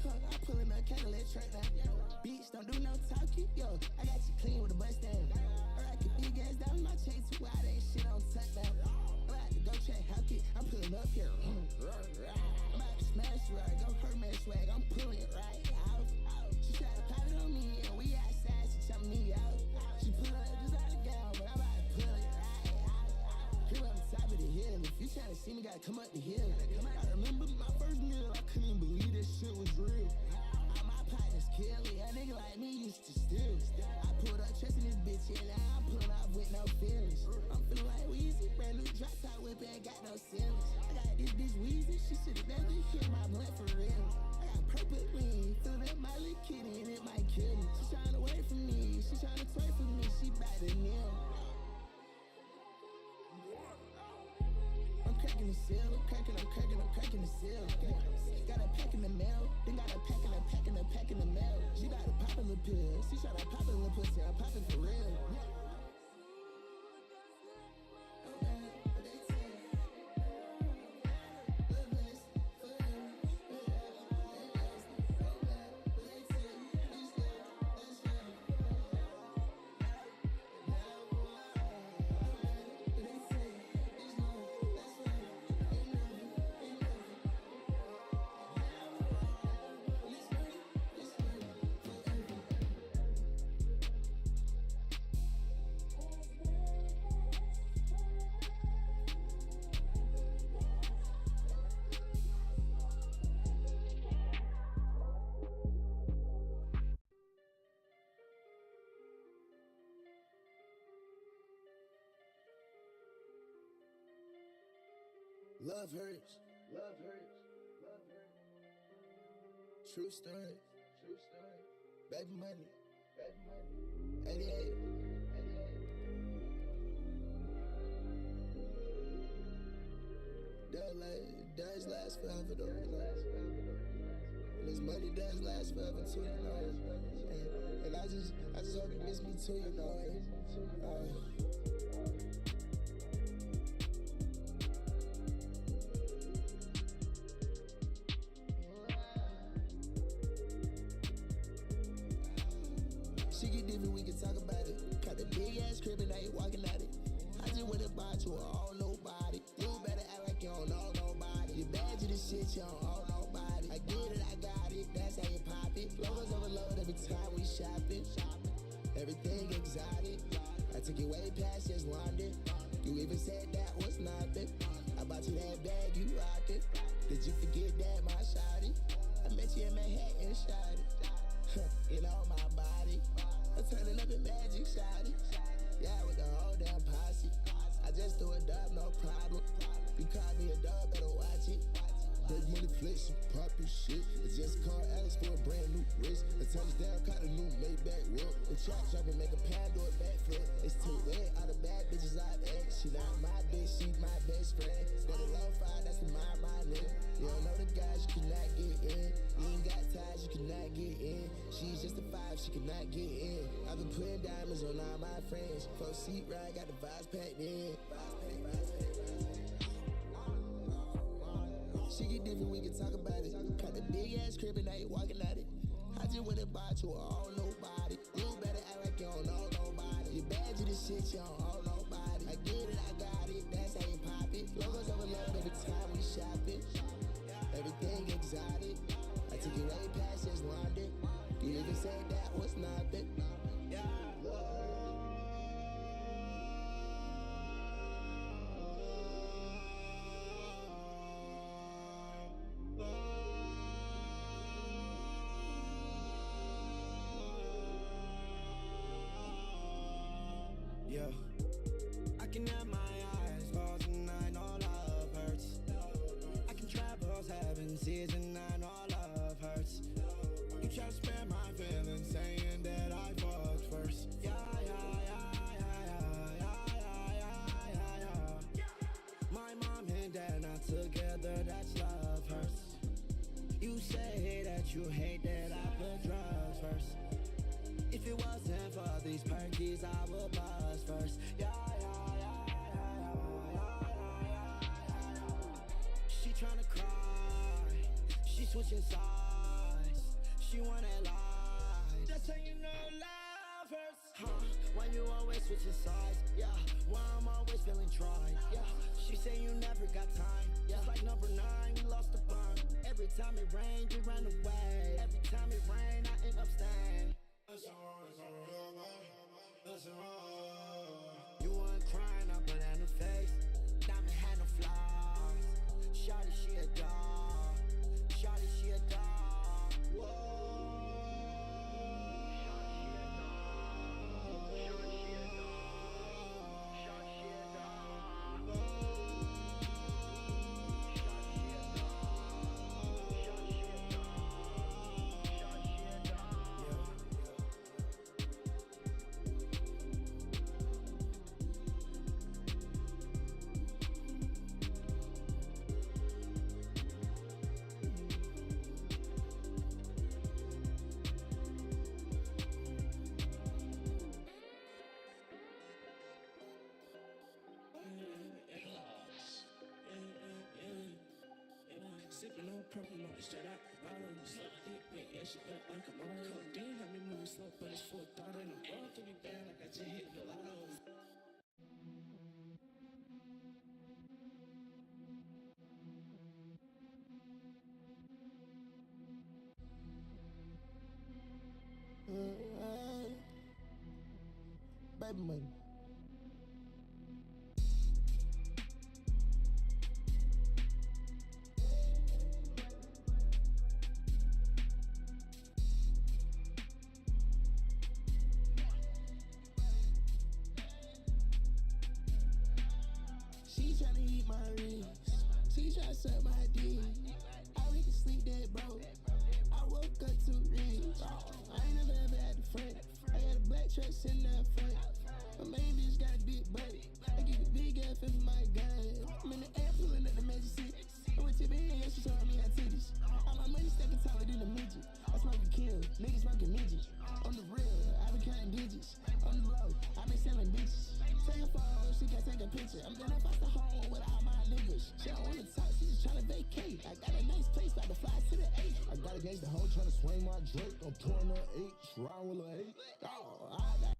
I pullin' a Cadillac truck now. Bitch, don't do no talking, yo. I got you clean with a bust down. I can big ass down in my chain too wide, ain't shit on touchdown. I'm about to go check how it. I'm pulling up here. I'm about to smash it right. Go her man swag. I'm pulling it right out. She try to pop it on me, and we outside. She chop me out. She pull up just out of gown, but I'm about to pull it right out. Here on the top of the hill. If you tryna see me, gotta come up the hill. I remember my first meal. I couldn't even believe that shit was real. All my partners kill it. A nigga like me used to steal. I pulled up trusting this bitch, and now I'm pulling off with no feelings. I'm feeling like Weezy, brand new drop top whip, ain't got no ceilings. I got this bitch Weezy, she should've never hit my blunt for real. I got purple lean, feeling that my little kitty, and it might kill me. She trying to wait for me, she trying to twerk for me, she bout to kneel. I'm cracking the seal, I'm cracking the seal. Got a pack in the mail, then got a pack in the mail. She got a popular pill, she try to pop a little pussy, I'm popping for real. Love hurts. Love hurts. Love hurts. True story. True story. Baby money. Baby money. 88. 88. Does last forever though. And this money does last forever too, you know. And I just hope you miss me too, you know. Talk about it. Got the big ass crib and I ain't walking at it. I just went and bought you a all nobody. You better act like you don't know nobody. You bad to the shit, you don't owe nobody. I get it, I got it, that's how you pop it. Logos overload every time we shopping. Everything exotic. I took it way past just wanted. You even said that was nothing. I bought you that bag, you rock it. Did you forget that, my shawty? I met you in Manhattan, shawty. In all my body. I'm turning up in magic, shawty. Yeah, with the whole damn posse. I just threw a dub, no problem. You call me a dub, better watch it. Big money flexing, poppin' shit. I just called Alex for a brand new wrist. A touchdown, caught a new Maybach whip. The trap dropping, make a pound, do a backflip. It's too late, all the bad bitches I've ex. She not my bitch, she my best friend. Got a low fire, that's the my nigga. You don't know the guys, you cannot get in. You ain't got ties, you cannot get in. She's just a 5, she cannot get in. I've been putting diamonds on all my friends. 4-seat ride, got the vibes packed in. She get different, we can talk about it. Got the big ass crib and I ain't walking at it. I just went and bought you a all nobody. You better act like you don't know nobody. You bad to the shit, you don't owe nobody. I get it, I got it, that's how you pop it. Logos overload every time we shopping. Everything exotic. I took it way past just wanted. You even said that was nothing. Yeah. Yeah, I can have my eyes closed and I know love hurts. I can travel 7 seas and I know love hurts. You try to spare my feelings saying that I fucked first. My mom and dad not together, that's love hurts. You say that you hate that I put drugs first. If it wasn't for these perkies, I would buzz first. She tryna cry, she switching sides. she want that life. That's how you know love hurts. When you always switching sides, yeah. Why I'm always feeling tried, yeah. She say you never got time, yeah. Just like number 9, we lost the bond. Every time it rained, you ran away. Every time it rained, I end up staying. You weren't crying, I put in her face. Diamond had no flaws. Shawty, she a dog. Shawty, she a dog. Whoa. Sipping on purple mark, straight out the bottle. Slow dick, yeah, she look like a model. Codeine had me moving slow, but it's full throttle. And I'm going through me bad like I just hit the lotto. Baby money. She tryna eat my wrist. She tryna suck my dick. I went to sleep dead broke. I woke up too rich. I ain't never ever had the front. I got a black truck sitting out front. My main bitch got a big butt. I give a big ass for my gun. I'm in the air pulling up the Magic City. I went to bed, yeah, she showing me her titties. All my money stacking taller than a midget. I smoke a kill, niggas smoking midget. On the real, I been counting digits. On the low, I been selling bitches. Take a photo, she can't take a picture. I'm gonna fuck the home with all my niggas. She don't wanna talk, she just tryna vacate. I got a nice place, about to fly to the 8. I got against the hoe, tryna swing my Drake. I'm pouring on H, round with a 8. Oh, I got.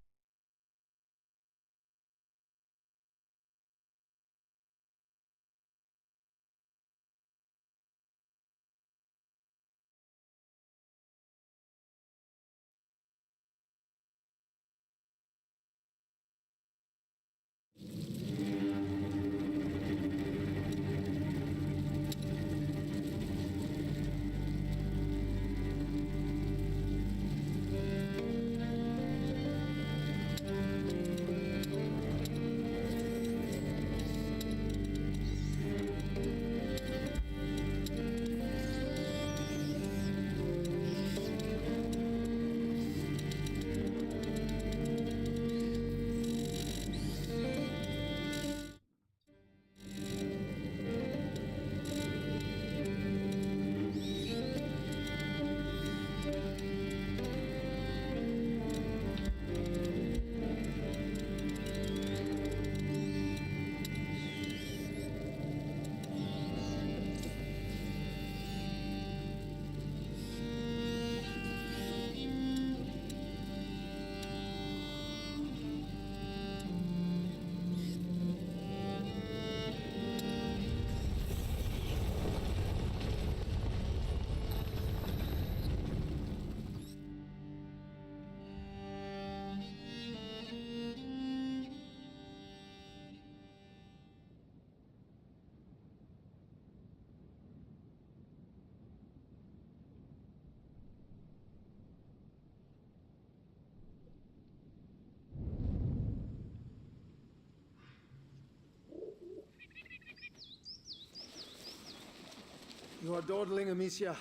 You are dawdling, Amicia.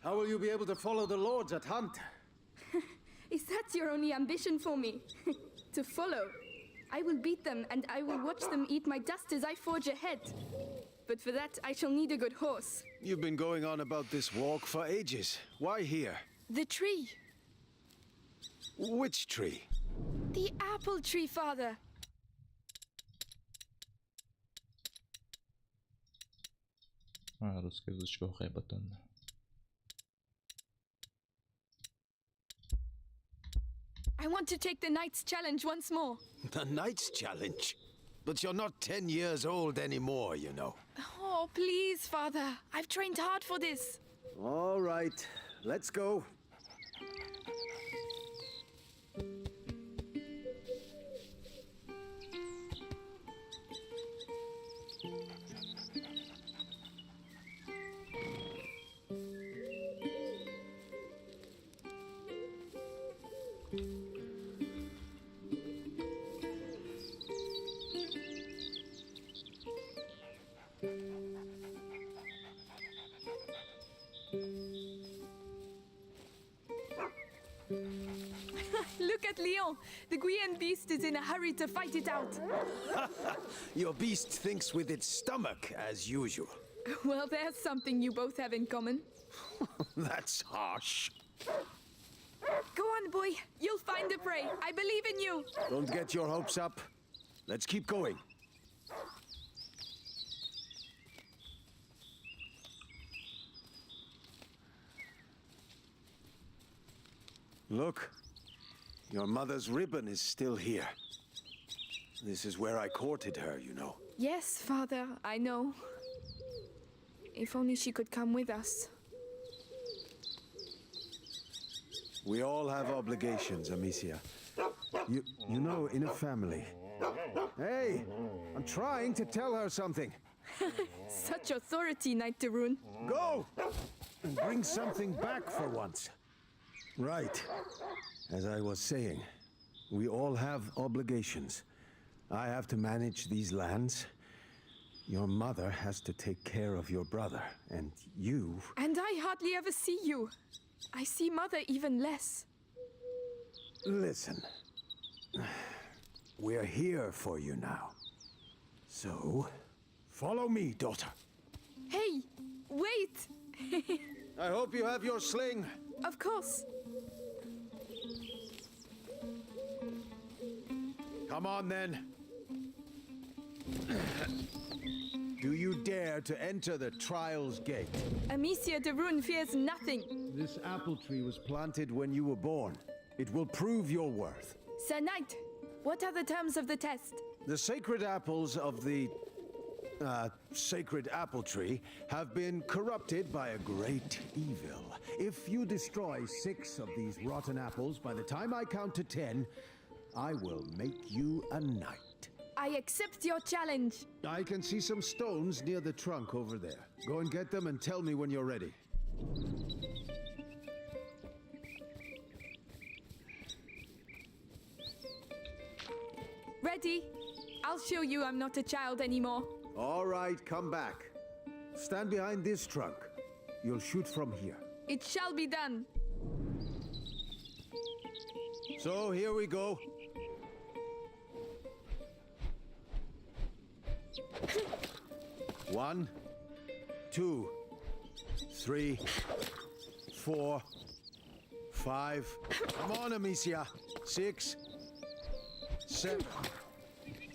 How will you be able to follow the lords at hunt? Is that your only ambition for me? To follow? I will beat them, and I will watch them eat my dust as I forge ahead. But for that, I shall need a good horse. You've been going on about this walk for ages. Why here? The tree. Which tree? The apple tree, father. Русскоязычного хайбатан. I want to take the Knight's challenge once more. The Knight's Challenge? But you're not 10 years old anymore, you know. Oh, please, Father. I've trained hard for this. All right, let's go. Look at Leon. The Guyenne beast is in a hurry to fight it out. Your beast thinks with its stomach, as usual. Well, there's something you both have in common. That's harsh. Go on, boy. You'll find the prey. I believe in you. Don't get your hopes up. Let's keep going. Look, your mother's ribbon is still here. This is where I courted her, you know. Yes, Father, I know. If only she could come with us. We all have obligations, Amicia. You know, in a family. Hey, I'm trying to tell her something. Such authority, Knight de Rune. Go! And bring something back for once. Right. As I was saying, we all have obligations. I have to manage these lands. Your mother has to take care of your brother, and you... And I hardly ever see you. I see Mother even less. Listen. We're here for you now. So, follow me, daughter. Hey, wait! I hope you have your sling. Of course. Come on, then. Do you dare to enter the Trials Gate? Amicia de Rune fears nothing. This apple tree was planted when you were born. It will prove your worth. Sir Knight, what are the terms of the test? The sacred apples of the sacred apple tree have been corrupted by a great evil. If you destroy 6 of these rotten apples by the time I count to 10, I will make you a knight. I accept your challenge. I can see some stones near the trunk over there. Go and get them and tell me when you're ready. Ready? I'll show you I'm not a child anymore. All right, come back. Stand behind this trunk. You'll shoot from here. It shall be done. So, here we go. One, 2, 3, 4, 5. Come on, Amicia. 6, 7,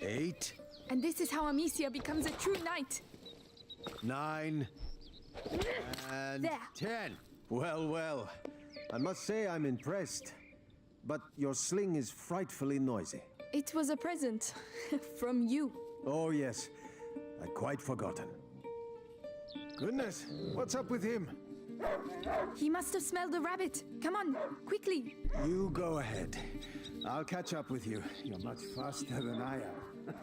8, And this is how Amicia becomes a true knight. 9, and There. 10. Well, well. I must say I'm impressed. But your sling is frightfully noisy. It was a present from you. Oh, yes. I'd quite forgotten. Goodness, what's up with him? He must have smelled the rabbit. Come on, quickly. You go ahead. I'll catch up with you. You're much faster than I am.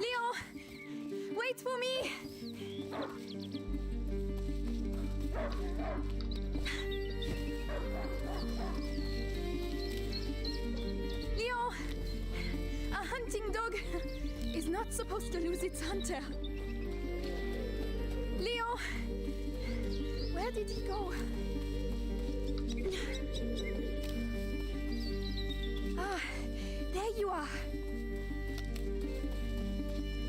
Leon, wait for me. Leon, a hunting dog is not supposed to lose its hunter. Leon, where did he go? Ah, there you are.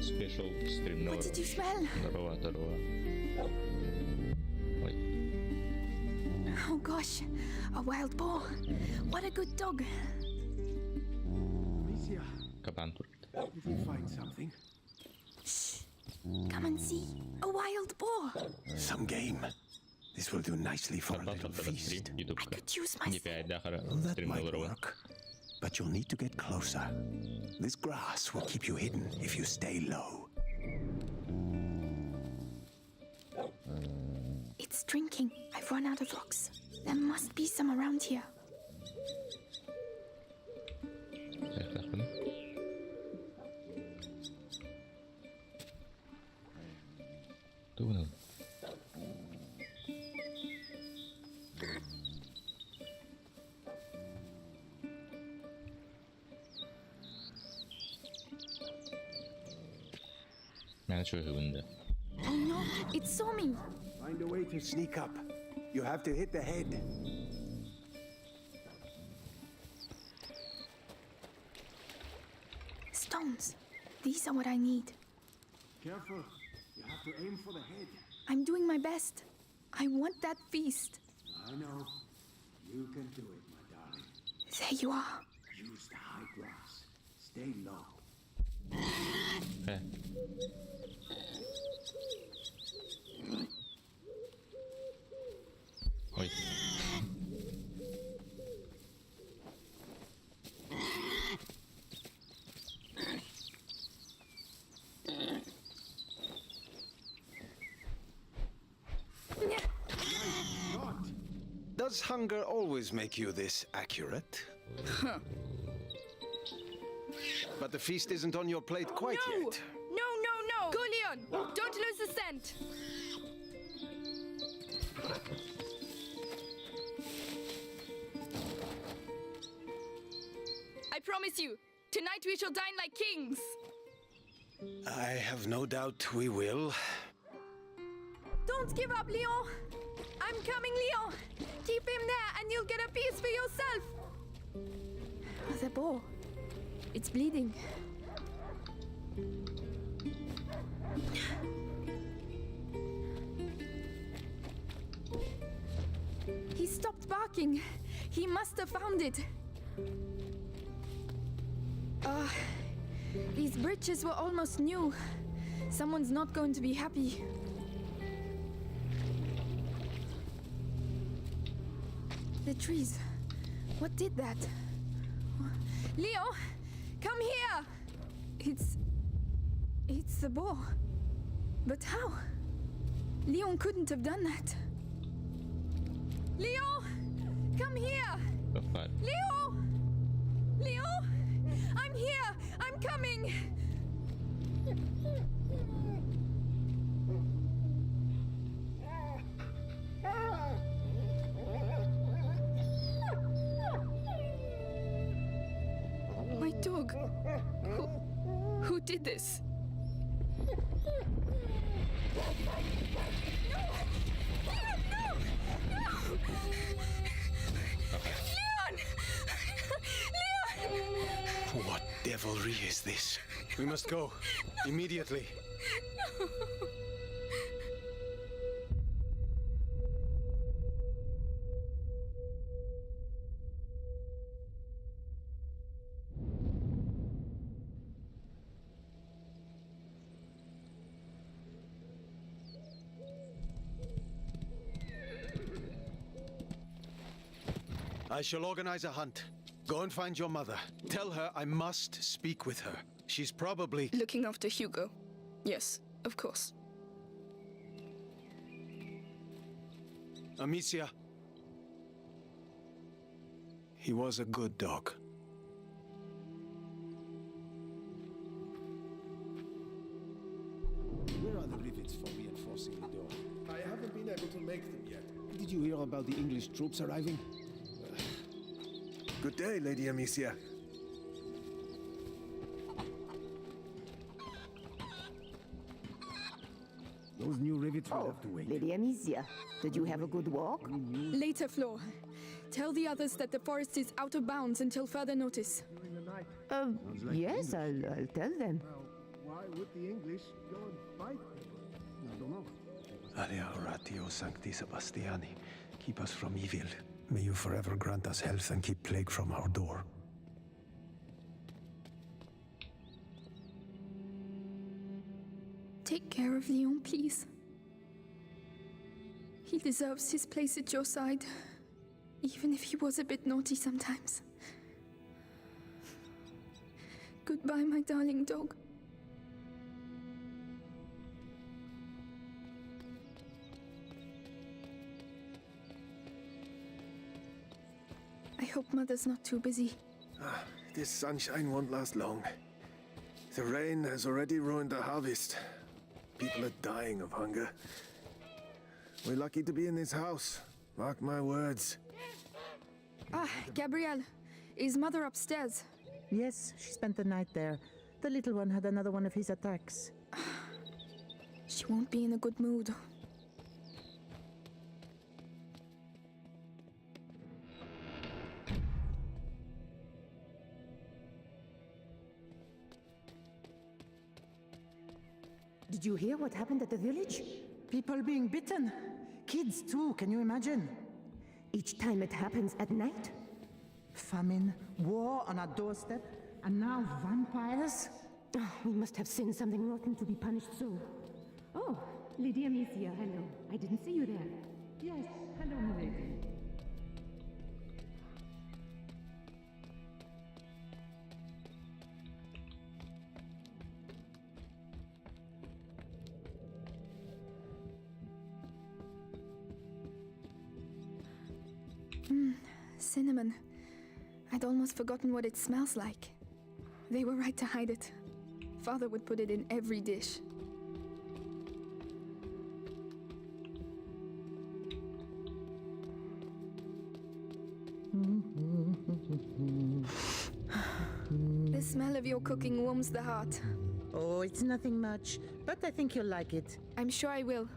Special stream What did you smell? Здорово. Ой. Oh gosh, a wild boar. What a good dog. Amicia, Кабан тут. did you find something? Shh. Come and see. A wild boar. Some game. This will do nicely for a little Подписываться на feast. стрим ютубка. Could use my DPI Дахара, That стрим might Долларова. work. But you'll need to get closer. This grass will keep you hidden if you stay low. It's drinking. I've run out of rocks. There must be some around here. Ayaklarını. Dur bunu. Ben çok hızlı. Oh no, it saw me. Find a way to sneak up. You have to hit the head. Stones. These are what I need. Careful. You have to aim for the head. I'm doing my best. I want that feast. I know. You can do it, my darling. There you are. Use the high grass. Stay low. He. Oy. Does hunger always make you this accurate? But the feast isn't on your plate quite yet. No. Go, Leon. Don't lose the scent. I promise you, tonight we shall dine like kings. I have no doubt we will. Don't give up, Leon. I'm coming, Leon. Keep him there and you'll get a piece for yourself. The boar. It's bleeding. He stopped barking. He must have found it. These britches were almost new. Someone's not going to be happy. The trees. What did that? Leo, come here! It's the boar. But how? Leon couldn't have done that. Leo! Come here! Kapat. Leo! Leo! I'm here! I'm coming! My dog. Who did this? What devilry is this? We must go. Immediately. I shall organize a hunt. Go and find your mother. Tell her I must speak with her. She's probably... Looking after Hugo. Yes, of course. Amicia. He was a good dog. Where are the rivets for reinforcing the door? I haven't been able to make them yet. Did you hear about the English troops arriving? Good day, Lady Amicia. Those new rivets will have to wait. Lady Amicia, did you have a good walk? Later, Flo. Tell the others that the forest is out of bounds until further notice. Yes, I'll tell them. Why would the English go and fight? I don't know. Alia Oratio Sancti Sebastiani, keep us from evil. May you forever grant us health and keep plague from our door. Take care of Leon, please. He deserves his place at your side, even if he was a bit naughty sometimes. Goodbye, my darling dog. I hope Mother's not too busy. This sunshine won't last long. The rain has already ruined the harvest. People are dying of hunger. We're lucky to be in this house. Mark my words. Ah, Gabrielle. Is Mother upstairs? Yes, she spent the night there. The little one had another one of his attacks. She won't be in a good mood. Did you hear what happened at the village? People being bitten. Kids too, can you imagine? Each time it happens at night? Famine, war on our doorstep, and now vampires? Oh, we must have sinned something rotten to be punished so. Oh, Lady Amicia, hello. I didn't see you there. Yes, hello, milady. Cinnamon. I'd almost forgotten what it smells like. They were right to hide it. Father would put it in every dish. The smell of your cooking warms the heart. Oh, it's nothing much, but I think you'll like it. I'm sure I will.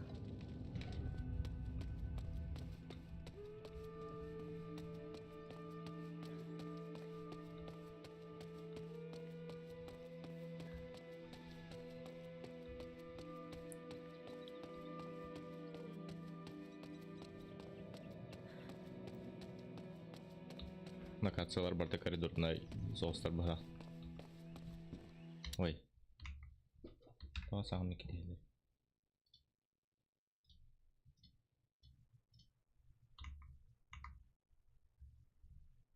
Локациялар барда коридорундай соғыстар бара. Ой. Тава сағым неке дейілер.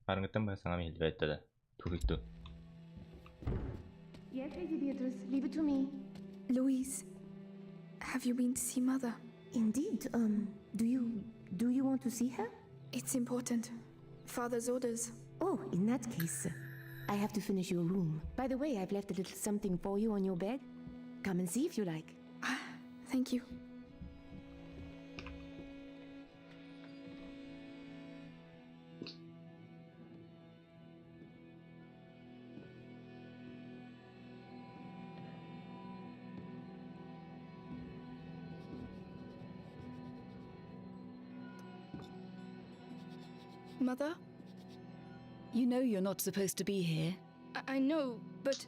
Арыңыттан бая саңам елді бәйтті да. Туритtu. Yes, Lady Beatrice, leave it to me. Louise, have you been to see Mother? Indeed, do you want to see her? It's important. Father's orders. Oh, in that case, I have to finish your room. By the way, I've left a little something for you on your bed. Come and see if you like. Ah, thank you. Mother? You know you're not supposed to be here. I know, but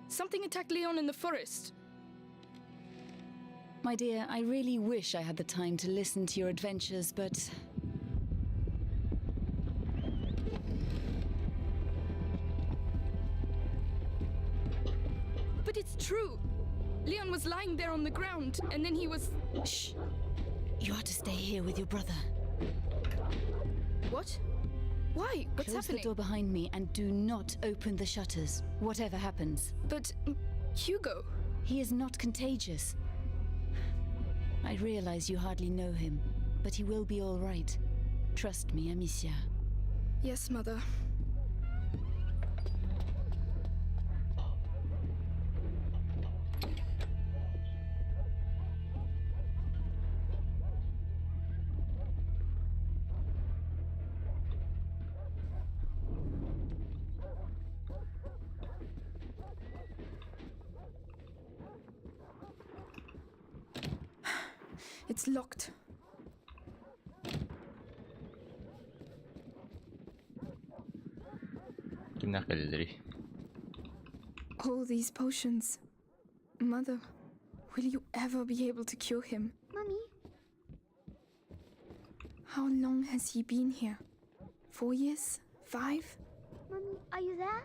something attacked Leon in the forest. My dear, I really wish I had the time to listen to your adventures, but... But it's true. Leon was lying there on the ground, and then he was... Shh. You are to stay here with your brother. What? Why? What's Close happening? the door behind me and do not open the shutters, whatever happens. But... Hugo... He is not contagious. I realize you hardly know him, but he will be all right. Trust me, Amicia. Yes, Mother. It's locked. Kimler geldi? All these potions. Mother, will you ever be able to cure him? Mommy? How long has he been here? 4 years? 5? Mommy, are you there?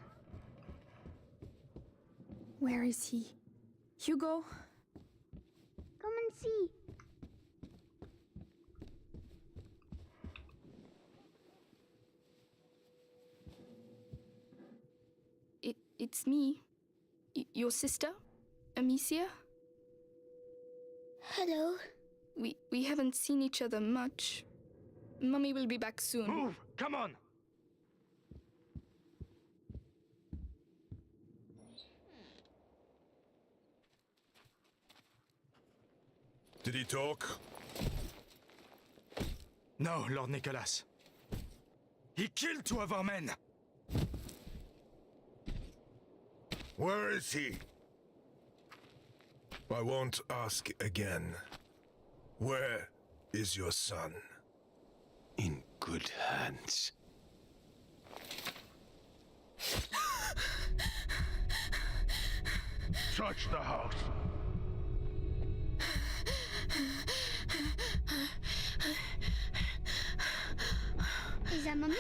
Where is he? Hugo? Come and see. it's me. Your sister, Amicia? Hello. We haven't seen each other much. Mummy will be back soon. Move! Come on! Did he talk? No, Lord Nicholas. He killed 2 of our men! Where is he? I won't ask again. Where is your son? In good hands. Touch the house. Is that Mommy?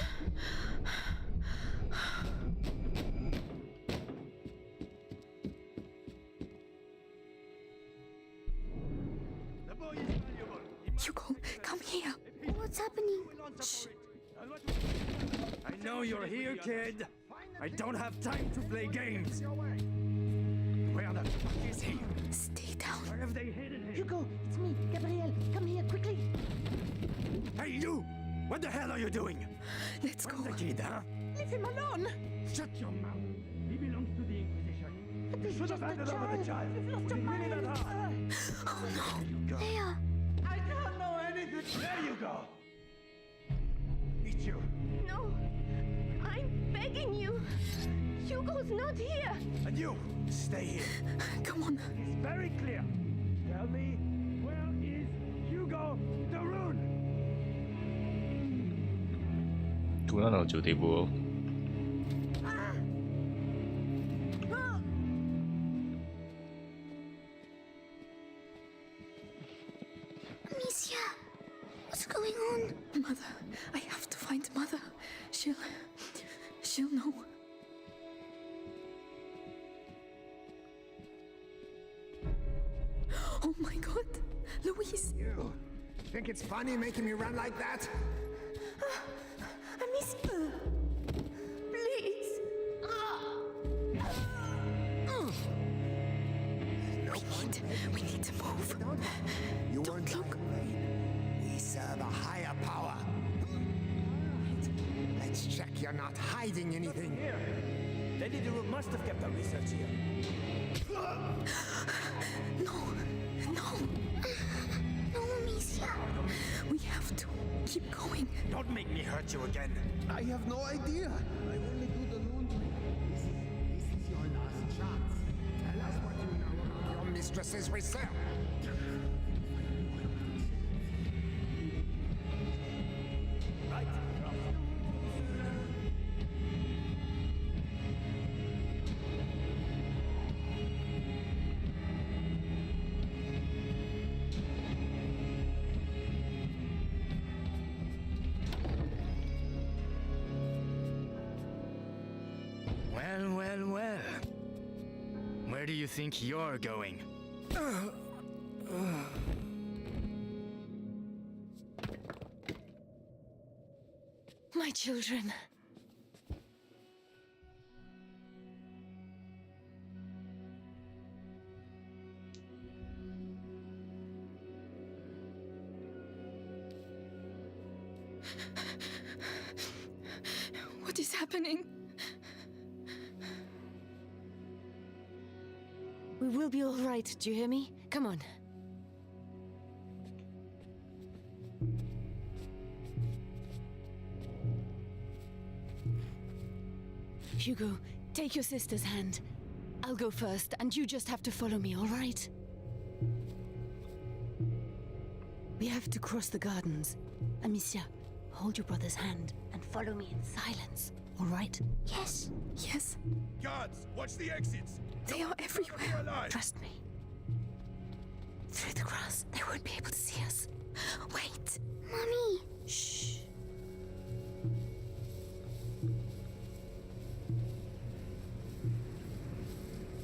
Hugo, come here. What's happening? Shh. I know you're here, kid. I don't have time to play games. Where the fuck is he? Stay down. Where have they hidden him? Hugo, it's me, Gabrielle. Come here, quickly. Hey, you! What the hell are you doing? Let's go. Where's the kid, huh? Leave him alone. Shut your mouth. He belongs to the Inquisition. This is Should have just a handed over the child. You've lost Was your it really mind. that hard? Oh no. You go. Leia. I don't know anything. There you go. Eat you. No. I'm begging you. Hugo's not here. And you, stay here. Come on. It's very clear. Tell me, where is Hugo the Rune? Đúng là nó chủ tịch bộ. Amicia. What's going on? Mother. I have to find Mother. She'll know. Oh my god. Louise. You think it's funny making me run like that? Amicia. Please. We need to move. You Don't weren't look. We serve a higher power. Let's check you're not hiding anything. Here. Lady de Rune must have kept the research here. No. No, Amicia. We have to keep going. Don't make me hurt you again. I have no idea. I only do the laundry. This is your last chance. Tell us what you know about your mistress's research. Right. Well. Where do you think you're going? My children. What is happening? We will be all right, do you hear me? Come on. Hugo, take your sister's hand. I'll go first, and you just have to follow me, all right? We have to cross the gardens. Amicia, hold your brother's hand and follow me in silence, all right? Yes. Yes. Guards, watch the exits. They are everywhere. Alive. Trust me. Through the grass, they won't be able to see us. Wait. Mommy. Shh.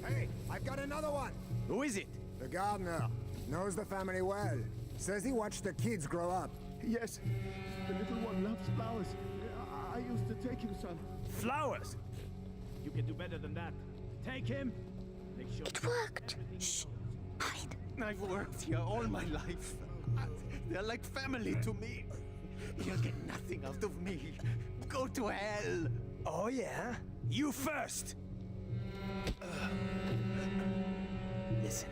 Hey, I've got another one. Who is it? The gardener. Knows the family well. Says he watched the kids grow up. Yes, the little one loves flowers. I used to take him some. Flowers? You can do better than that. Take him. Make sure It worked. Shh. Hide. I've worked here all my life. They're like family to me. You'll get nothing out of me. Go to hell. Oh yeah? You first. Listen,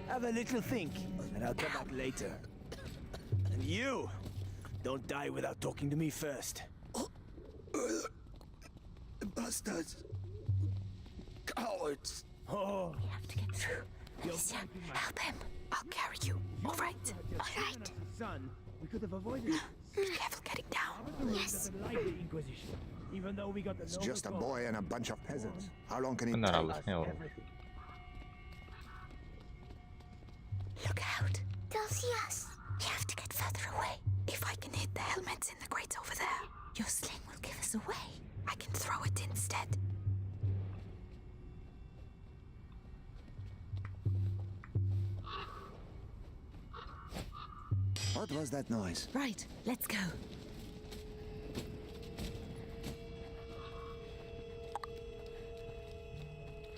have a little think, and I'll come back later. And you, don't die without talking to me first. Bastards. Cowards. Oh. We have to get through. Amicia, help him. I'll carry you. All right. All right. Son, we could have avoided it. Be careful getting down. Yes. Like the Inquisition, even though we got the It's just a boy and a bunch of peasants. How long can he Benar take? alasnya orang. Look out. They'll see us. We have to get further away. If I can hit the helmets in the grates over there, your sling will give us away. I can throw it instead. What was that noise? Right, let's go.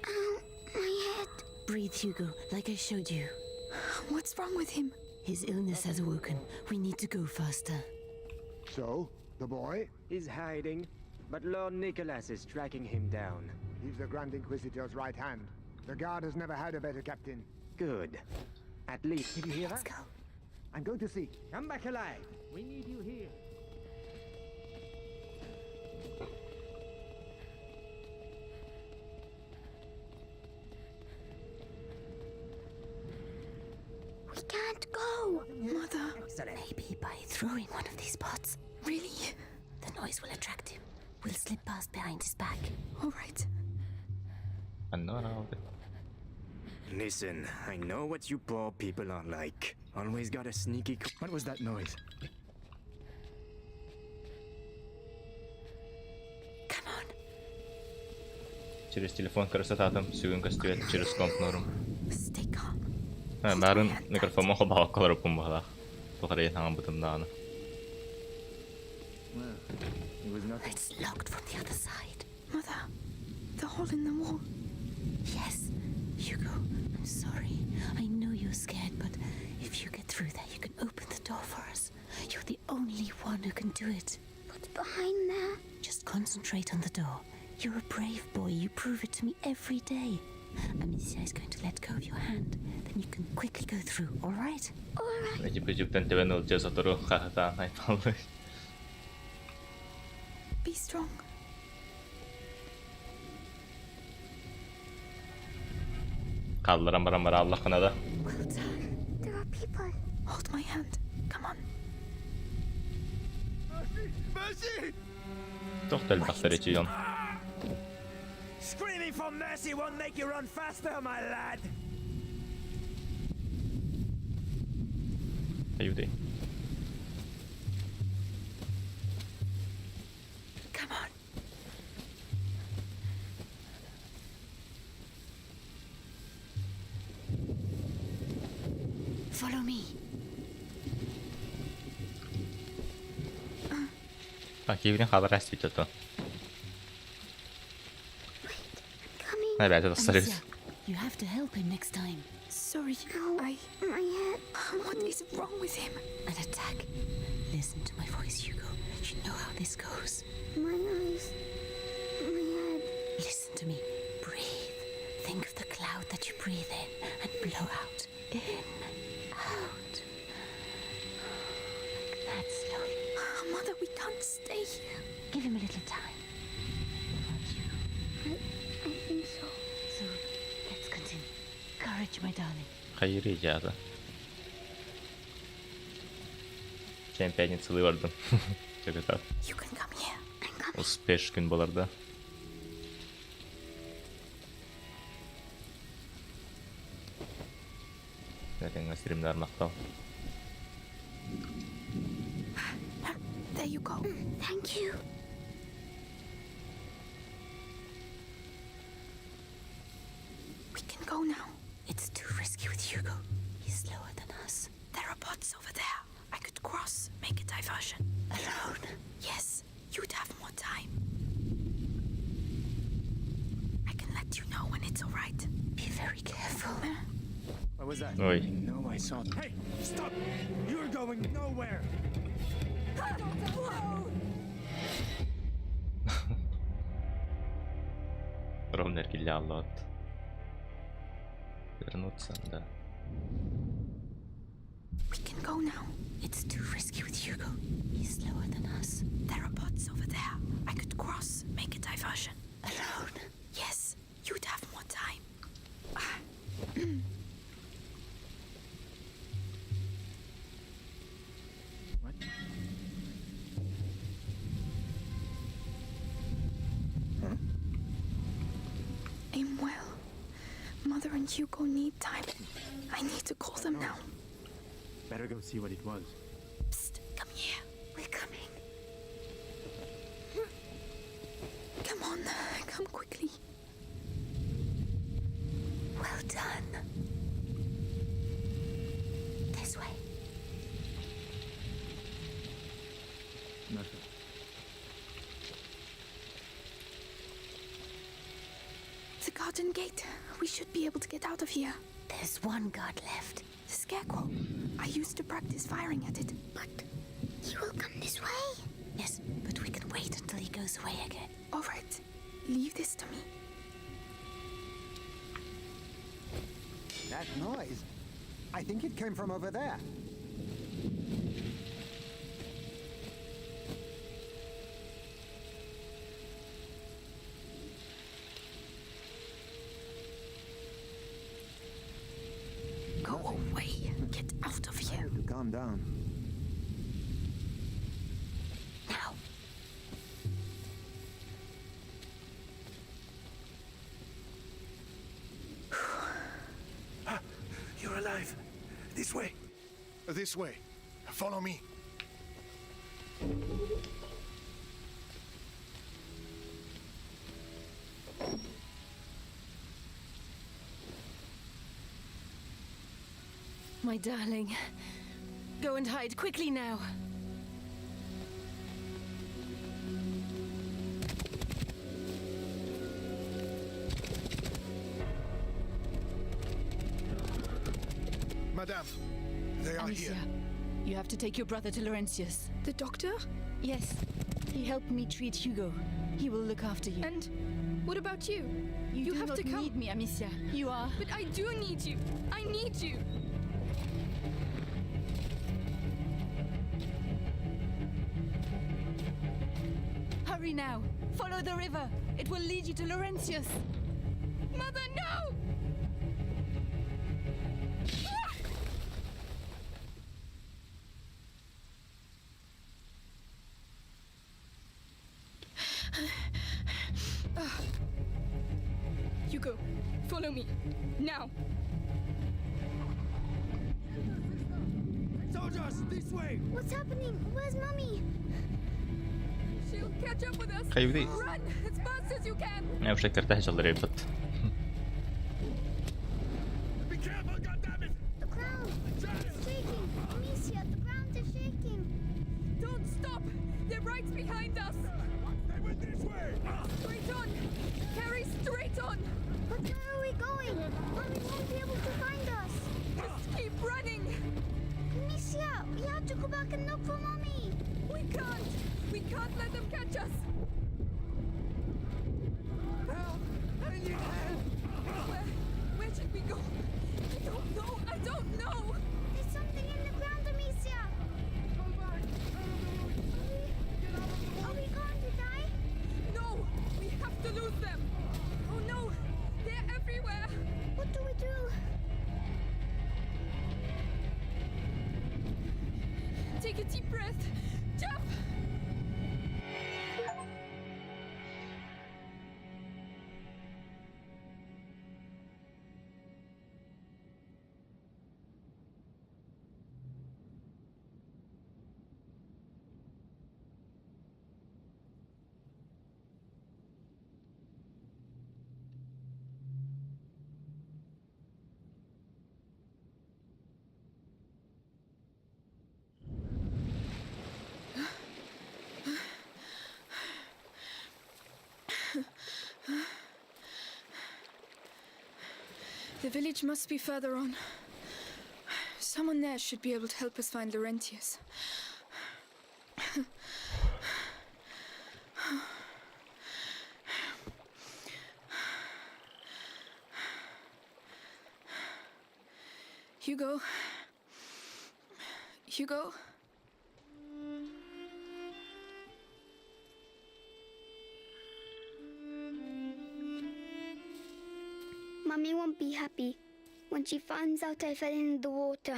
Ow, my head. Breathe, Hugo, like I showed you. What's wrong with him? His illness has awoken. We need to go faster. So, the boy? He's hiding, but Lord Nicholas is tracking him down. He's the Grand Inquisitor's right hand. The Guard has never had a better captain. Good. At least, did you hear Let's that? go. I'm going to see. Come back alive. We need you here. We can't go. Mother. Maybe by throwing one of these pots. Really? The noise will attract him. We'll slip past behind his back. All right. Ano ako? Listen, I know what you poor people are like. Always got a sneaky. What was that noise? Come on. Через телефон красотатам сүйген көстүет через комп норм. Stay calm. Барын микрофон мохо багак калырып бумбала. Тухары таңын бутымдааны. It's locked from the other side. Mother, the hole in the wall. Yes. Hugo, I'm sorry. I know you're scared, but if you get through there, you can open the door for us. You're the only one who can do it. What's behind there? Just concentrate on the door. You're a brave boy. You prove it to me every day. Amicia is going to let go of your hand. Then you can quickly go through, all right? All right. Ejip-ejipten teven olacağız otoru kahta haypalı. Be strong. Kaldıran bara Allah kanada. Well done. There are people. Hold my hand. Come on. Mercy! Tohtel bastır içiyon. Screaming for mercy won't make you run faster, my lad. Ayudi. Come on. Follow me. Kivrin haber esti to. Coming. Nej, vet jag inte. Amicia, you have to help him next time. Sorry, Ow, I... my head. What is wrong with him? An attack. Listen to my voice, Hugo. You know how this goes. My eyes. My head. Listen to me. Breathe. Think of the cloud that you breathe in and blow out. In, out. Like that slowly. Mother, we can't stay here. Give him a little time. I think so. So, let's continue. Courage, my darling. Hayır icadı. Sen пятницы vardım. Çok güzel. You can come here. I'm coming. Успеш gün боларда. Zaten streamler maqtav. There you go. Thank you. We can go now. It's too risky with Hugo. He's slower than us. There are pots over there. I could cross, make a diversion. Alone? Yes, you'd have more time. I can let you know when it's over. that? Oi. I know I saw. Hey, stop! You're going nowhere. Ровно киллялот. Вернуться, да. We can go now. It's too risky with Hugo. He's slower than us. There are bots over there. I could cross, make a diversion. Alone? Yes, you'd have more time. What? Huh? I'm well. Mother and Hugo need time. I need to call them now. Better go see what it was. Psst, come here. We're coming. Come on, come quickly. Well done. This way. Nothing. The garden gate. We should be able to get out of here. There's one guard left. The scarecrow. I used to practice firing at it. But he will come this way. Yes, but we can wait until he goes away again. All right. Leave this to me. That noise. I think it came from over there. Go away. Get out of here. Calm down. Now. You're alive. This way. This way. Follow me. My darling. Go and hide quickly now. Madame, they are Amicia, here. you have to take your brother to Laurentius. The doctor? Yes. He helped me treat Hugo. He will look after you. And what about you? You do have not to come. need me, Amicia. You are. But I do need you. I need you. Hurry now. Follow the river. It will lead you to Laurentius. Mother, no! Hugo, follow me. Now. Soldiers, this way! What's happening? Where's Mommy? She'll catch up with us. Haydi. Run as fast as you can. Jag försöker tähjä riipot. Be careful, goddammit! The ground! It's shaking! Amicia, the ground is shaking! Don't stop! They're right behind us! They went this way! Straight on! Carry straight on! But where are we going? Mommy won't be able to find us! Just keep running! Amicia, we have to go back and look for Mommy! We can't! We can't let them catch us! Help! I need help! Where should we go? I don't know! I don't know! There's something in the ground, Amicia! Are we going to die? No! We have to lose them! Oh no! They're everywhere! What do we do? Take a deep breath! Jump! The village must be further on. Someone there should be able to help us find Laurentius. Hugo. Hugo? Mummy won't be happy when she finds out I fell in the water.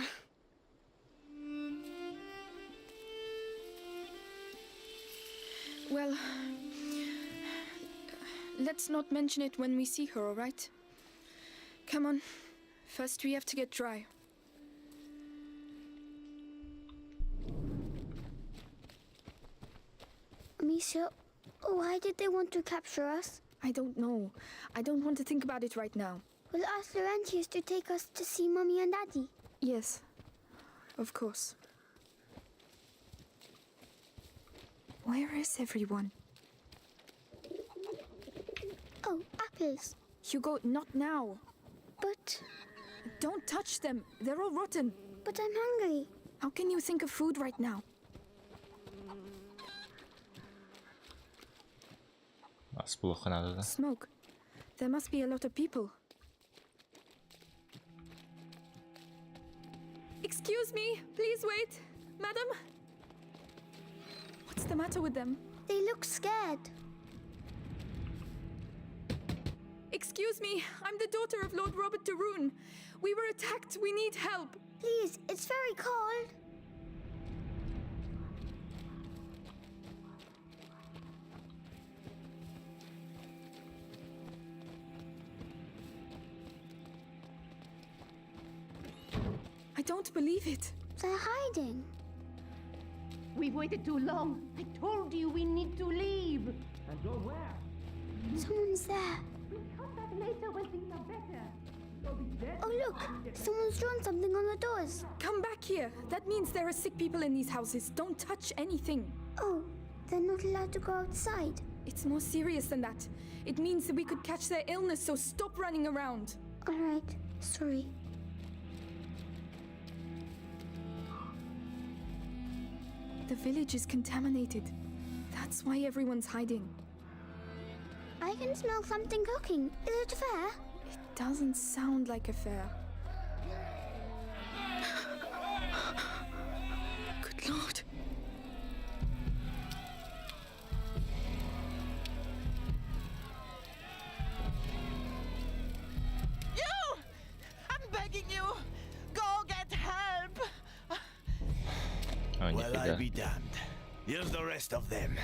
Well, let's not mention it when we see her, all right? Come on. First, we have to get dry. Amicia, why did they want to capture us? I don't know. I don't want to think about it right now. We'll ask Laurentius to take us to see Mummy and Daddy. Yes, of course. Where is everyone? Oh, apples. Hugo, not now. But... Don't touch them. They're all rotten. But I'm hungry. How can you think of food right now? Плохо надо, да? Smoke. There must be a lot of people. Excuse me. Please wait. Madam? What's the matter with them? They look scared. Excuse me. I'm the daughter of Lord Robert de Rune. We were attacked. We need help. Please, it's very cold. I don't believe it. They're hiding. We waited too long. I told you we need to leave. And go where? Someone's there. We'll come back later when things are better. Oh, look! Someone's drawn something on the doors. Come back here. That means there are sick people in these houses. Don't touch anything. Oh, they're not allowed to go outside. It's more serious than that. It means that we could catch their illness, so stop running around. All right. Sorry. The village is contaminated. That's why everyone's hiding. I can smell something cooking. Is it fair? It doesn't sound like a fair. Good Lord. You! I'm begging you! Go get help! Well, I'll be damned. Here's the rest of them.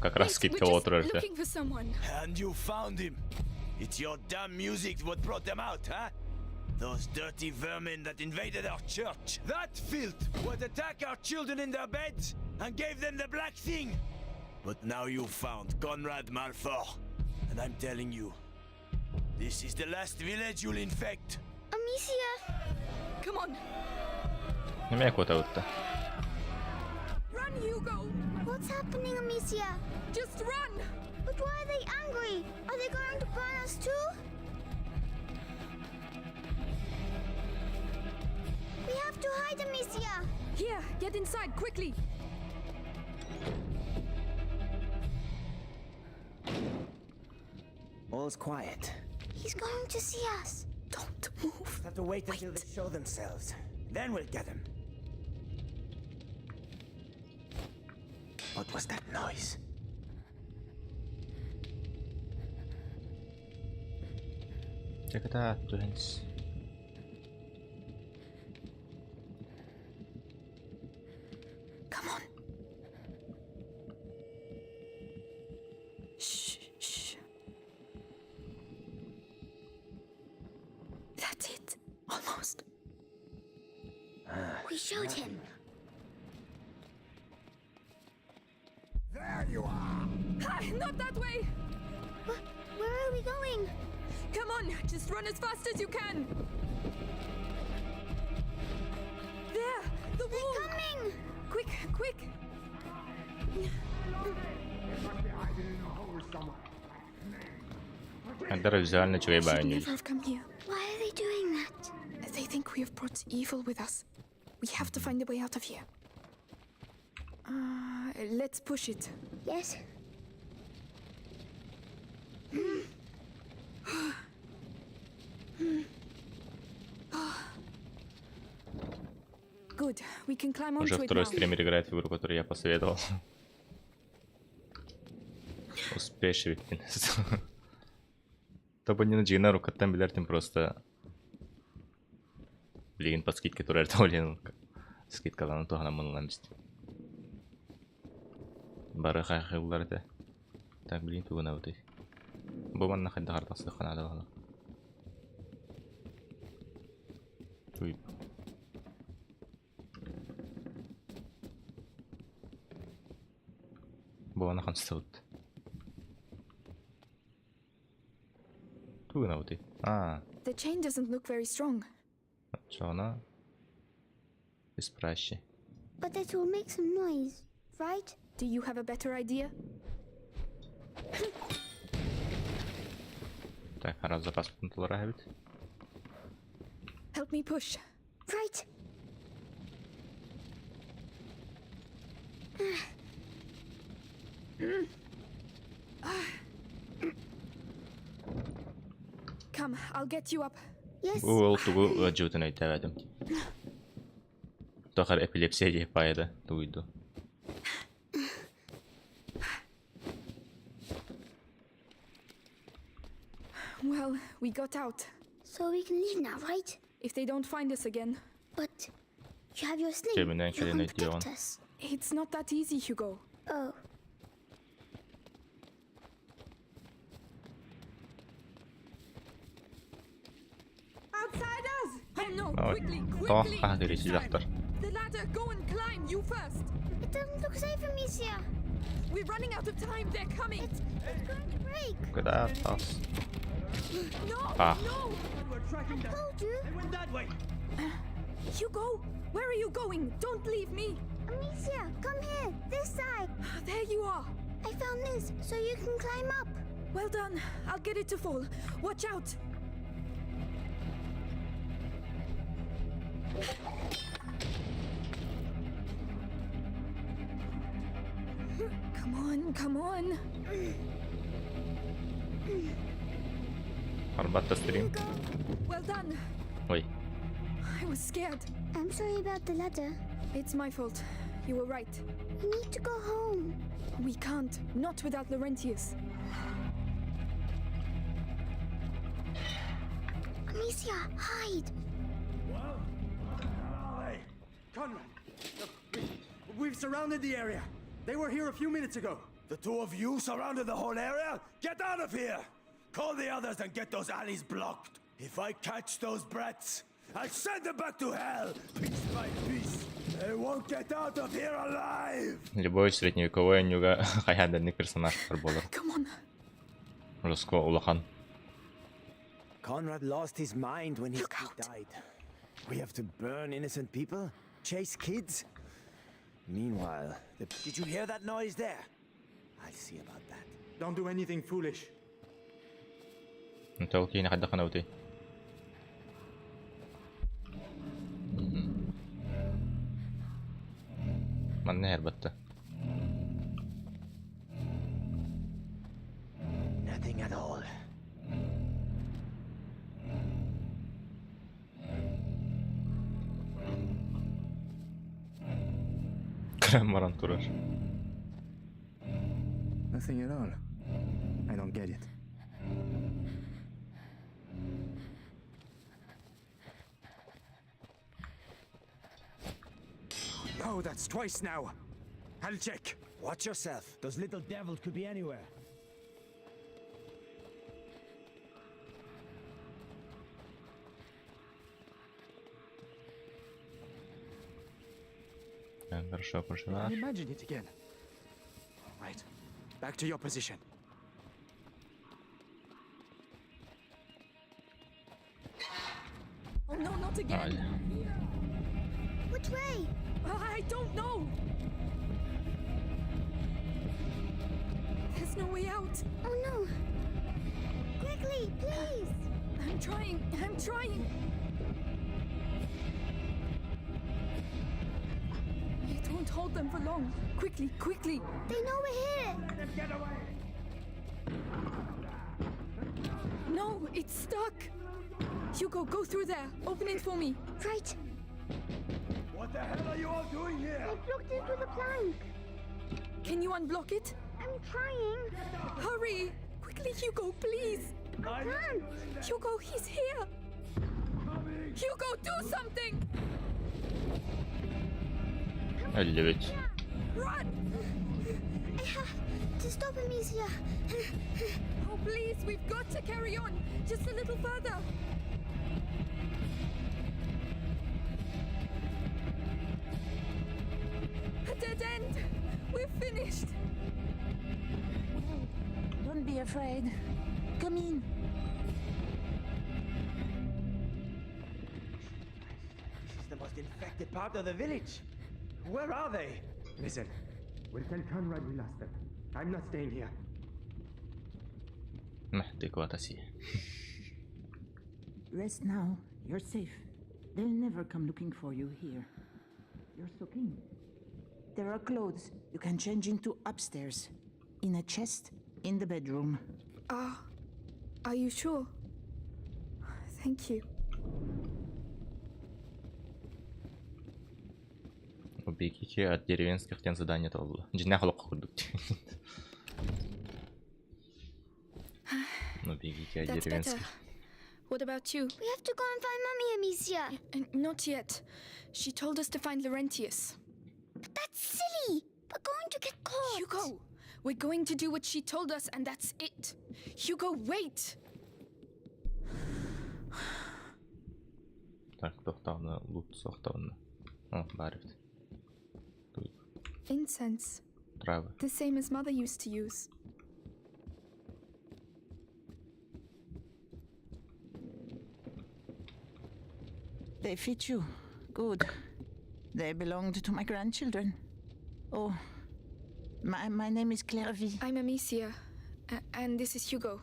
Как раз скидка отруйся. Looking for someone. And you found him. It's your damn music what brought them out, huh? Those dirty vermin that invaded our church. That filth would attack our children in their beds and gave them the black thing. But now you found Conrad Malfour. And I'm telling you, this is the last village you'll infect. Amicia! Come on. Run, Hugo! What's happening, Amicia? Just run! But why are they angry? Are they going to burn us too? We have to hide, Amicia! Here, get inside, quickly! All's quiet. He's going to see us. Don't move. Have to wait until they show themselves. Then we'll get them. What was that noise? Check it out, twins. Come on. Shh, shh. That's it. Almost. We showed him. There you are! Not that way! Where are we going? Come on, just run as fast as you can! There! The wall! They're coming! Quick, quick! They must be hiding in a hole somewhere. Антер визуально чего я Should не never have come here. Why are they doing that? They think we have brought evil with us. We have to find a way out of here. Let's push it. Yes. Good. We can climb Уже onto it второй now. стример играет в игру, которую я посоветовал. Успеешь виктинес. Табанин Джинару каттан билердим просто. Блин, по скидке турель толен. Скидкаланы тугана мынламыз. Бары хайхылларды. Так, блин, тугана өтөй. Боман нахайда хартасы ханада бала. Уй. Боман ханстаут. Тугана өтөй. The chain doesn't look very strong. Жона. Испращи. But it will make some noise, right? Do you have a better idea? Так, раз запас пунктов рабит. Help me push. Right. Come, I'll get you up. Yes. Ол тугу жутун айтабадым. Тохар эпилепсия деп пайда туйду. Well, we got out. So we can leave now, right? If they don't find us again. But you have your sling. Ceminden You kelene can diyor. protect us. It's not that easy, Hugo. Oh. Outsiders! Oh no, Ой, quickly, то quickly! агри силахтар. The ladder, go and climb, you first! It doesn't look safe, Amicia. We're running out of time, they're coming! It's going to break. Куда тас? No! Ah. No! I told you. They went that way. Hugo, where are you going? Don't leave me! Amicia, come here. This side. There you are! I found this, so you can climb up. Well done. I'll get it to fall. Watch out! Come on, come on. Арбатта стрим. Well done. Ой. I was scared. I'm sorry about the ladder. It's my fault. You were right. We need to go home. We can't. Not without Laurentius. Amicia, hide. Hey, Conrad. Look, we've surrounded the area. They were here a few minutes ago. The two of you surrounded the whole area? Get out of here! Call the others and get those alleys blocked. If I catch those brats, I'll send them back to hell, piece by piece. They won't get out of here alive! Любой средневековой нюга хаяденный персонаж болар. Come on. Руско улахан. Conrad lost his mind when his kid died. We have to burn innocent people? Chase kids? Meanwhile, did you hear that noise there? I'll see about that. Don't do anything foolish. انت اوكي حد قنوتي. من نهر بته. Nothing at all. Kremmaran turur. Nothing at all. I don't get it. No, that's twice now. I'll check. Watch yourself. Those little devils could be anywhere. Хорошо, пожелаешь. Imagine it again. All right, back to your position. Oh no, not again. Which way? I don't know. There's no way out. Oh no. Quickly, please. I'm trying. hold them for long. Quickly, quickly. They know we're here. Get away! No, it's stuck. Hugo, go through there. Open it for me. Right. What the hell are you all doing here? I blocked into the plank. Can you unblock it? I'm trying. Hurry! Quickly, Hugo, please. I can't. Hugo, he's here. Hugo, do something. 59. Run! I have to stop Amicia. Oh, please, we've got to carry on. Just a little further. A dead end. We're finished. Don't be afraid. Come in. This is the most infected part of the village. Where are they? Listen, we'll tell Conrad we lost them. I'm not staying here. محتاج Rest now. You're safe. They'll never come looking for you here. You're so clean. There are clothes you can change into upstairs. In a chest in the bedroom. Are you sure? Thank you. Убегите от деревенских тен задание толду. Жинахлок курдук. Убегите от That's better. деревенских. What about you? We have to go and find Mummy, Amicia. Not yet. She told us to find Laurentius. But that's silly. We're going to get caught. Hugo, we're going to do what she told us, and that's it. Hugo, wait. Так, тоқтауны, лут соқтауны. О, барифт. Incense. Травы. The same as Mother used to use. They fit you. Good. They belonged to my grandchildren. Oh, my name is Clairvy. I'm Amicia, and this is Hugo.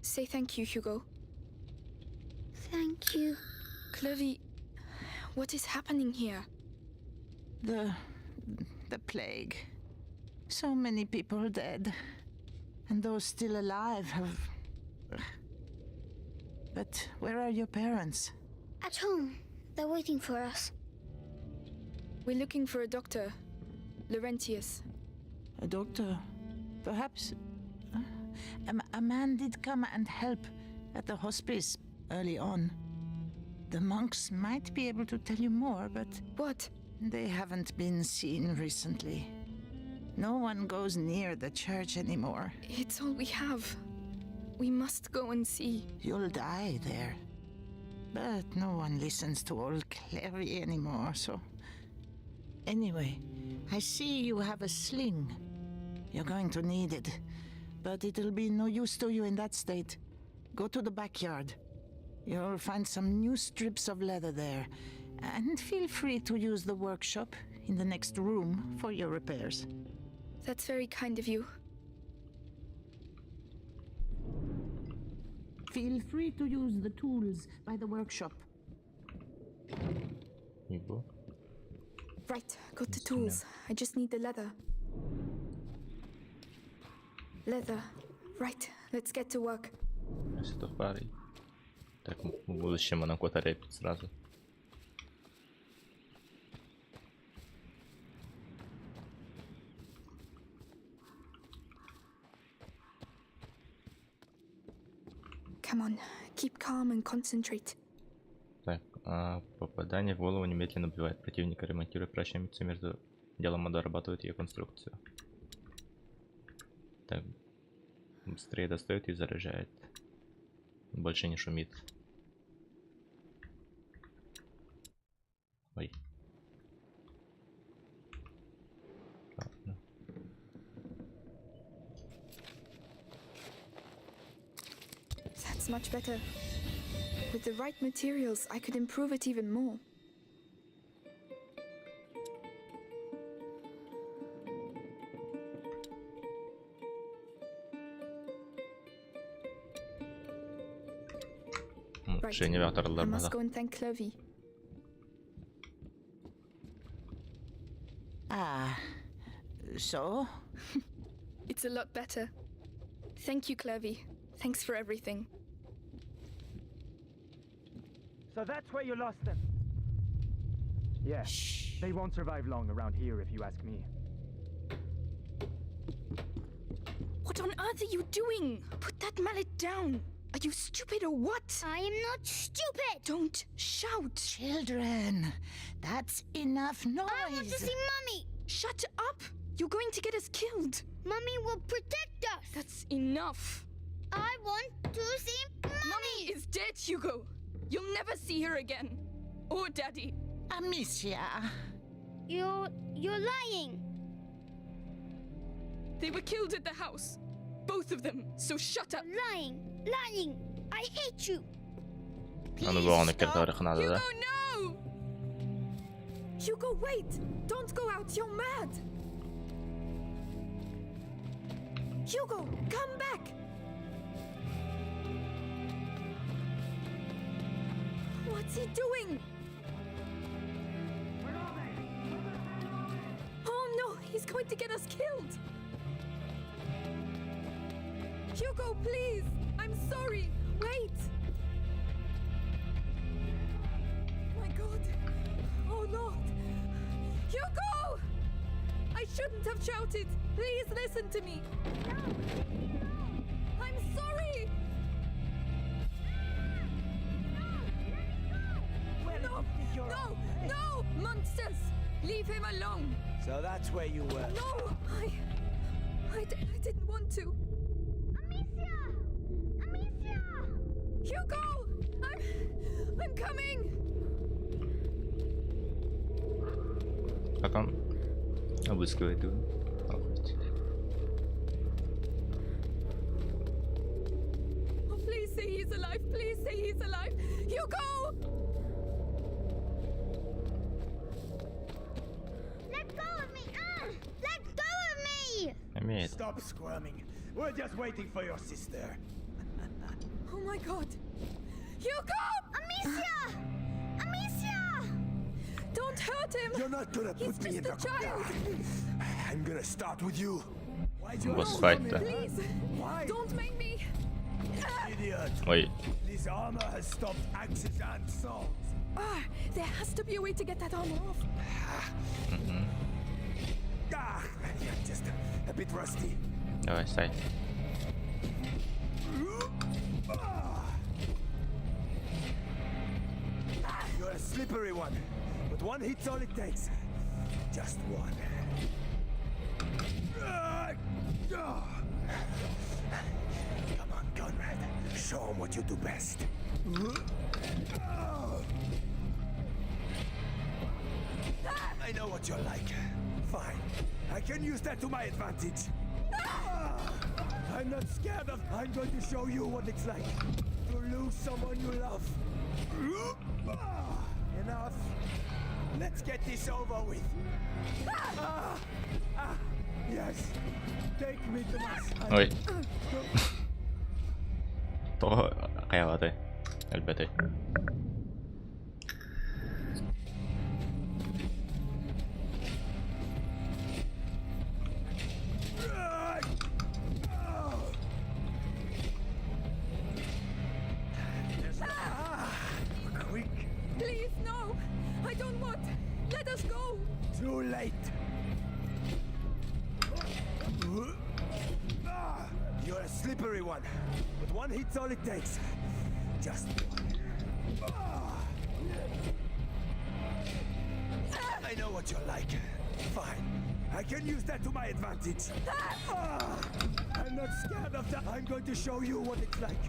Say thank you, Hugo. Thank you. Clovey, what is happening here? The plague. So many people dead. And those still alive have... But where are your parents? At home. They're waiting for us. We're looking for a doctor. Laurentius. A doctor? Perhaps... A man did come and help at the hospice early on. The monks might be able to tell you more, but... What? They haven't been seen recently. No one goes near the church anymore. It's all we have. We must go and see. You'll die there. But no one listens to old Clary anymore, so... Anyway, I see you have a sling. You're going to need it. But it'll be no use to you in that state. Go to the backyard. You'll find some new strips of leather there. And feel free to use the workshop in the next room for your repairs. That's very kind of you. Feel free to use the tools by the workshop. Hugo. Right, got the tools. I just need the leather. Leather. Right, let's get to work. Если то парень. Так, в будущем она кота рэпит сразу. Come on, keep calm and concentrate. Так, попадание в голову немедленно убивает противника, ремонтируя прощамицу между делом и дорабатывает ее конструкцию. Так, быстрее достает и заряжает. Больше не шумит. Ой. Ладно. That's much better. With the right materials, I could improve it even more. Right. I must go and thank Clovey. So? It's a lot better. Thank you, Clevie. Thanks for everything. So that's where you lost them? Yeah. They won't survive long around here if you ask me. What on earth are you doing? Put that mallet down. Are you stupid or what? I am not stupid. Don't shout. Children, that's enough noise. I want to see Mummy. Shut up. You're going to get us killed. Mummy will protect us. That's enough. I want to see Mummy is dead, Hugo. You'll never see her again. Or Daddy. Amicia. You're lying. They were killed at the house. Both of them. So shut up. Lying. I hate you. أنا بقول كده تاريخ هذا ده. Hugo, no! Hugo, wait! Don't go out. You're mad. Hugo, come back. What's he doing? Oh no, he's going to get us killed. Hugo, please. I'm sorry. Wait. My God. Oh Lord. Hugo! I shouldn't have shouted. Please listen to me. I'm sorry. No! Monsters! Leave him alone. So that's where you were. No! I didn't want to. Amicia! Hugo! I'm coming! Как он обыскивает его? Oh, please say he's alive. Please say he's alive. Hugo! Let go of me. Let go of me. Имеет. Stop squirming. We're just waiting for your sister. Oh my God. Hugo! Amicia! Don't hurt him! You're not gonna He's put me in the just a child! I'm gonna start with you. Why'd you Boss fight. Please! Don't make me! Idiot! Wait. This armor has stopped axes and swords. There has to be a way to get that armor off. You're just a bit rusty. Давай, стай. You're a slippery one, but one hit's all it takes. Just one. Come on, Conrad. Show him what you do best. I know what you're like. Fine. I can use that to my advantage. I'm not scared of... I'm going to show you what it's like to lose someone you love. Enough. Let's get this over with. Yes. Take me to my son. Ой. То каяваты. Әлбәттә. Please, no! I don't want! Let us go! Too late. You're a slippery one, but one hit's all it takes. Just one. I know what you're like. Fine. I can use that to my advantage. I'm not scared of that. I'm going to show you what it's like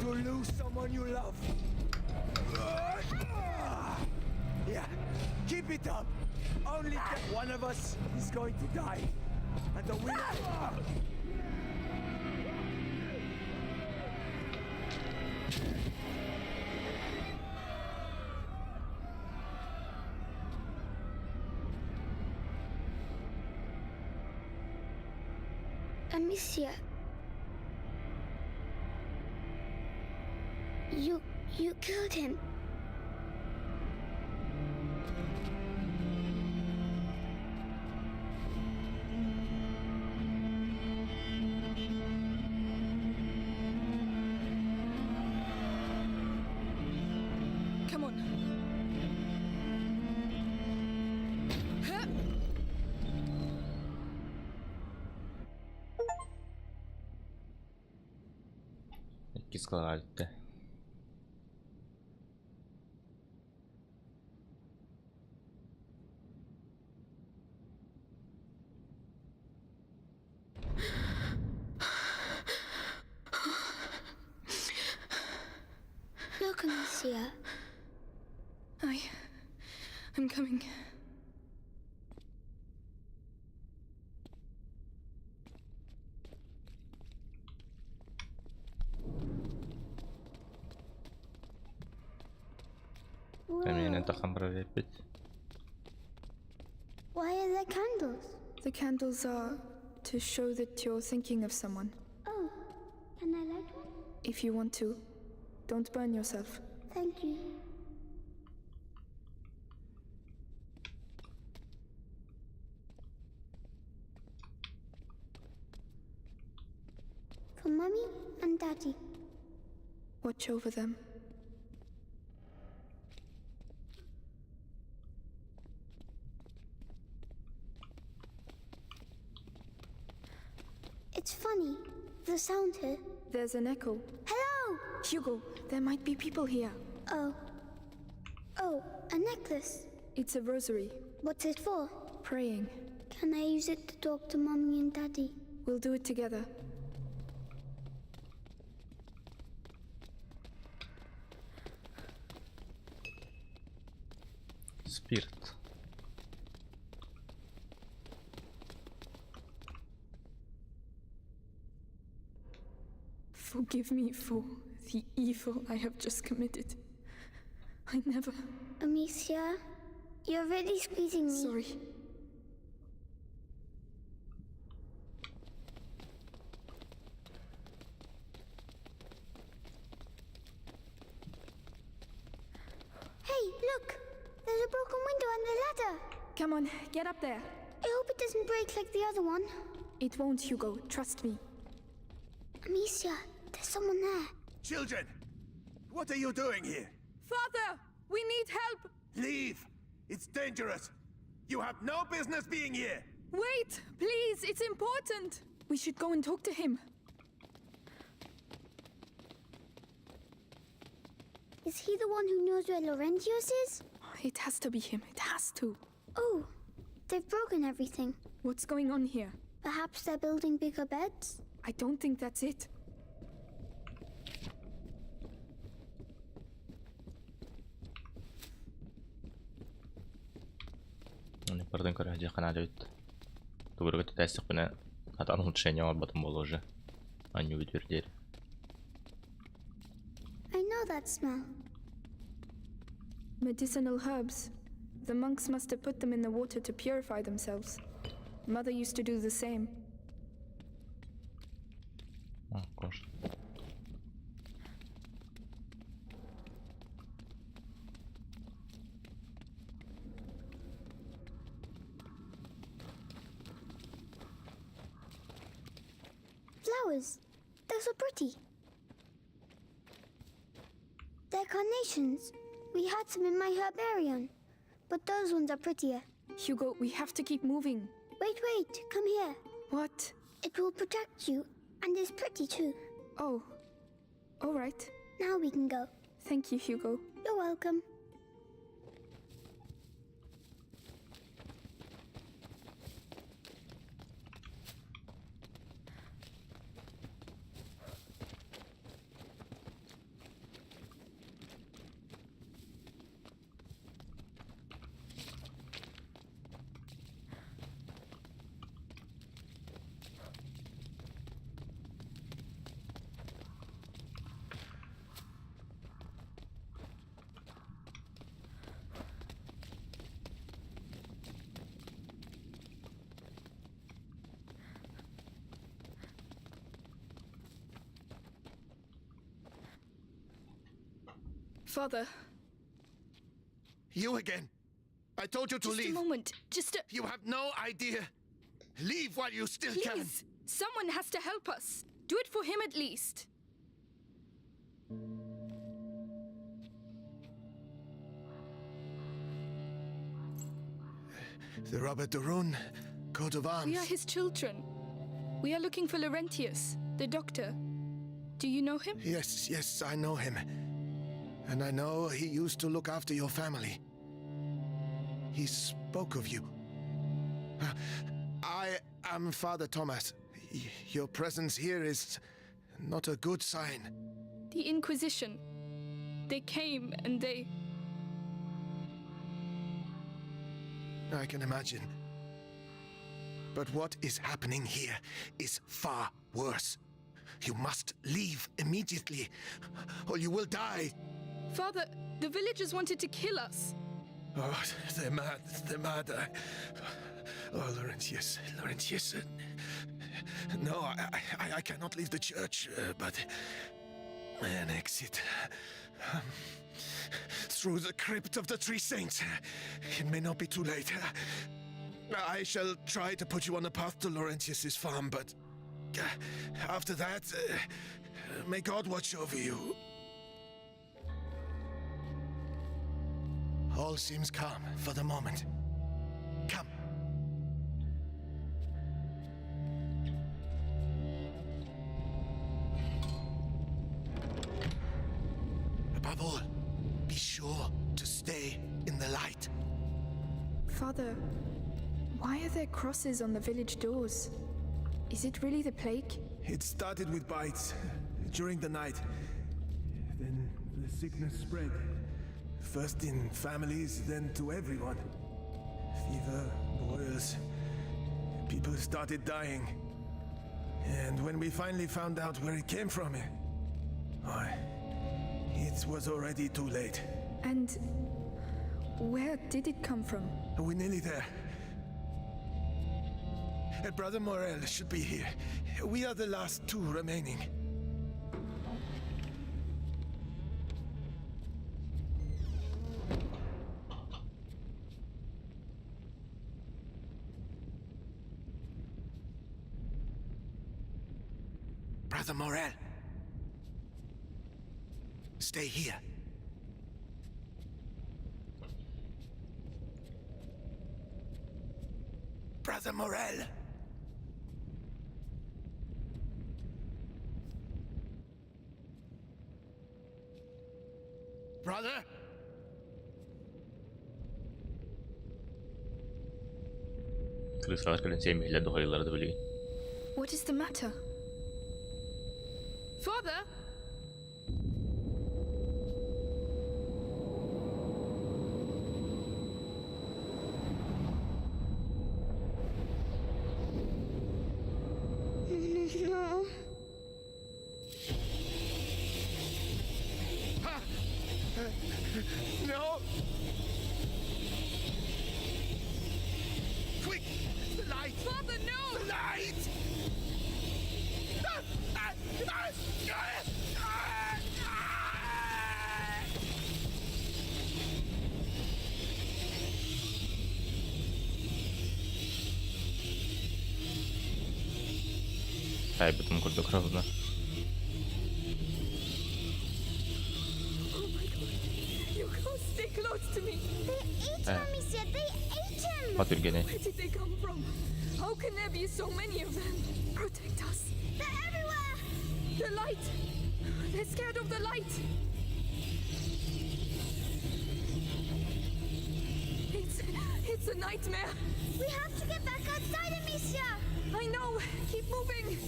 to lose someone you love. Yeah, keep it up. Only one of us is going to die. And the winner... Amicia. You killed him. Come on. Huh? Kiskalalte. Look, Amicia. I'm coming. Why are there candles? The candles are to show that you're thinking of someone. Oh, can I light one? If you want to, don't burn yourself. Thank you. For Mummy and Daddy. Watch over them. It's funny, the sound here. There's an echo. Hello! Hugo, there might be people here. Oh. Oh, a necklace. It's a rosary. What's it for? Praying. Can I use it to talk to Mommy and Daddy? We'll do it together. Spirit. Forgive me for the evil I have just committed. I never... Amicia, you're really squeezing me. Sorry. Hey, look! There's a broken window on the ladder. Come on, get up there. I hope it doesn't break like the other one. It won't, Hugo. Trust me. Amicia, there's someone there. Children! What are you doing here? Father! We need help! Leave! It's dangerous! You have no business being here! Wait! Please! It's important! We should go and talk to him. Is he the one who knows where Laurentius is? It has to be him. It has to. Oh, they've broken everything. What's going on here? Perhaps they're building bigger beds? I don't think that's it. Пардон, короче, каналит. То вроде тестик пене. А там улучшение об этом было уже. Они утвердили. I know that smell. Medicinal herbs. The monks must have put them in the water to purify themselves. Mother used to do the same. Oh, of course. Flowers. They're so pretty. They're carnations. We had some in my herbarium. But those ones are prettier. Hugo, we have to keep moving. Wait, come here. What? It will protect you, and is pretty too. Oh. All right. Now we can go. Thank you, Hugo. You're welcome. Father. You again. I told you to leave. Just a moment. You have no idea. Leave while you still can. Please. Someone has to help us. Do it for him at least. The Robert de Rune coat of arms. We are his children. We are looking for Laurentius, the doctor. Do you know him? Yes, I know him. And I know he used to look after your family. He spoke of you. I am Father Thomas. Your presence here is not a good sign. The Inquisition. They came and they... I can imagine. But what is happening here is far worse. You must leave immediately, or you will die. Father, the villagers wanted to kill us. Oh, they're mad. Oh, Laurentius. No, I cannot leave the church, but an exit through the crypt of the Three Saints. It may not be too late. I shall try to put you on the path to Laurentius's farm, but after that, may God watch over you. All seems calm for the moment. Come. Above all, be sure to stay in the light. Father, why are there crosses on the village doors? Is it really the plague? It started with bites during the night. Then the sickness spread. First in families, then to everyone. Fever, boils. People started dying. And when we finally found out where it came from, it was already too late. And where did it come from? We're nearly there. Brother Morel should be here. We are the last two remaining. Brother Morel. Stay here. Brother Morel. Brother? Крыса kalian semih lihat doa ilar beli. What is the matter? Father? No. No! Quick! The light! Father, no! The light! Kaybettim kurdu kralını. Stay close to me. They ate him, Amicia. They ate him. Patürgeni. Where did they come from? How can there be so many of them? Protect us. They're everywhere. The light. They're scared of the light. It's a nightmare. We have to get back outside, Amicia. I know. Keep moving.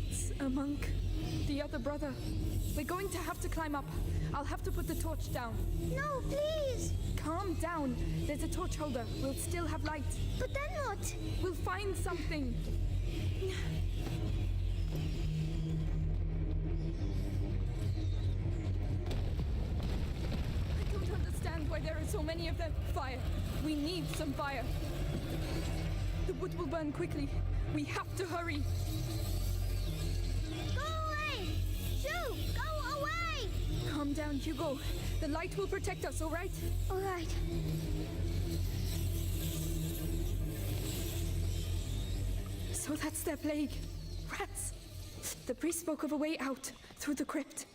It's a monk. The other brother. We're going to have to climb up. I'll have to put the torch down. No, please. Calm down. There's a torch holder. We'll still have light. But then what? We'll find something. I don't understand why there are so many of them. Fire. We need some fire. The wood will burn quickly. We have to hurry. Go away! Shoo! Go away! Calm down, Hugo. The light will protect us, all right? All right. So that's their plague. Rats. The priest spoke of a way out, through the crypt.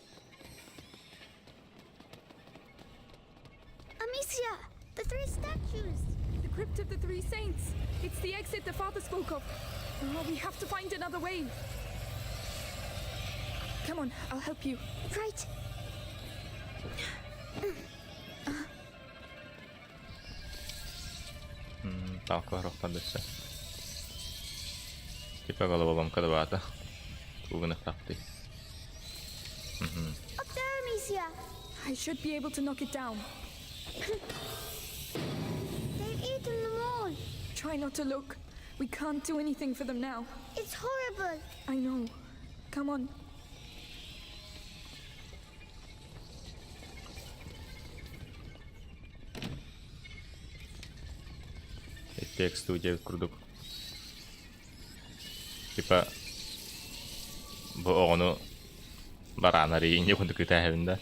Amicia! Amicia! The three statues! The crypt of the three saints. It's the exit the father spoke of. Oh, we have to find another way. Come on, I'll help you. Right. Talko rohtan tässä. Tipakalla volam kadavata. Tuvina tahti. Up there, Amicia! I should be able to knock it down. They've eaten them all. Try not to look. We can't do anything for them now. It's horrible. I know. Come on. Текст уйдет курдук. Типа bu onu baranari inje kuntu kita hevinde.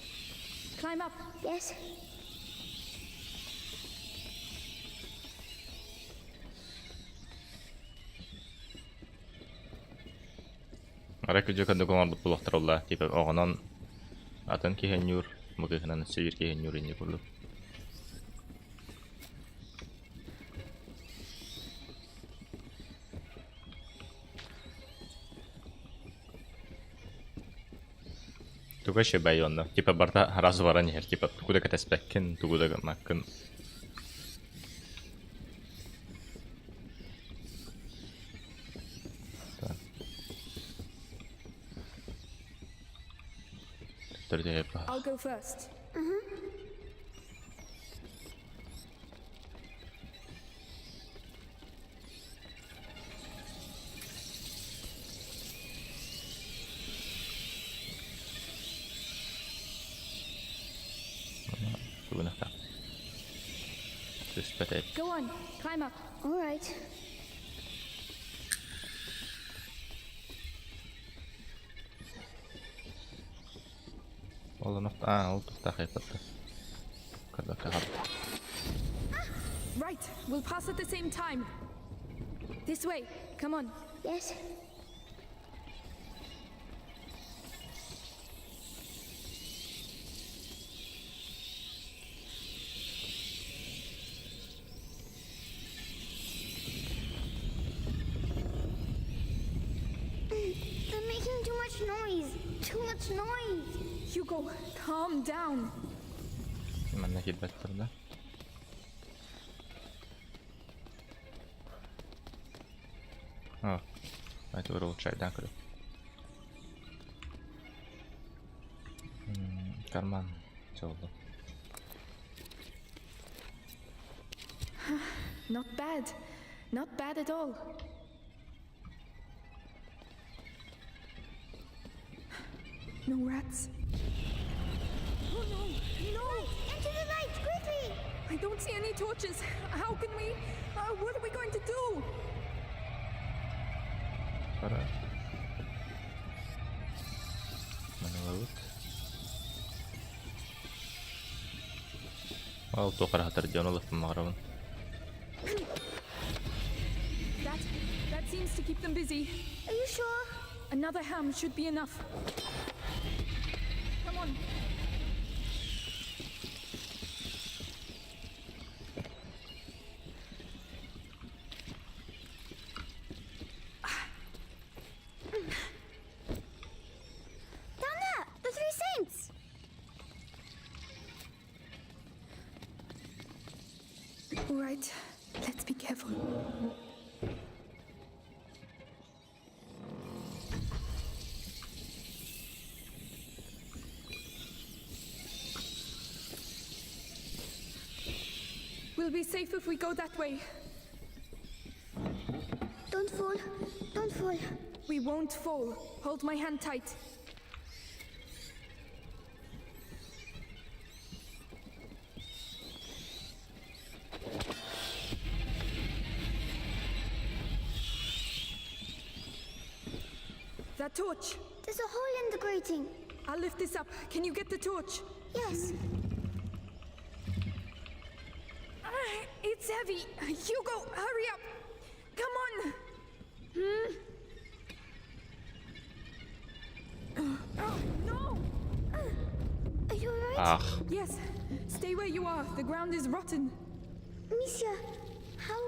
Climb up. Yes. Аракыжы кандыгын ордук булактырылла. Типа оғынан атын кихенюр, мукихынан севир кихенюр инje курдук. Туга ще байонда. Типа барда развара нехер. Типа тугуда катаспеккен, тугуда маккен. I'll go first. Go on, climb up. All right. والله نفط قلت تاخي فتة كذا كهرب. Right, we'll pass at the same time. This way, come on. Yes. They're making too much noise. Too much noise. Hugo, calm down. Man hit better da. Oh, I to roll try down. Karman, soldo. Not bad. Not bad at all. No rats. Oh no! No! Into the light, quickly! I don't see any torches. How can we? What are we going to do? Para. Mana laut? Oh, tuh karena terjun oleh pemakaran. That seems to keep them busy. Are you sure? Another ham should be enough. Come on. Down there! The three saints! All right, let's be careful. We'll be safe if we go that way. Don't fall. Don't fall. We won't fall. Hold my hand tight. That torch. There's a hole in the grating. I'll lift this up. Can you get the torch? Yes. It's heavy. Hugo, hurry up. Come on. No. Are you alright? Ah. Yes. Stay where you are. The ground is rotten. Amicia, how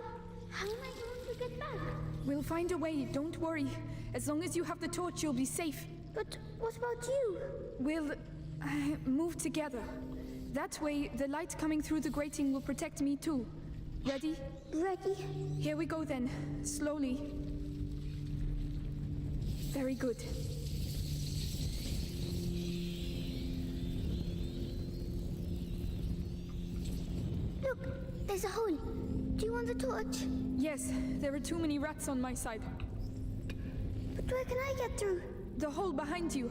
am I going to get back? We'll find a way. Don't worry. As long as you have the torch, you'll be safe. But what about you? We'll move together. That way, the light coming through the grating will protect me too. Ready? Ready. Here we go then. Slowly. Very good. Look, there's a hole. Do you want the torch? Yes, there are too many rats on my side. But where can I get through? The hole behind you.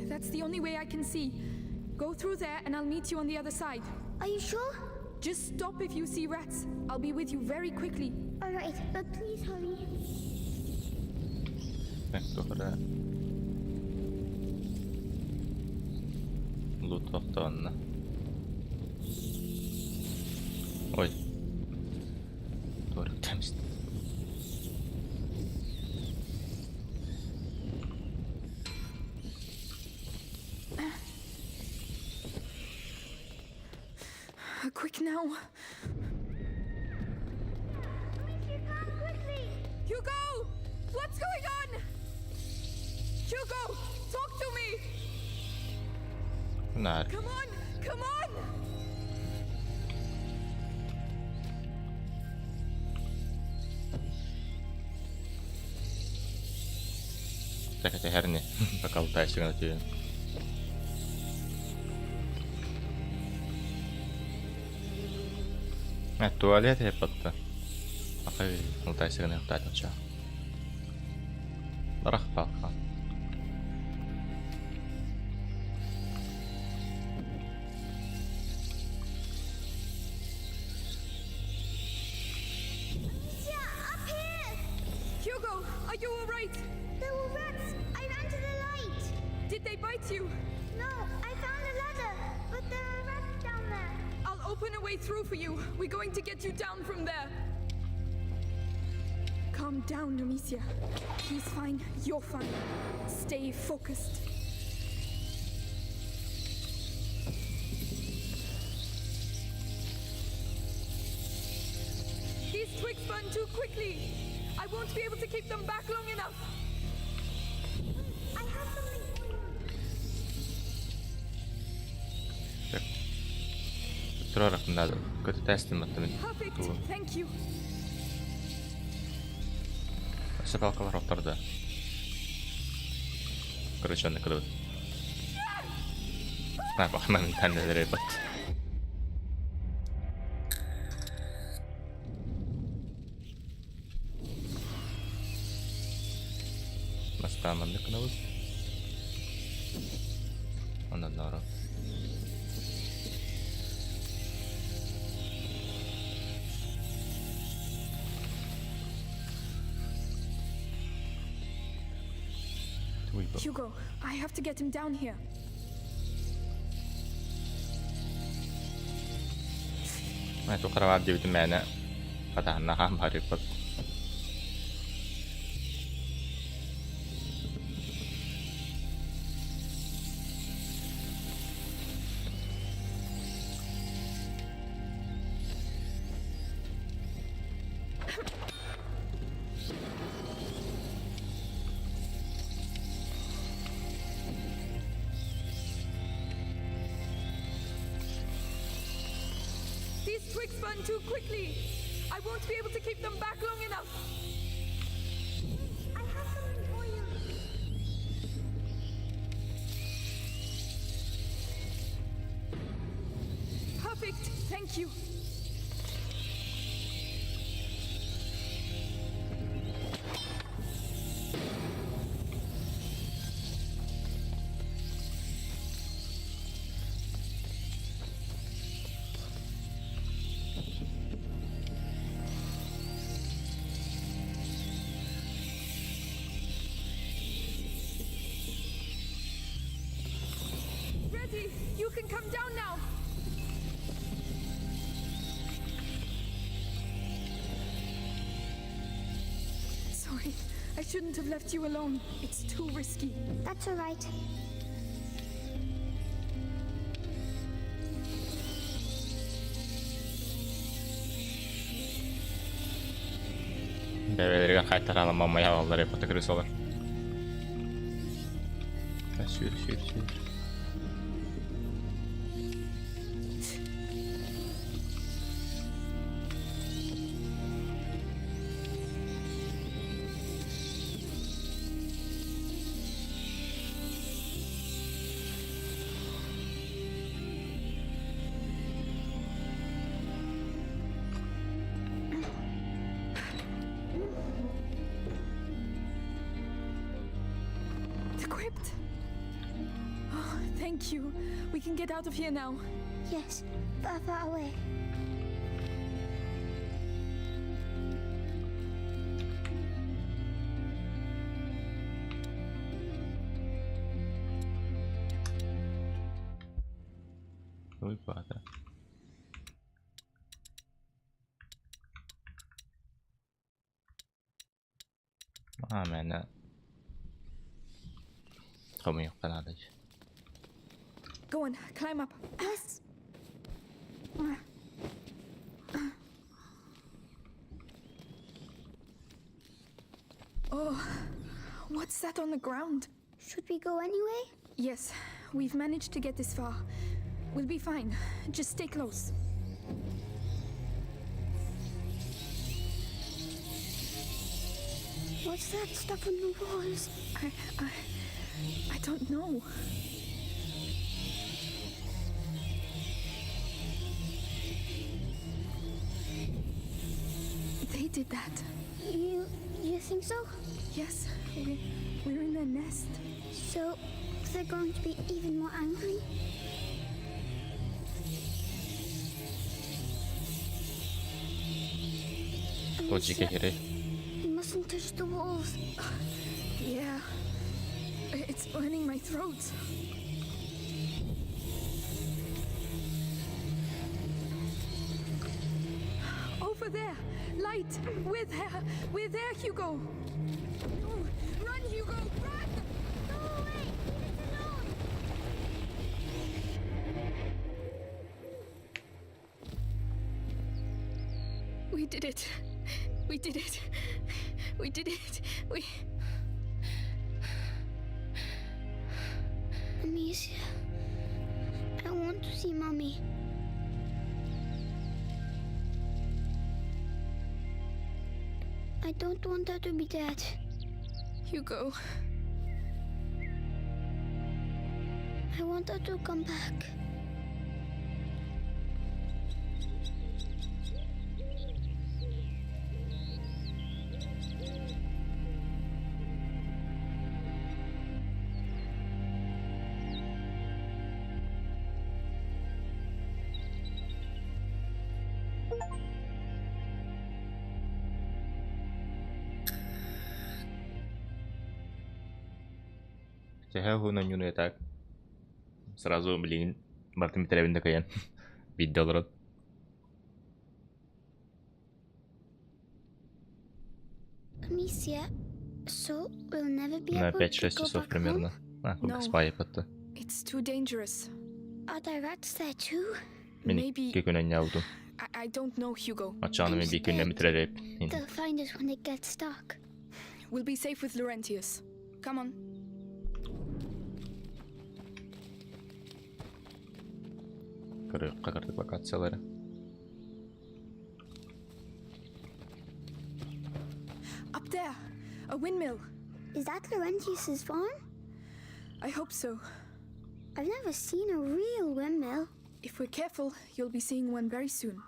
That's the only way I can see. Go through there and I'll meet you on the other side. Are you sure? Just stop if you see rats. I'll be with you very quickly. Alright, but please hurry. Dobra. Loot tonne. Oj. Då är det hemskt. Quick now. Hugo! What's going on? Hugo, talk to me! När? Come on! Come on! Ehkä se herni pakaltaisi siinä tyyn. التواليت هي بطة أخي ملتاي سيغني بتاعت نشا برخ باقا Hugo, are you alright? There were rats. I ran to the light. Did they bite you? No, I found a ladder, but there are rats down there. I'll open a way through for you. We're going to get you down from there. Calm down, Amicia. He's fine. You're fine. Stay focused. These twigs burn too quickly. I won't be able to keep them back long enough. I have something for you. ترى من هذا كنت تستمت من Perfect. Thank you. سبعة كلها رفتار ده كرشان كده ما بحمل من تاني دريبت ما استعمل لك نوز أنا النار Hugo, I have to get him down here. ما أتوقع عادي بتمانع فتحناها بهاريبت These twigs burn too quickly. I won't be able to keep them back long enough. I have something for you. Perfect. Thank you. Ready? You can come down now. Sorry, I shouldn't have left you alone. It's too risky. That's all right. Devrelerden kaytaran mamma havalar yapıp kırıyorlar. Sür. The crypt. Oh, thank you. We can get out of here now. Yes, far away. Ui, padre. Man. Không hiểu cái nào đây. Go on, climb up. Yes. Oh, what's that on the ground? Should we go anyway? Yes, we've managed to get this far. We'll be fine. Just stay close. What's that stuff on the walls? I don't know. They did that. You think so? Yes, we're in their nest. So they're going to be even more angry? We mustn't touch the walls. Yeah. It's burning my throat. Over there! Light! We're there, Hugo! Oh, run, Hugo! Run! Go away! Leave it alone! We did it. We did it. We did it. Amicia, I want to see Mommy. I don't want her to be dead. Hugo. I want her to come back. Тяху на нюну так. Сразу, блин, Мартин Петревин такая. $5. Amicia, so we'll never be На able to 5-6 go часов back примерно. home? Сколько спали под-то? It's too dangerous. Are there rats there too? Maybe. Кикуна няуду. I don't know, Hugo. Açanım bir gün Mitrerep. They'll find us when it gets dark. We'll be safe with Laurentius. Come on. Kırıkka kırdık vakatsaları. Up there, a windmill. Is that Laurentius's farm? I hope so. I've never seen a real windmill. If we're careful, you'll be seeing one very soon.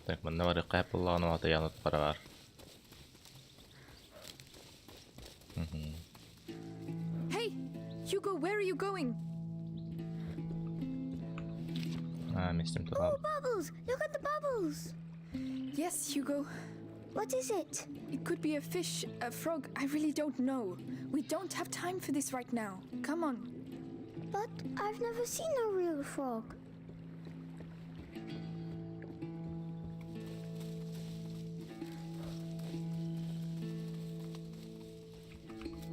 Так, мен var kapıllağını atayanıt para var. Hey, Hugo, where are you going? Mistim Oh, bubbles! Look at the bubbles! Yes, Hugo. What is it? It could be a fish, a frog, I really don't know. We don't have time for this right now. Come on. But I've never seen a real frog.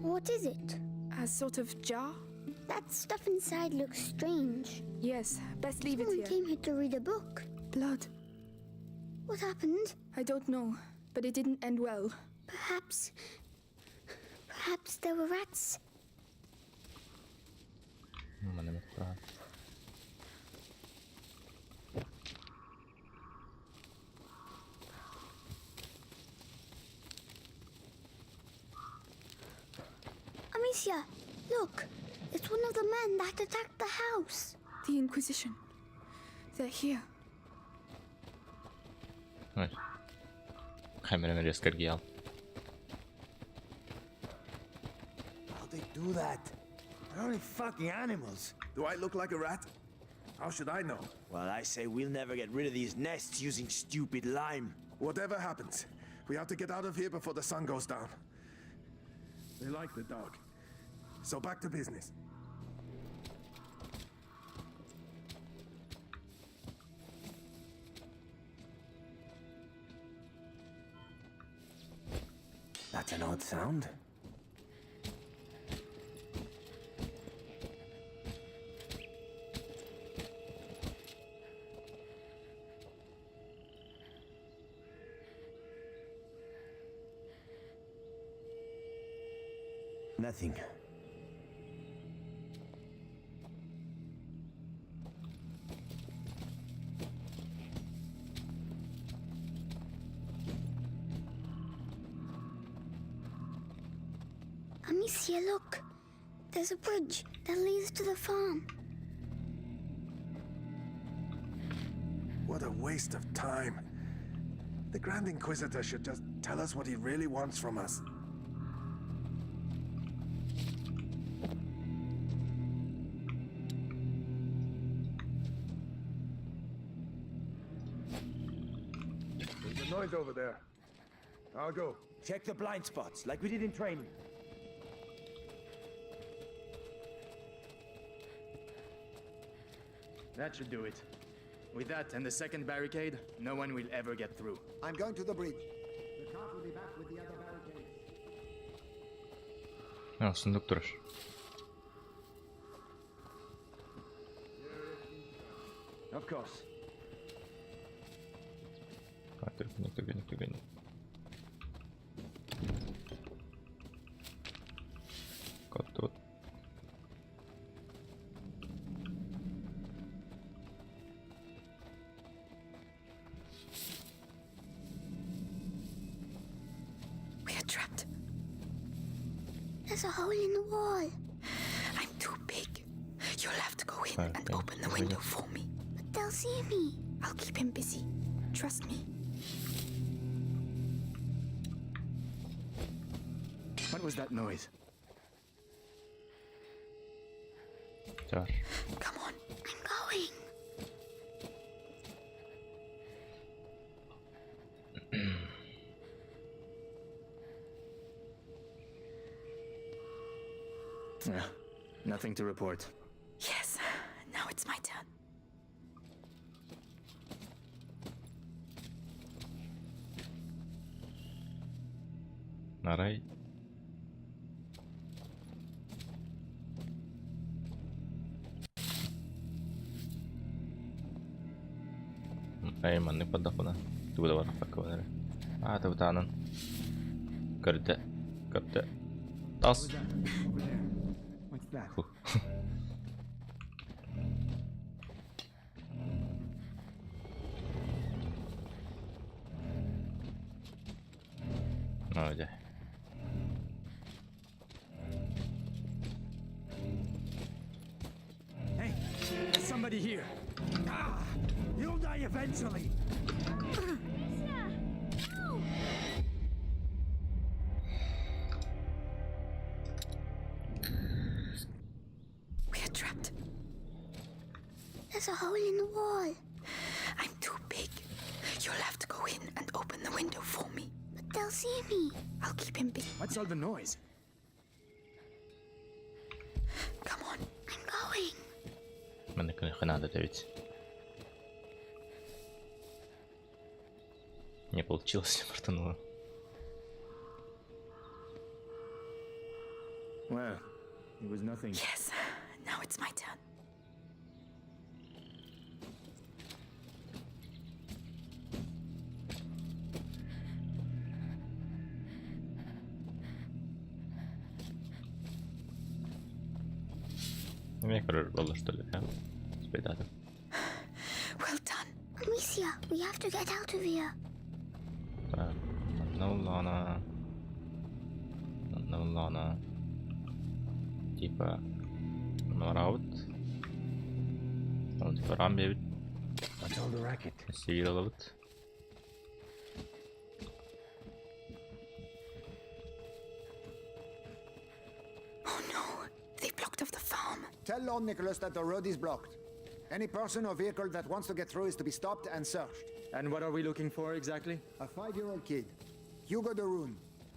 What is it? A sort of jar? That stuff inside looks strange. Yes, best leave it Someone here. came here to read a book. Blood. What happened? I don't know, but it didn't end well. Perhaps there were rats. Amicia, look. It's one of the men that attacked the house. The Inquisition. They're here. Ой. Камера резко геал. How'd they do that? They're only fucking animals. Do I look like a rat? How should I know? Well, I say we'll never get rid of these nests using stupid lime. Whatever happens, we have to get out of here before the sun goes down. They like the dog. So back to business. That's an odd sound. Nothing. Amicia, look. There's a bridge that leads to the farm. What a waste of time. The Grand Inquisitor should just tell us what he really wants from us. There's a noise over there. I'll go. Check the blind spots, like we did in training. That should do it. With that and the second barricade, no one will ever get through. I'm going to the bridge. The cart will be back with the other barricades. А, сундук тураж. Of course. А, только не туго, не туго, не. Кот тут. There's a hole in the wall. I'm too big. You'll have to go in and open the window for me. But they'll see me. I'll keep him busy. Trust me. What was that noise? Josh. Come on, I'm going. Yeah, nothing to report. Yes, now it's my turn. All right. Ei, man nyt panna tuoda varmaan vaikka vaan. Tavataan. Körte. Tas. What's that? Oh yeah. Hey, there's somebody here. Ah, you'll die eventually. We're trapped. There's a hole in the wall. I'm too big. You'll have to go in and open the window for me. But they'll see me. I'll keep him busy. What's all the noise? Come on, I'm going. Мене не надо давить. Не получилось, фартануло. Well, it was nothing. Yes, now it's my turn. Мне короче было что ли, да? Спитати. Well done. Amicia, we have to get out of here. Так, Лана. Типа, Нораут. Он типа Рамбевит. Сириловит. Oh no, they blocked off the farm. Tell Lord Nicholas that the road is blocked. Any person or vehicle that wants to get through is to be stopped and searched. And what are we looking for exactly? A 5-year-old kid. Hugo de Rune.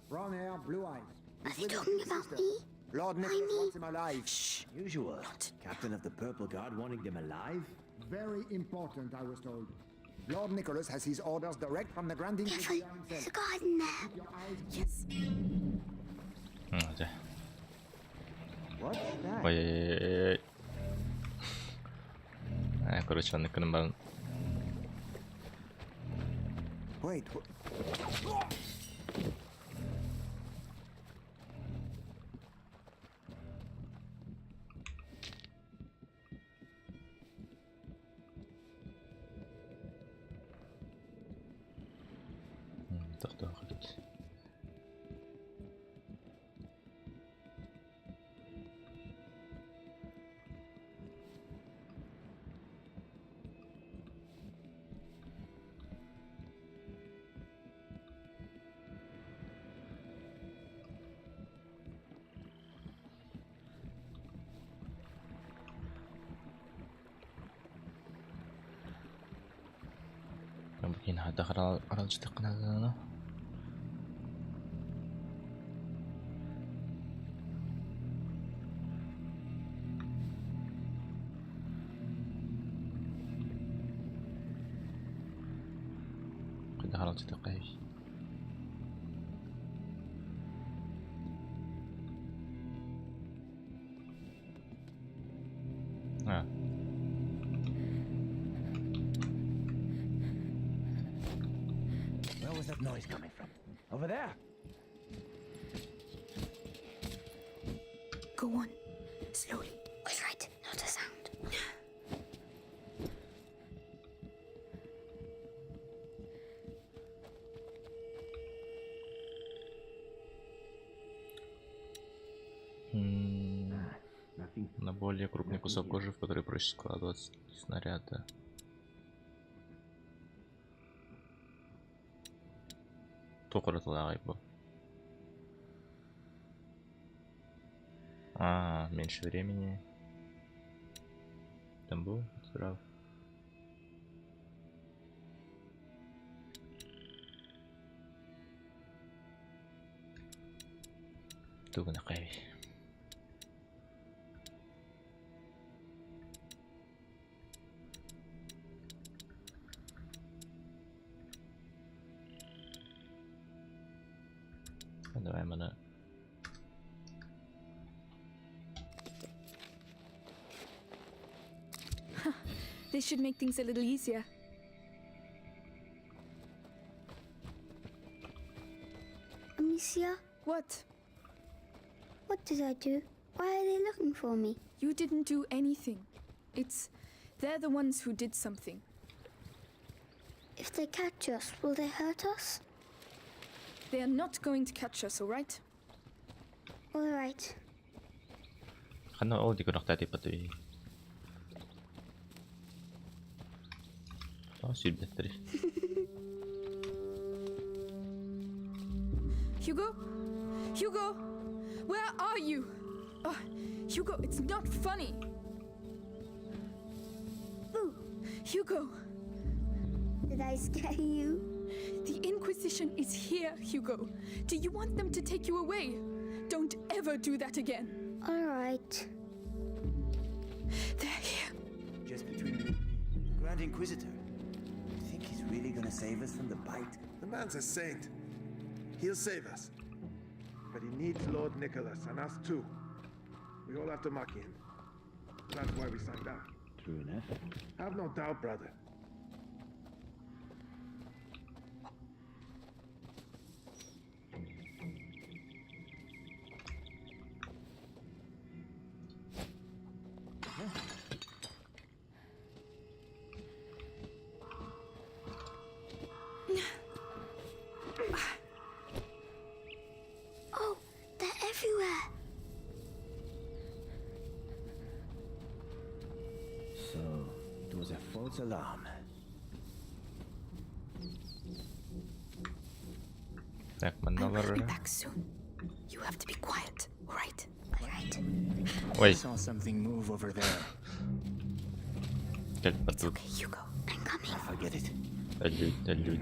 Brown hair, blue eyes. Are they talking about me? Lord Nicholas wants him alive. Shh. Usual. Captain of the Purple Guard wanting them alive? Very important, I was told. Lord Nicholas has his orders direct from the Grand Inquisitor himself. There's a garden there. Yes. What's that? Ой-ой-ой. Короче, он экономил. Wait. Тахтахать. ممكن هذا خرج تقنعنا. قد خرج تقايش. Where was that noise coming from? Over there. Go on. Slowly. All right, not a sound. На более крупный кусок кожи, в который проще складывать снаряды. Тоқыратылағай бұл. Меньше времени. Там был справа. Тугу на кайве. Давай mana. This should make things a little easier. Amicia, What? what did I do? Why are they looking for me? You didn't do anything. They're the ones who did something. If they catch us, will they hurt us? They are not going to catch us, all right? All right. Kan all di konak tadi patuh. Oh, sudah tadi. Hugo? Hugo? Where are you? Oh, Hugo, it's not funny. Ooh, Hugo, did I scare you? the Inquisition is here, Hugo. Do you want them to take you away? Don't ever do that again. All right. They're here. Just between the Grand Inquisitor. You think he's really gonna save us from the bite? The man's a saint. He'll save us. But he needs Lord Nicholas and us too. We all have to mock him. That's why we signed up. True enough. Have no doubt, brother. false alarm. Так, I will be Мандалор. back soon. You have to be quiet, all right? All right. Ой. Saw something move over there. Как бы тут. Okay, Hugo, I'm coming. Forget it. Люди.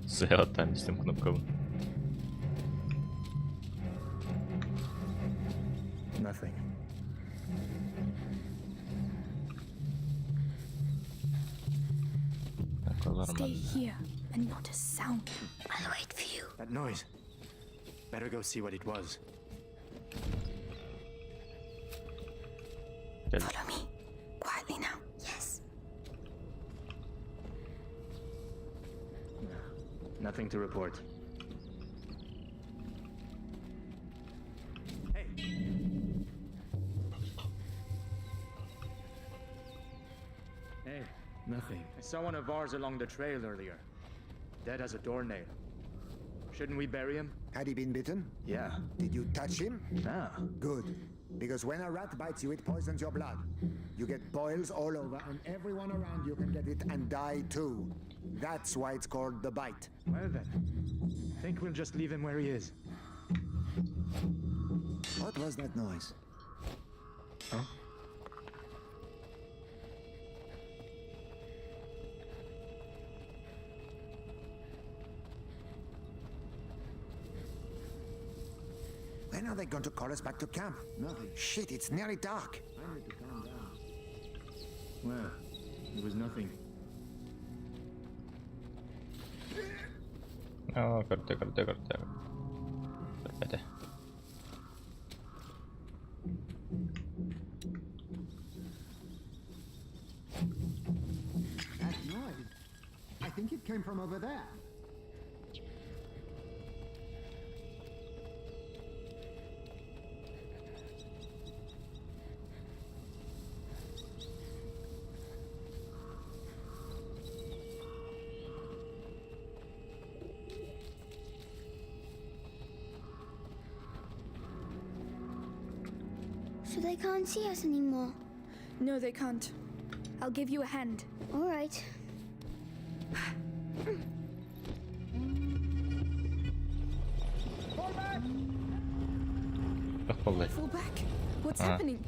Стояла там с тем кнопком. Nothing. Так, аларм. Stay here and not a sound. I'll wait for you. That noise. Better go see what it was. Follow me. Quietly now. Yes. Nothing to report. Hey, nothing. I saw one of ours along the trail earlier. Dead as a doornail. Shouldn't we bury him? Had he been bitten? Yeah. Did you touch him? Nah. Good. Because when a rat bites you, it poisons your blood. You get boils all over, and everyone around you can get it and die too. That's why it's called the bite. Well then, think we'll just leave him where he is. What was that noise? Huh? When are they going to call us back to camp? Nothing. Shit, it's nearly dark. I need to calm down. Well, it was nothing. О, круто. Опять. That noise. I think it came from over there. So they can't see us anymore. No, they can't. I'll give you a hand. All right. Fall back? What's happening?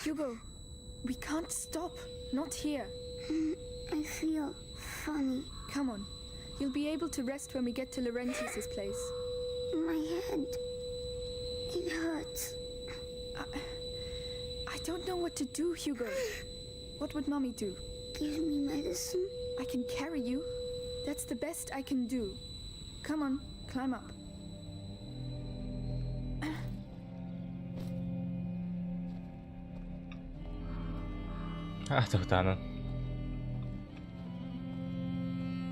Hugo, we can't stop. Not here. I feel funny. Come on. You'll be able to rest when we get to Laurentius's place. My head. It hurts. I don't know what to do, Hugo. What would Mommy do? Give me medicine. I can carry you. That's the best I can do. Come on, climb up. тут она.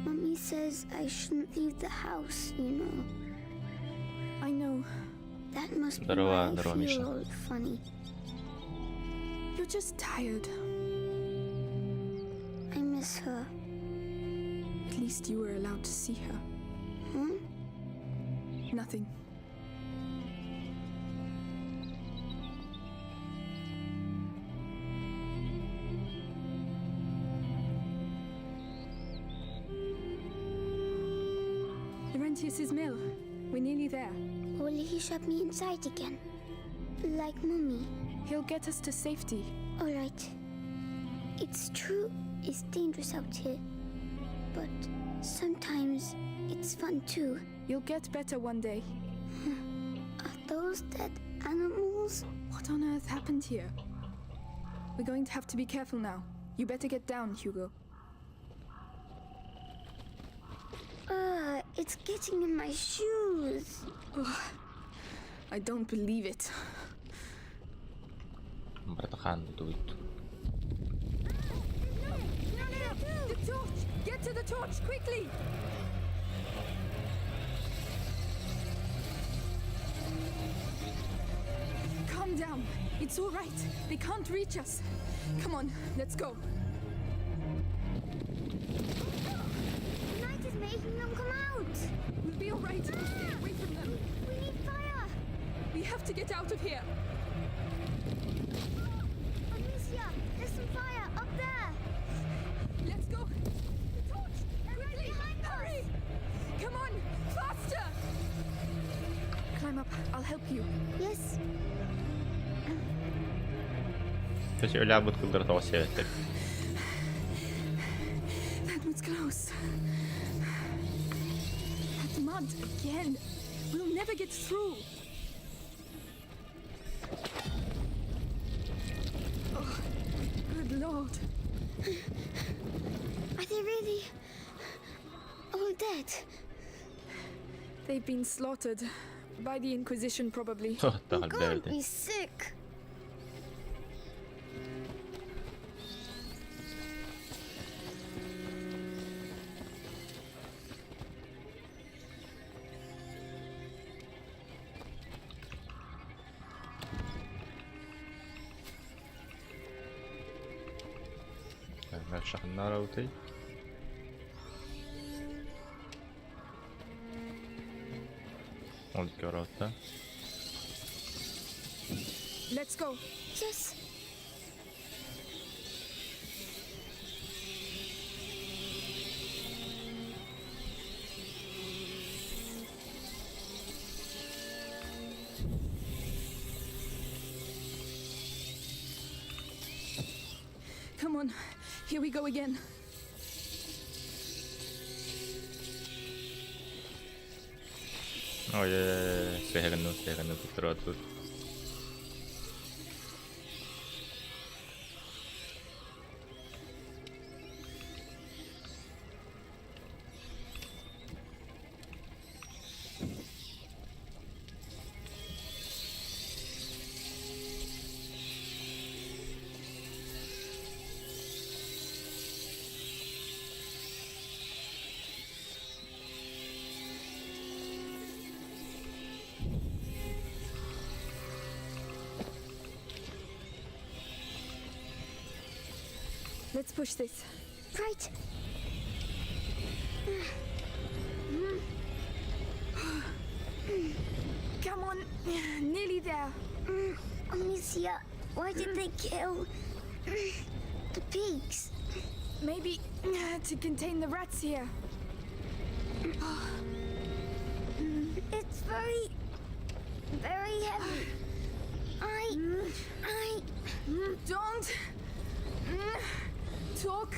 Mommy says I shouldn't leave the house, you know. I know. That must be Здорово, why I Миша. feel all funny. You're just tired. I miss her. At least you were allowed to see her. Huh? Nothing. Laurentius's mill. We're nearly there. Will he shut me inside again? Like Mummy? He'll get us to safety. All right. It's true, it's dangerous out here. But sometimes it's fun too. You'll get better one day. Are those dead animals? What on earth happened here? We're going to have to be careful now. You better get down, Hugo. It's getting in my shoes. I don't believe it. Братахан дует. No! The torch! Get to the torch, quickly! Calm down. It's all right. They can't reach us. Come on, let's go. Wait! Stay away from them! We need fire! We have to get out of here! Amicia, there's some fire up there! Let's go! The torch! Quickly! Hurry! Come on! Faster! Climb up. I'll help you. Yes. Kysy üle kuinka toosi ette. That was close. That mud again. We'll never get through. Oh, good Lord. Are they really all dead? They've been slaughtered. By the Inquisition, probably. You can't be sick. نفتح النار أوتي. Olika rata. Let's go. Yes. Come on. Here we go again. Oh yeah, sehän on tuttu. Let's push this. Right. Come on. Nearly there. Amicia, why did they kill the pigs? Maybe to contain the rats here. It's very heavy. I don't talk.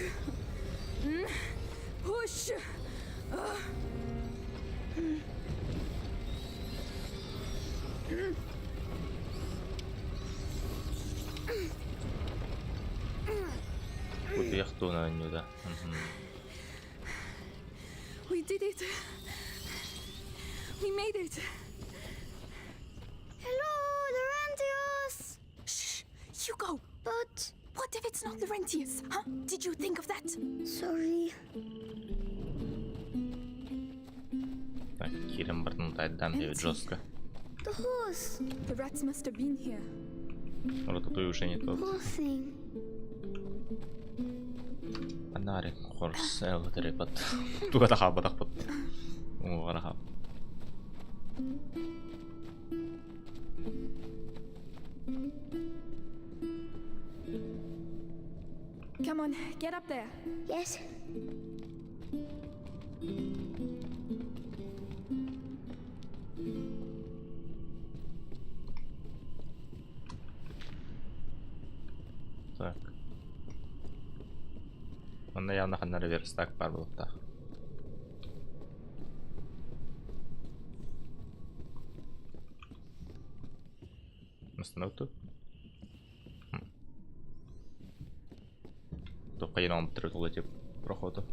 Push. Kuten johtuu näin nyt. We did it. We made it. Hello, Laurentius! Shh, Hugo. But what if it's not Laurentius? Huh? Did you think of that? Sorry. Kirjan varten дамби жестко. The horse. The rats must have been here. Ротатуй уже не тот. Poor thing. Фонарик, хорс, элтерипот. Тука тахаба тахпот. О, рахаб. Come on, get up there. Yes. Так. Он явно на верстак парбулта. Остановку. То поїдемо триколоті проходу.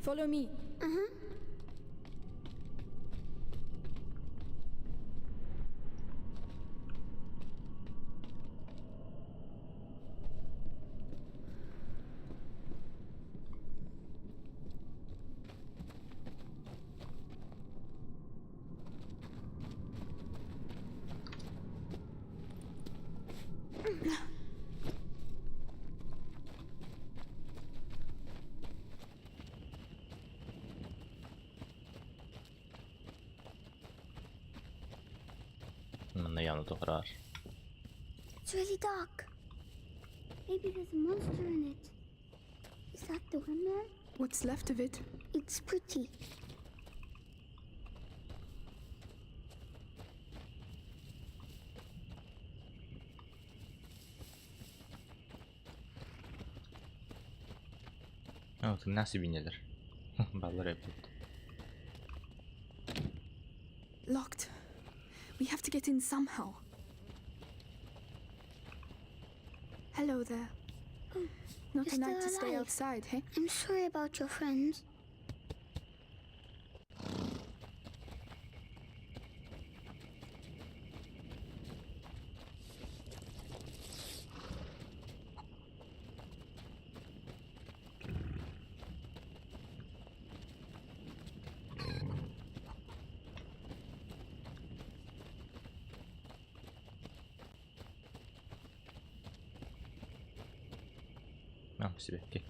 Follow me. najaano toch raar. It's really dark. Maybe there's a monster in it. Is that the one there? What's left of it? It's pretty. Nasıl binilir? Balları yapıyordu. Locked. We have to get in somehow. Hello there. Not a You're night to still stay alive. outside, hey? I'm sorry about your friends. Себе. Окей.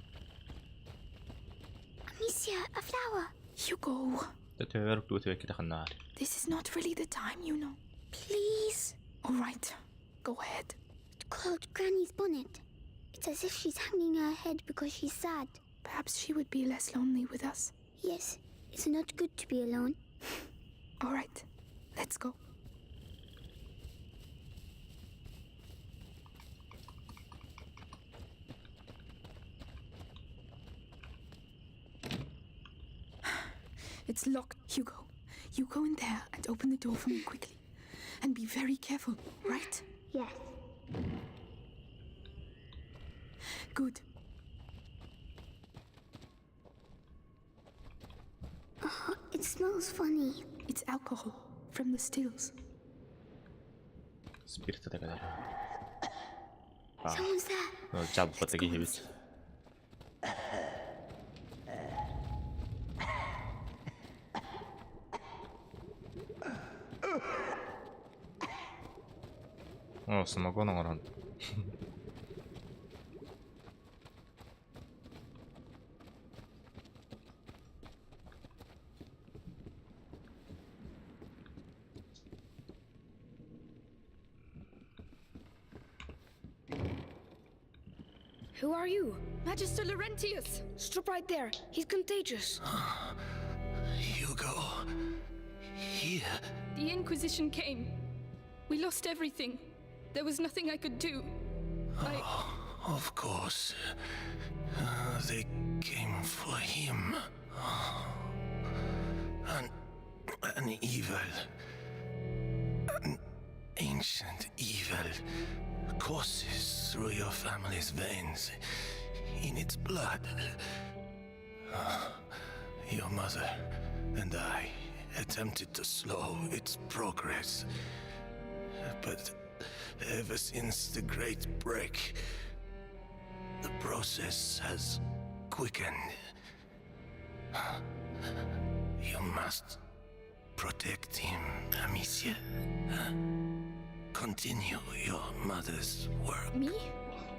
Amicia, a flower. Hugo. This is not really the time, you know. Please. All right. Go ahead. It's called Granny's bonnet. It's as if she's hanging her head because she's sad. Perhaps she would be less lonely with us. Yes, it's not good to be alone. All right. Let's go. It's locked, Hugo. You go in there and open the door for me quickly. And be very careful, right? Yes. Good. Oh, it smells funny. It's alcohol from the stills. Спирта така. Someone's there. Чаб по таких вид. О, самогоном ран. Who are you? Magister Laurentius! Stop right there. He's contagious. Hugo. Here. The Inquisition came. We lost everything. There was nothing I could do. Of course. They came for him. An evil. An ancient evil courses through your family's veins. In its blood. Your mother and I attempted to slow its progress. But ever since the Great Break, the process has quickened. You must protect him, Amicia. Continue your mother's work. Me?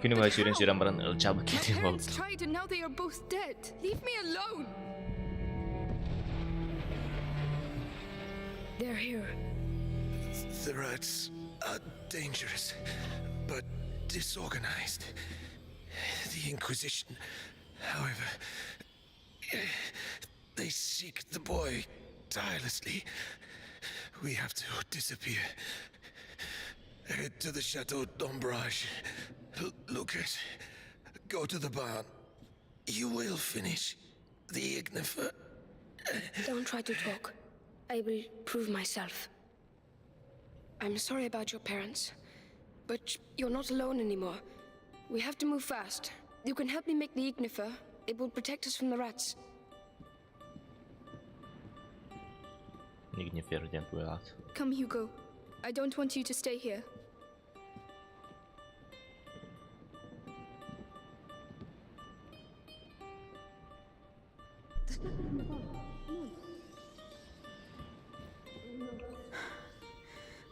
Künüva sürünsüren çabuk My gideyim oldu. parents tried and now they are both dead. Leave me alone. They're here. The rats are dangerous, but disorganized. The Inquisition, however, they seek the boy tirelessly. We have to disappear. Head to the Chateau d'Ombrage. Lucas, go to the barn. You will finish the Ignifer. Don't try to talk. I will prove myself. I'm sorry about your parents, but you're not alone anymore. We have to move fast. You can help me make the Ignifer. It will protect us from the rats. Come, Hugo. I don't want you to stay here.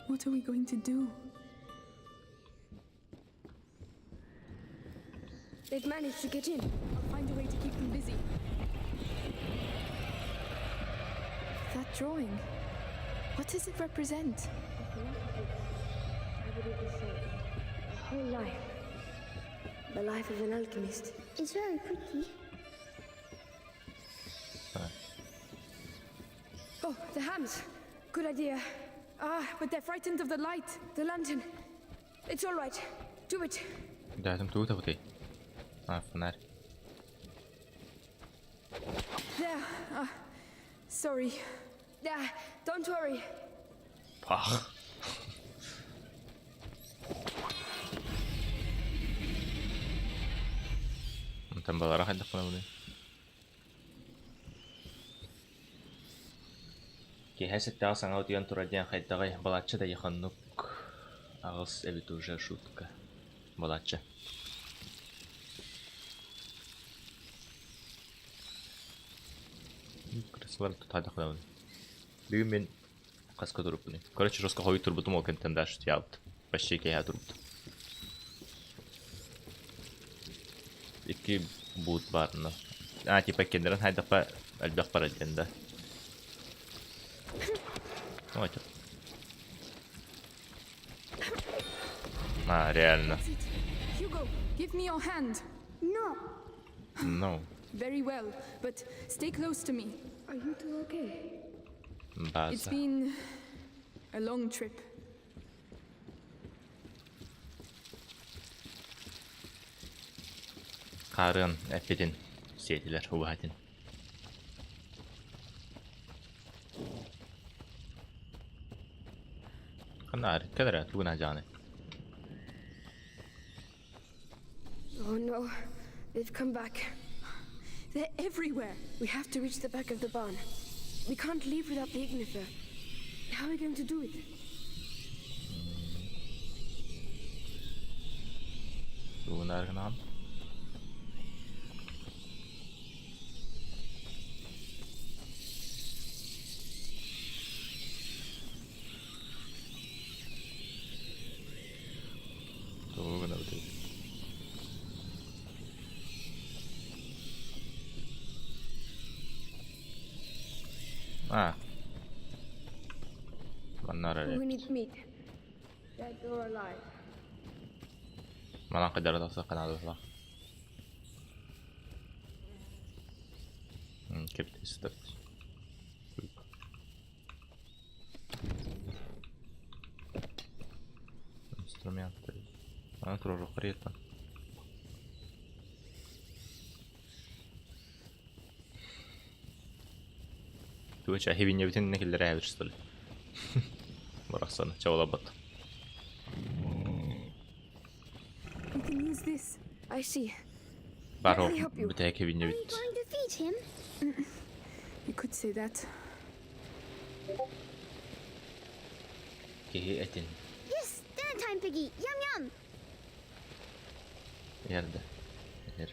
What are we going to do? They've managed to get in. I'll find a way to keep them busy. That drawing. What does it represent? whole life. The life of an alchemist. It's very pretty. Oh, the hams. Good idea. But they're frightened of the light. The lantern. It's all right. Do it. Да, я там тут вот и. Фонарь. There. Sorry. Yeah, don't worry. Пах. Там была рахать допълнена. Кехесет таасан аудион турадиан хайдагай балача да яханнук. Агыс эбит уже шутка. Балача. Красивар тут хайдахлавын. Бүгін мен қасқа тұрып бұны. Короче, жосқа хой тұрбытым ол кентен даш тиялды. Бәшше кейha тұрбыты. İki boot barını. Типа кендерін хайдапа әлбәқ бар әлденді. Ой, тип. Реально. Hugo, give me your hand. No. No. Very well, but stay close to me. Are you two okay? It's База. been a long trip. Қарын әпеден сетілер ұбағатын. Қанар, кәдір әтуғын ажаны. Oh no, they've come back. They're everywhere. We have to reach the back of the barn. We can't leave without the ignifer. How are we going to do it? Tuğun argınağın. Tuğun argınağın. We need meat. Dead or alive. Malah kejar tak sekan lah. Keep this stuff. Инструменты. Тоже приятно. Tuo hyvin ja vitun nekille räjäytystä. Varassana, Chaulabat. We can use this. I see. Baro, pitää hyvin ja vittu. Going to feed him? You could say that. Kehi etin. Yes, dinner time, Piggy. Yum yum. Yerde. Yer.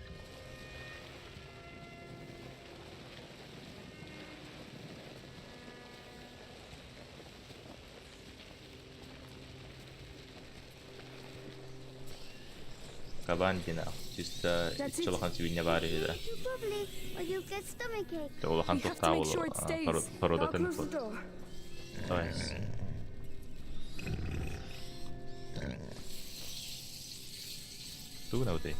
Kabandina, just чолохан сивиння бари да. Probably, or you'll get stomachache. Чолохан тоқтавыл пародатын. Close the door. Давай. Ту наути.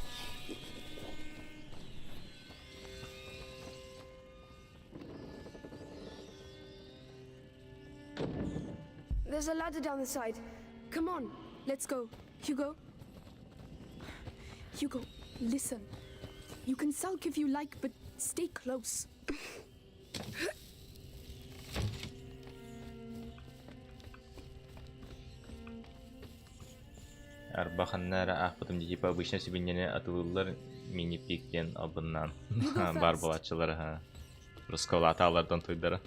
There's a ladder down the side. Come on. Let's go. Hugo. Hugo, listen. You can sulk if you like, but stay close. Арбаханнара ахпытым типа обычно сибиннене атылылар мини-пиктен абыннан. Бар болатчылары, ха. Русковла аталардан тойдары.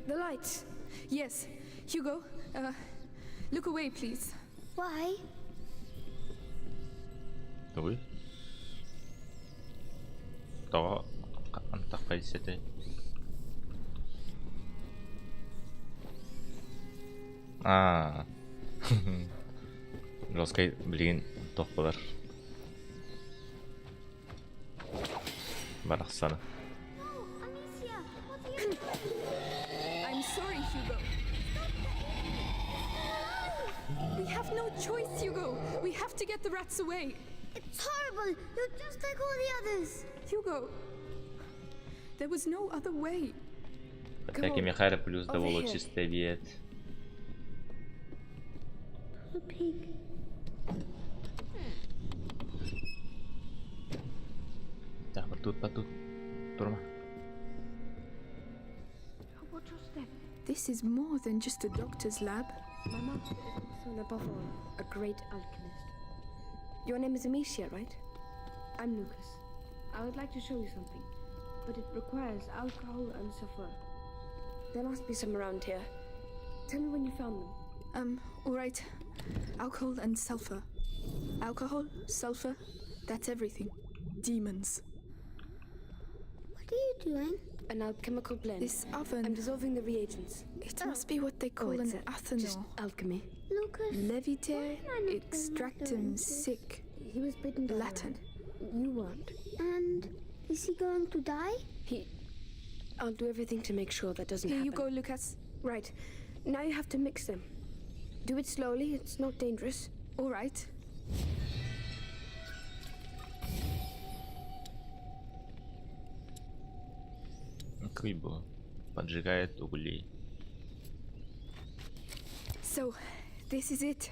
The lights. Yes. Hugo, look away, please. Why? Ой. Тоо антақай сете. Жоскай билген тоқпалар. Oh, Барақсаны. Amicia, what are you have no choice, Hugo. We have to get the rats away. It's horrible. You're just like all the others. Hugo, there was no other way. Всякий Михаил плюс доволо чистый вид. The pig. Так, вот тут, Турма. Watch your step. This is more than just a doctor's lab. My master is also, and above all, a great alchemist. Your name is Amicia, right? I'm Lucas. I would like to show you something, but it requires alcohol and sulfur. There must be some around here. Tell me when you found them. All right. Alcohol and sulfur. Alcohol, sulfur, that's everything. Demons. What are you doing? An alchemical blend. This oven. I'm dissolving the reagents. It must be what they call an Just athanol. alchemy. Lucas. Levite why am I not extractum doing this? sic. He was bitten by Latin. You weren't. And is he going to die? I'll do everything to make sure that doesn't Here happen. you go, Lucas. Right. Now you have to mix them. Do it slowly. It's not dangerous. All right. Кыбу поджигает угли. So, this is it.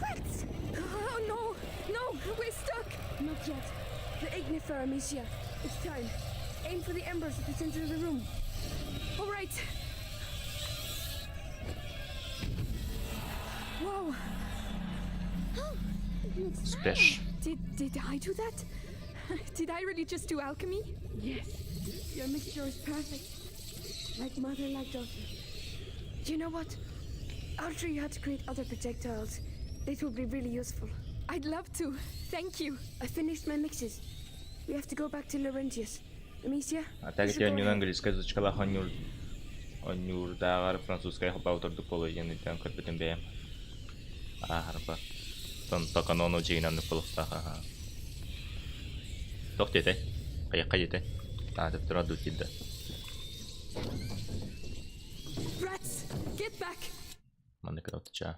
Rats! Oh no! No! We're stuck! Not yet. The ignifer, Amicia. It's time. Aim for the embers at the center of the room. All right. Whoa! Splash. Did I do that? Did I really just do alchemy? Yes. Your mixture is perfect. Like mother, like daughter. Do you know what? I'll show you how to create other projectiles. This will be really useful. I'd love to. Thank you. I finished my mixes. We have to go back to Laurentius. Amicia? Атак я английская звучала онюрдагар французская хопаутор положение там как битен бе. Харба. Тон токаноно жигнан полстаха. Тохтете. Каяккаете. Деп тураду кидде. Rats, get back. Мане краутча.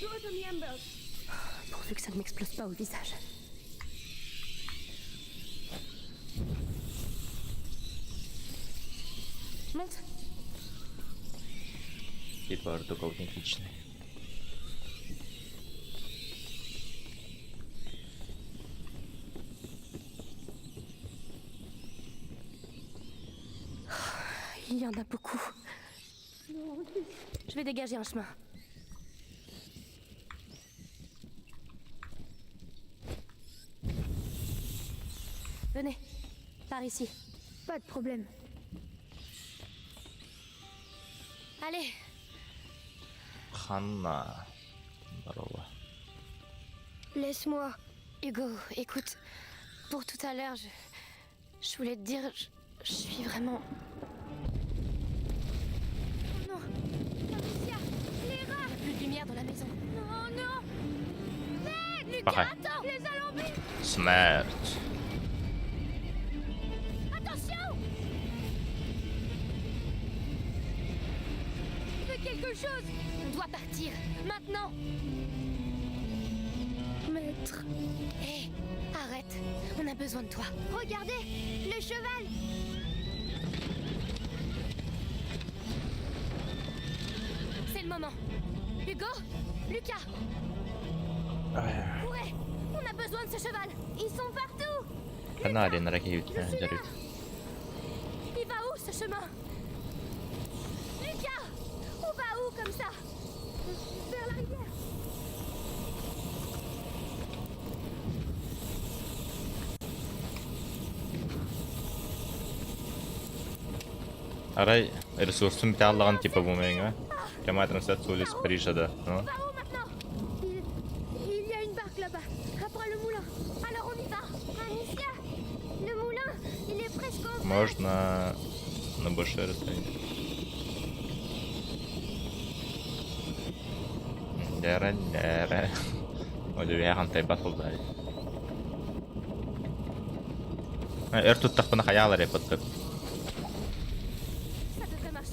Do it on the embers. Pourvu que ça ne m'explose pas au visage. Monte. Типа артукол аутентичный. Il y en a beaucoup. Je vais dégager un chemin. Venez, par ici. Pas de problème. Allez. Hanna. Здорово. Laisse-moi. Hugo, écoute, pour tout à l'heure, je voulais te dire, je suis vraiment... Oh non. Amicia, les rats. Il n'y a plus de lumière dans la maison. Non, non. Ned, Lucas, Pareil. attends. Les alambics. Смерть. Attention. Fais quelque chose. On doit partir, maintenant. Maître. Hé, arrête, on a besoin de toi. Regardez, le cheval. C'est le moment. Hugo, Lucas, courez, on a besoin de ce cheval. Ils sont partout. Фонари на раке жарит. Il va où ce chemin? Lucas, on va où comme ça? Vers la rivière. Арай ресурсum bir alğan tipi bu menga. Kema transat solis Parishada, no? Il y a une barque là-bas, après le moulin. Alors on y va. Amicia, le moulin, il est presque en Можно на большое расстояние. Дера. Ой, я хантай батлдай. Эртут тахпана хаялар япаттык.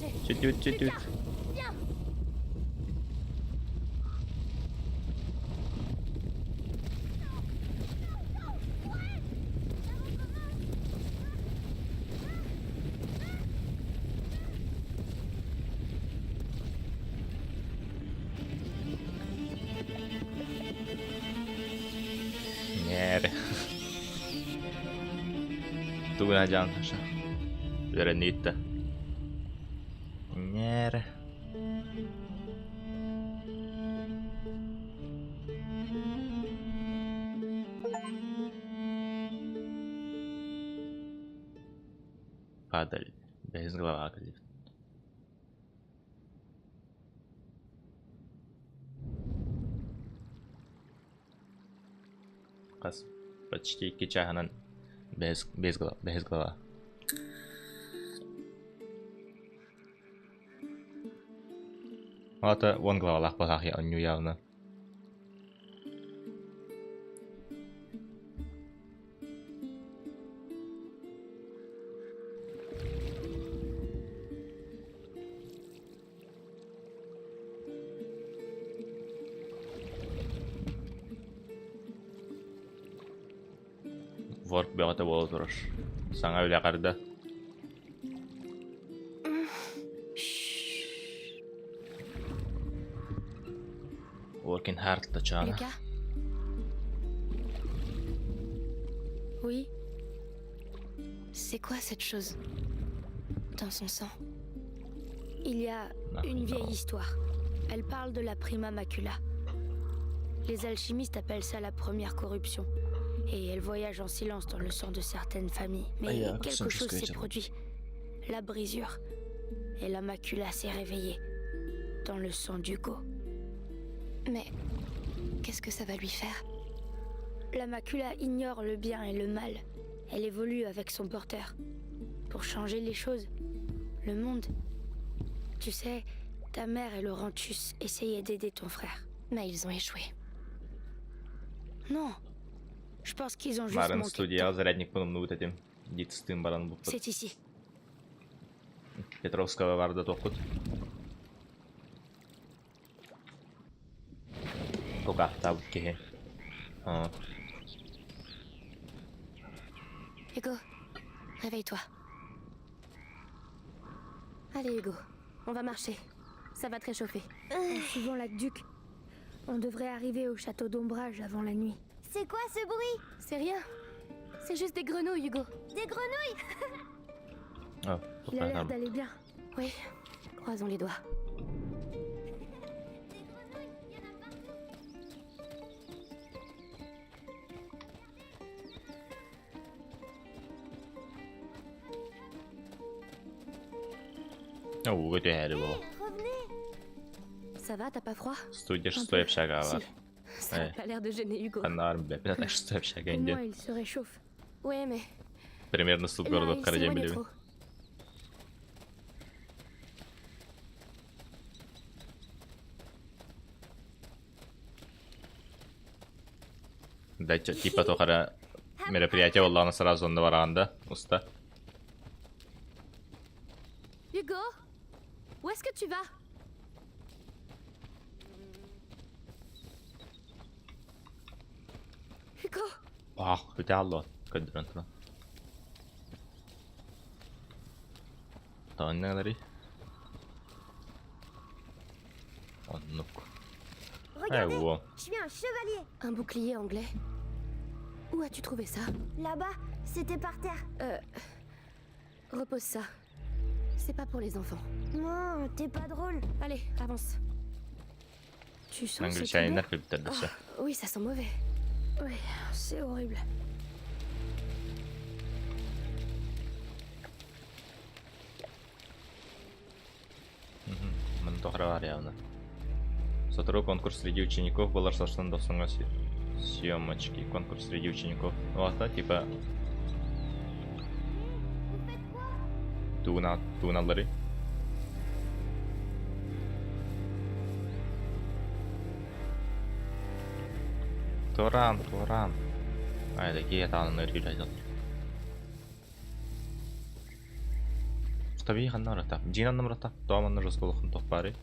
marcher. Chut. Viens. Niente. Tu una gianca. Vedere niente. Niente. Падаль. Без голова клифт. Кас. Почти 2 чайханан без голова. Это вон головах плохих, он не явно. Ворк бегата болот тураш. Саңа үле карды. Working hard, Tachana. Lucas? Oui? C'est quoi cette chose? Dans son sang. Il y a une vieille histoire. Elle parle de la prima macula. Les alchimistes appellent ça la première corruption. Et elle voyage en silence dans le sang de certaines familles. Mais quelque chose s'est produit. La brisure. Et la macula s'est réveillée. Dans le sang d'Hugo. Mais qu'est-ce que ça va lui faire? La macula ignore le bien et le mal. Elle évolue avec son porteur. Pour changer les choses. Le monde. Tu sais, ta mère et Laurentius essayaient d'aider ton frère. Mais ils ont échoué. Non. Je pense qu'ils ont juste manqué de temps. C'est ici. Petrovskого vardı tokut. Kokahtaa kihin. Hugo, réveille-toi. Allez Hugo, on va marcher. Ça va te réchauffer. En suivant l'aqueduc, on devrait arriver au château d'Ombrage avant la nuit. C'est quoi ce bruit? C'est rien. C'est juste des grenouilles, Hugo. Des grenouilles? Il a l'air d'aller bien. Oui, croisons les doigts. Oh, det här är bra. Ça va, t'as pas froid? Студия 6 общага var. Ça n'a pas l'air de gêner Hugo. Канарм бе, это 6 общага Au moins, инде. il se réchauffe. Ouais, mais Примерно суп là, городов il s'éloigne Карадемилеви. trop. Да, типа тохара мероприятие Валлана сразу на варанда. Уста. Hugo, où est-ce que tu vas? Hugo, Hüte allo. Kadrantına. Tanneleri. Onnuk. Regardez, wow. je suis un chevalier. un bouclier anglais. Où as-tu trouvé ça? Là-bas, c'était par terre. Repose ça. C'est pas pour les enfants. Non, t'es pas drôle. Allez, avance. Tu sens ce Anglичайнlar odeur? bitirdi ise. Oui, ça sent mauvais. Oui, c'est horrible. Мына тохара var явно. Сотру конкурс среди учеников был разослан до самого съемочки. Конкурс среди учеников. Вот, да, типа... Туналары. Туран. Айда, кие таанын өргүлөйт. طبيعي خلنا نرتاح جينا نمرتاح طبعا نرزق لخن تخباري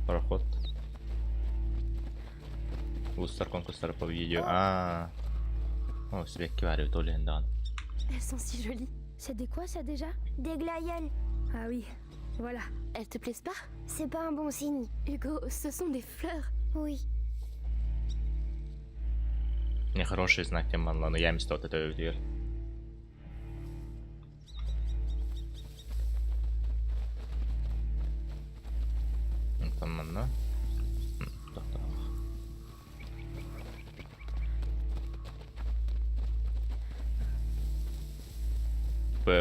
пароход Густар конкурсları победил. Oh, c'est bien qui va arriver au Lendon. Elles sont si jolies. C'est des quoi ça déjà? Des glaïeuls. Ah oui, voilà. Elles te plaisent pas? C'est pas un bon signe. Hugo, ce sont des fleurs. Oui. Нехороший знак тем манла, но я им что-то это увидел. Tamam.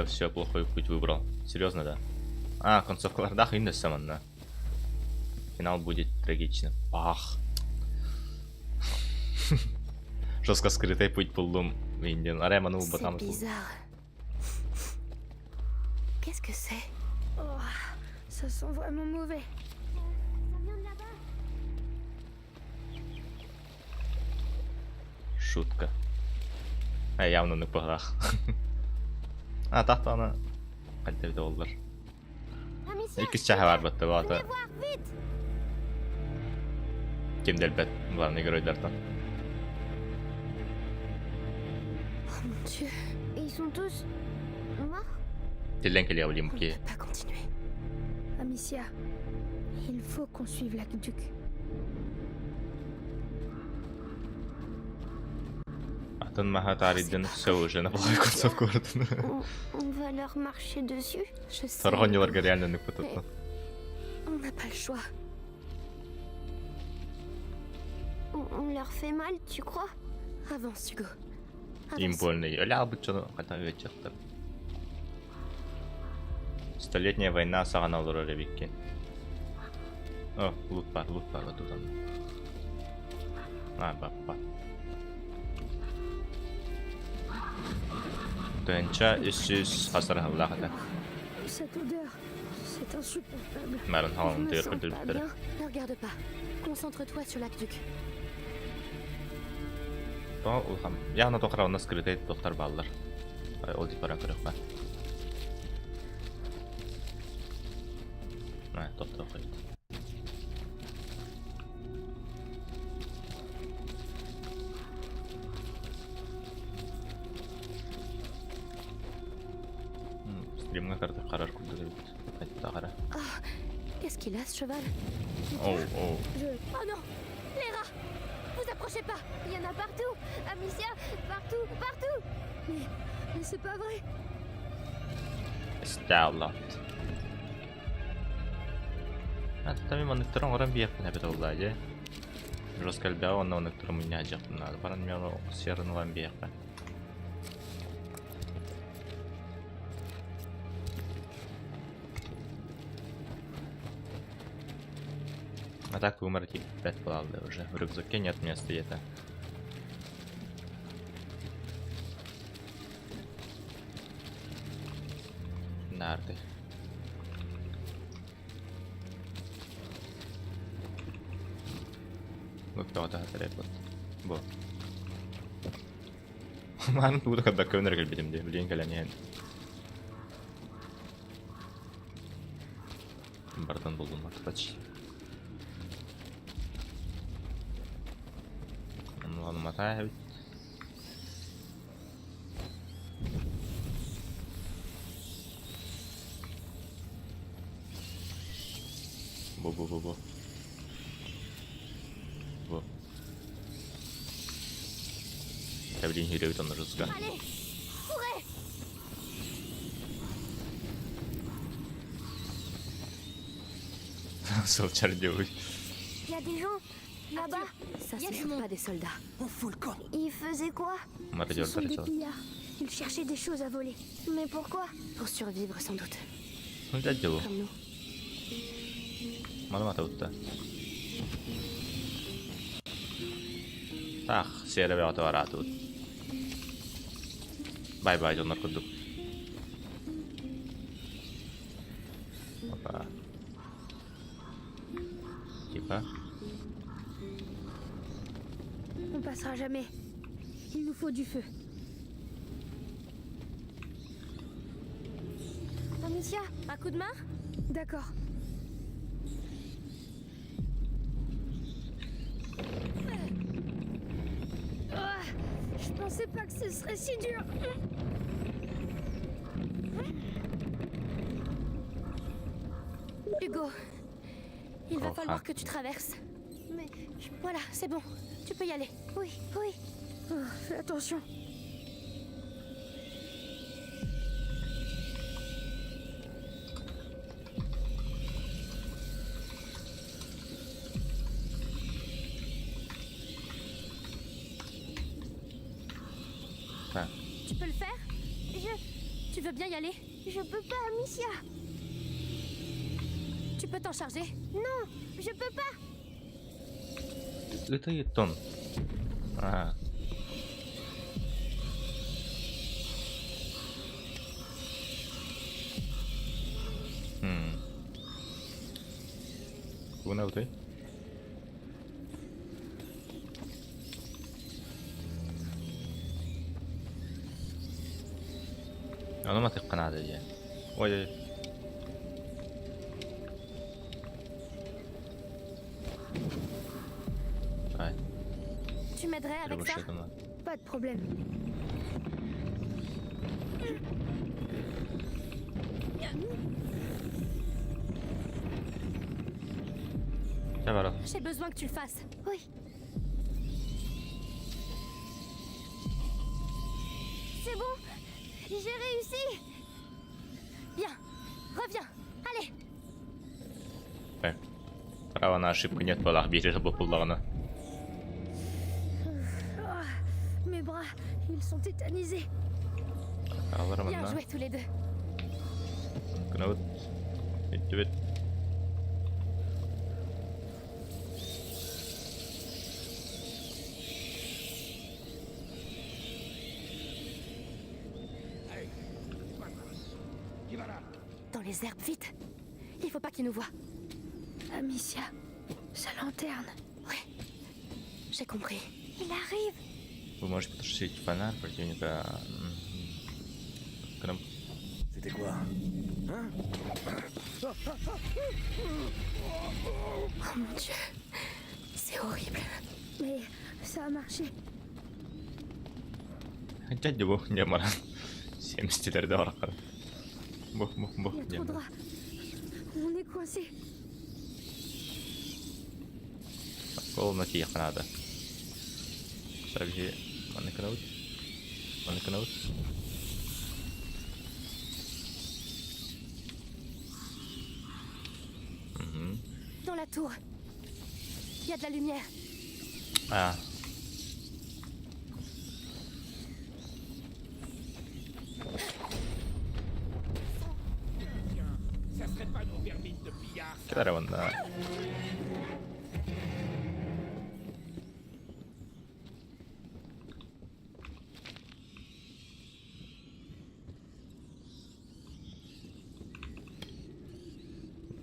Все, плохой путь выбрал. Серьезно, да? Концовка Лордах и Индесаман, Финал будет трагичным. Ах. Жестко скрытый путь булдум в Индию. Ареману батам. Qu'est-ce que c'est? Oh, ça sent vraiment mauvais. Ça vient de là-bas. Шутка. Явно не пограх. Tahta ana kaliteli oldular. İki çaha var battı bu ata. Kim delbet var ne görüyorlar. Oh mon Dieu, ils sont tous morts. Dillen geliyor bu ki. On ne peut pas continuer. Amicia, il faut qu'on suive l'aqueduc. Atın tarihden söğüşene bakıyor konsolku ordunu. On va leur marcher dessus. Je sais. Tarhonyalar реально не пототно. On n'a pas le choix. On leur fait mal, tu crois? Avance, Hugo. Им больно. Öyle abıçını kata geçecekler. Столетняя война сагана olur öyle bir. О, loot var вот тут. Bak. Dönçe 300 hasar Allah'ta. Cette odeur, c'est insupportable. Maren Je havamı me diyor sens pas kırdı. bien. Ne regarde pas. Concentre-toi sur l'aqueduc. То улхам. Яна тохра у нас скрытый доктор баллар. Оди пара көрөк ба. Доктор койду. Стримга карты карар күрдү. Кайтта кара. Qu'est-ce qu'il a ce cheval? Oh. Oh non, les rats! Vous approchez pas! Il y en a partout! Amicia, partout! Mais c'est pas vrai! Estağfurullah. Tabii monitörün oran bir yapın hep oldu. Rozkalbia ona monitörün minnacak bunlar. Paran miyano siyarın olan bir yapın. А так вы умрете 5 плавды уже. В рюкзаке нет места где-то. Нарты. Вот кто-то отрезал. Бо. Ман буду когда көнер гелбидим де. Блин, калянен. Бартон булдум почти. Матаю. Бо. Блин, гиреют он жестко. Солчардёвый. Il y a des gens là-bas. Ça c'est pas des soldats. On fout le camp. Ils faisaient quoi? Ce sont des pillards. Ils cherchaient des choses à voler. Mais pourquoi? Pour survivre sans doute. Comme nous. Маловато утта. Так, все ребята вара тут. Бай-бай, жондар курдук. Опа. Типа. On passera jamais. Il nous faut du feu. Amicia, un coup de main? D'accord. Je pensais pas que ce serait si dur. Hugo, il va falloir que tu traverses. Mais voilà, c'est bon. Tu peux y aller. Oui, oui. Oh, fais attention. Ouais. Tu peux le faire? Tu veux bien y aller? Je peux pas, Amicia. Tu peux t'en charger? Non, je peux pas. Это Итон. Ага. Куда ты? أنا ما أثق قناعة دي. وي. Tu m'aiderais avec ça? Pas de problème. J'ai besoin que tu le fasses. Oui. C'est bon. J'ai réussi. Bien. Reviens. Allez. Права на ошибку нет, балах бережи бопулларына. Mes bras, ils sont tétanisés. Bien joué tous les deux. Knut. Bitte, bitte. Dans les herbes, vite. Il faut pas qu'il nous voie. Amicia, sa lanterne. Oui. J'ai compris. Il arrive. Вы можете потушить фонарь противника. C'était quoi? Hein? Oh mon Dieu. C'est horrible. Mais ça a marché. Дядя бог не мара. 70'lerde varaqar. Бух. Il y a trop de rats. On est coincé. Kolna kiiqnaada. Sargi manakanaut. Dans la tour. Il y a de la lumière. Ah. Ça serait pas nos vermines de billard. Caramba.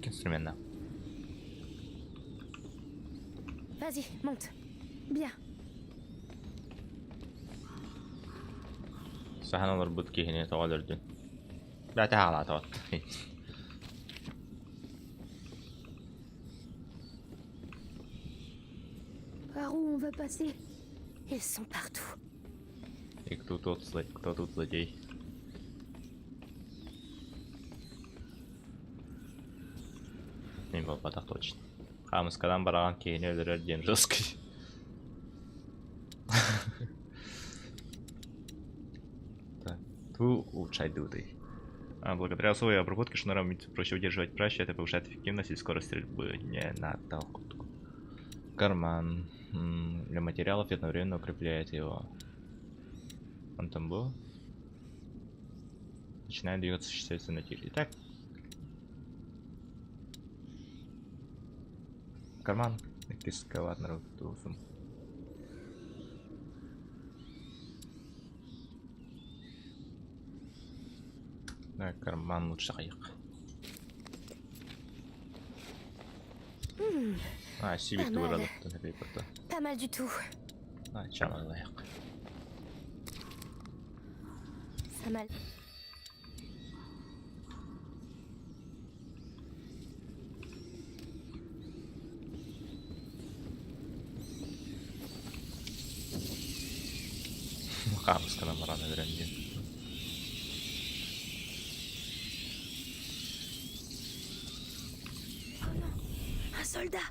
Instrumenta. Vas-y, monte. Bien. Sahan نربط كي هنا توالردن. بعتها على توت. Par où on va passer? Ils sont partout. И кто тут злодей? Не был так точно. Хамскадан бараган кейни өлөрөр ден жесткий. Ту улучшай дуды. Благодаря своей обработке шнуром проще удерживать пращи, это повышает эффективность и скорость стрельбы. Не надо. Карман для материалов и одновременно укрепляет его. Он там был. Начинает двигаться существенно тише. Итак. Карман. Экскаватор. Да, карман лучше қайық. Ah, si vite où là, Pas mal du tout. Ah, tiens, là, Ça mal. Kamuskana marana verengi. Oh non, un soldat.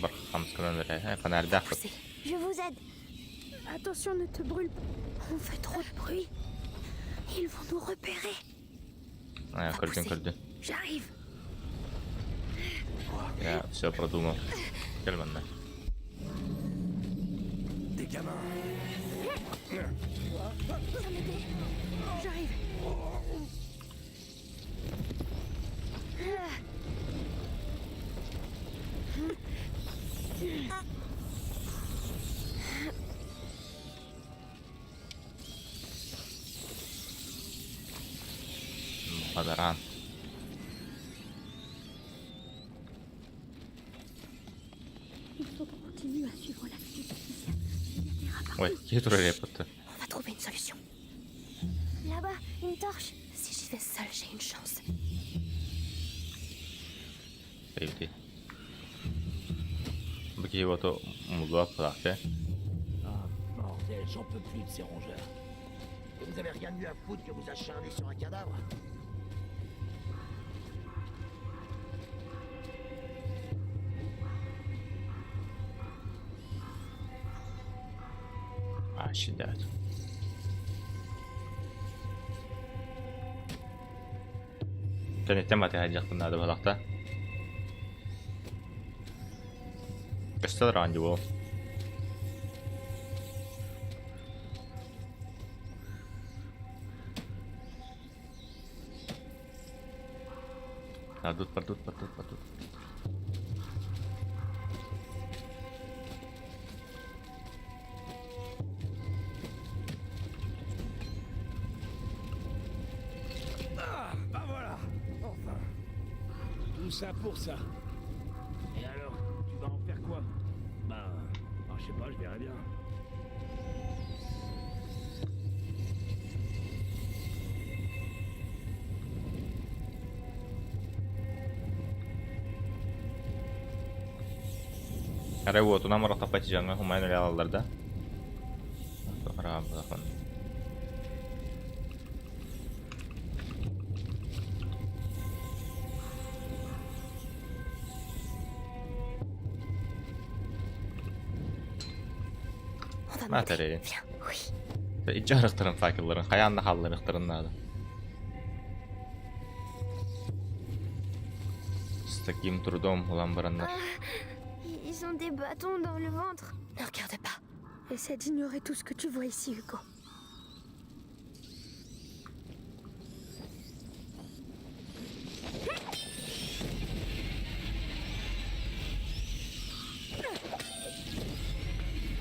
Bar kamuskana verengi. Fener däqet. Je vous aide. Attention, ne te brûle pas. On fait trop de bruit. Ils vont nous repérer. Ja, köldün. J'arrive. Ja, все продумал. Gel benimle. Des gamins. Viens m'aider. J'arrive. Bu kadar an. Il faut qu'on continue à suivre la petite Amicia. Ouais, qui trouve les potes? On va trouver une solution. Là-bas, une torche. Si j'y vais seule, j'ai une chance. Sevdi. Bu kivoto muluğa plaque. Ah, bordel, j'en peux plus de ces rongeurs. Et vous avez rien de mieux à foutre que vous acharner sur un cadavre? Ah, şiddet. Cennetten hajjaqtın hadi balaqta. Qıştalar anca bu. Padut. Ah, bah voilà. Enfin. Tout ça pour ça. Et alors, tu vas en faire quoi? Bah, je sais pas, je verrai bien. Rewotuna murakkabet canlı humayın öyle alanlarda. Bakın. Materi. İcra rıhtırın fakirlerin, kayanlı hallı rıhtırın adı. Stakim turdum ulan baranlar. Ils ont des bâtons dans le ventre. Ne regarde pas. Essaie d'ignorer tout ce que tu vois ici, Hugo.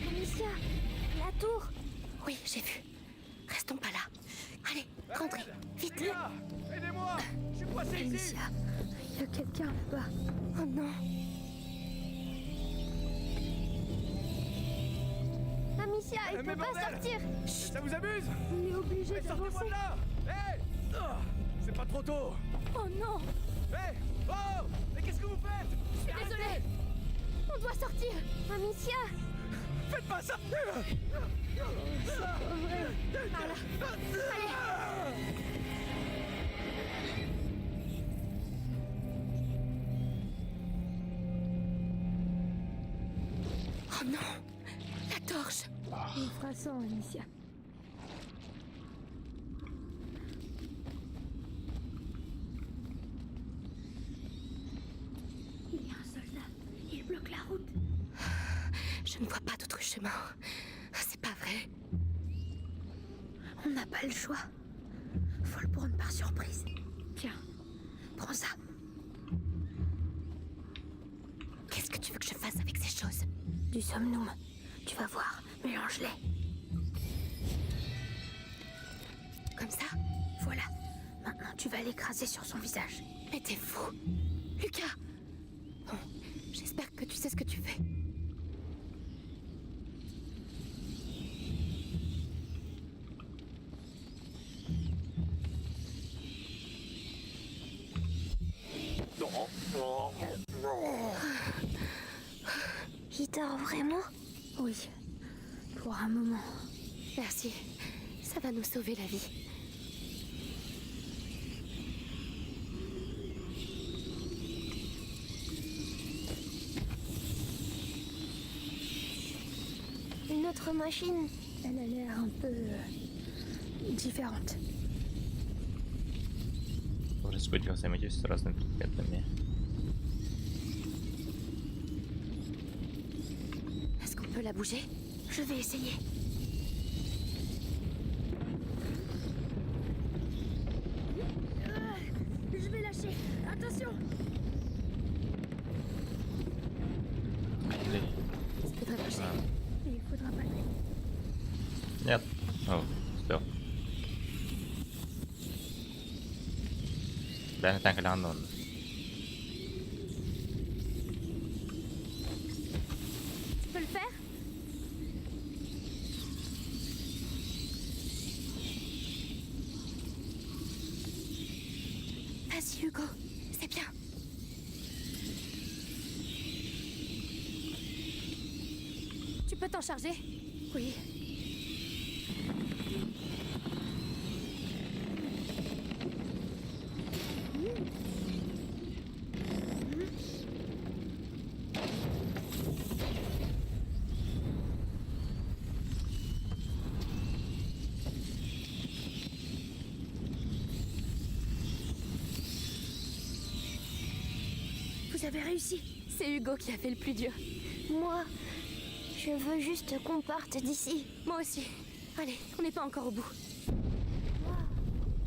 Amicia, la tour. Oui, j'ai vu. Restons pas là. Allez, rentrez, vite. Aidez-moi! Je suis coincé ici! Amicia, il y a quelqu'un là-bas. Oh non. Amicia, il peut pas sortir. Ça vous amuse? On est obligé d'avancer. Sortez-moi de là! Hé! C'est pas trop tôt! Oh non! Hé! Oh! Mais qu'est-ce que vous faites? Je suis désolée. On doit sortir. Amicia! Faites pas ça! C'est pas vrai. Voilà. Allez. Oh non! La torche! On fera sans, Amicia. Il y a un soldat. Il bloque la route. Je ne vois pas d'autre chemin. C'est pas vrai. On n'a pas le choix. Faut le prendre par surprise. Tiens, prends ça. Qu'est-ce que tu veux que je fasse avec ces choses? Du somnum. Tu vas voir. Mélange-les. Comme ça? Voilà. Maintenant, tu vas l'écraser sur son visage. Mais t'es fou! Lucas! Bon, j'espère que tu sais ce que tu fais. Il dort vraiment? Oui, pour un moment. Merci. Ça va nous sauver la vie. Une autre machine. Elle a l'air un peu différente. Уже взаимодействовать с разными предметами. Est-ce qu'on peut la bouger? Je vais essayer. Je vais lâcher. Attention. Или... Ça devrait marcher. Mais il faudra pas le... Нет. О, успел. Bene tänker det handla om. Tu peux le faire? Vas-y Hugo, c'est bien. Tu peux t'en charger? Oui. Vous avez réussi. C'est Hugo qui a fait le plus dur. Moi, je veux juste qu'on parte d'ici. Moi aussi. Allez, on n'est pas encore au bout.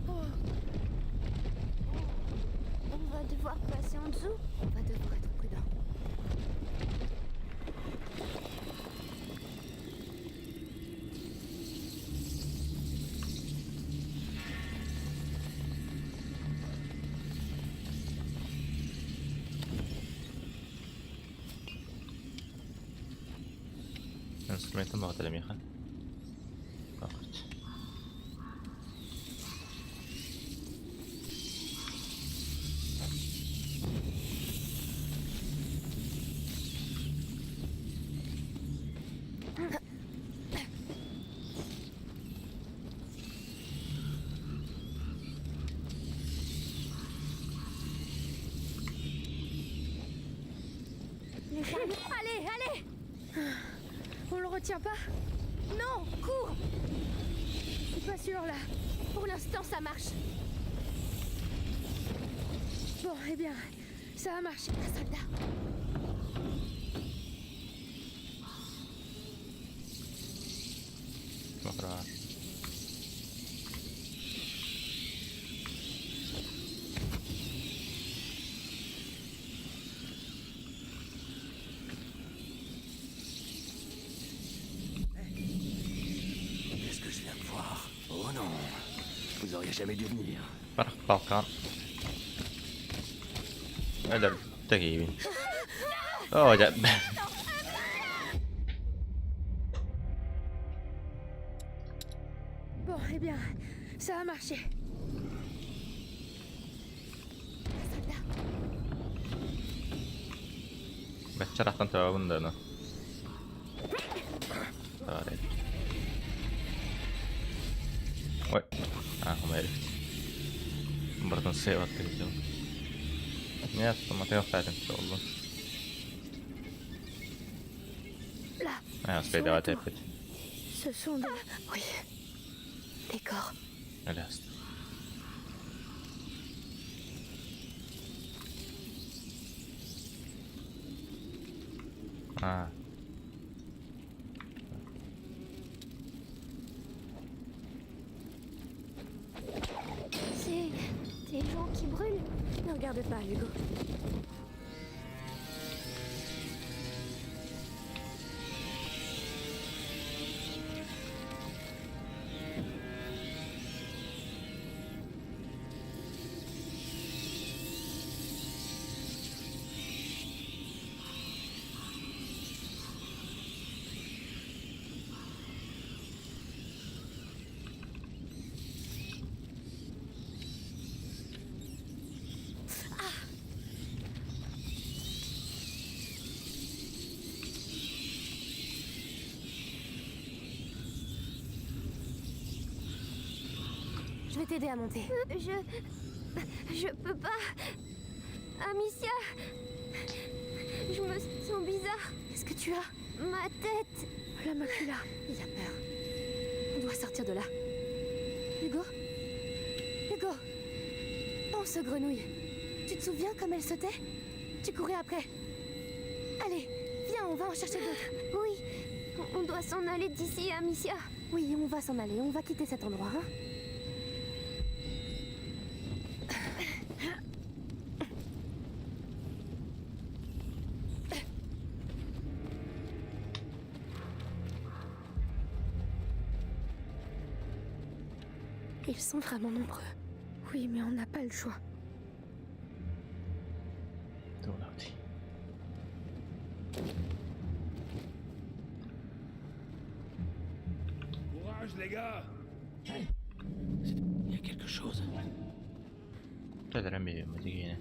On va devoir passer en dessous. On va devoir être prudent. Instrumentet må til det mye. Akkurat. Allez, allez! On le retient pas? Non, cours! Je suis pas sûre là. Pour l'instant, ça marche. Bon, eh bien, ça a marché. Un soldat. Dobra. Qu'est-ce que je viens de voir? Oh non, vous auriez jamais dû venir. Park Balkan. Öyle teki hyvin. Oh, ja... Bon, eh bien, ça a marché. Un soldat. Bättre att ta under nu. Där är det. Oj. Hon är riktigt. Bara de ser vad det är. Нет, mä tein päätin olla. Ah, speed out eteenpäin. Ce sont des... Oui. Des corps. Elästä. Ah. C'est des gens qui brûlent. Ne regarde pas, Hugo. Je vais t'aider à monter. Je peux pas. Amicia, je me sens bizarre. Qu'est-ce que tu as? Ma tête. La macula. Il a peur. On doit sortir de là. Hugo? Hugo! Pense aux grenouilles. Tu te souviens comme elles sautaient? Tu courais après. Allez, viens, on va en chercher d'autres. Oui, on doit s'en aller d'ici, Amicia. Oui, on va s'en aller. On va quitter cet endroit, hein? Ils sont vraiment nombreux. Oui, mais on n'a pas le choix. Courage, les gars! Il y a quelque chose. تقدر أمي لما تيجي هنا.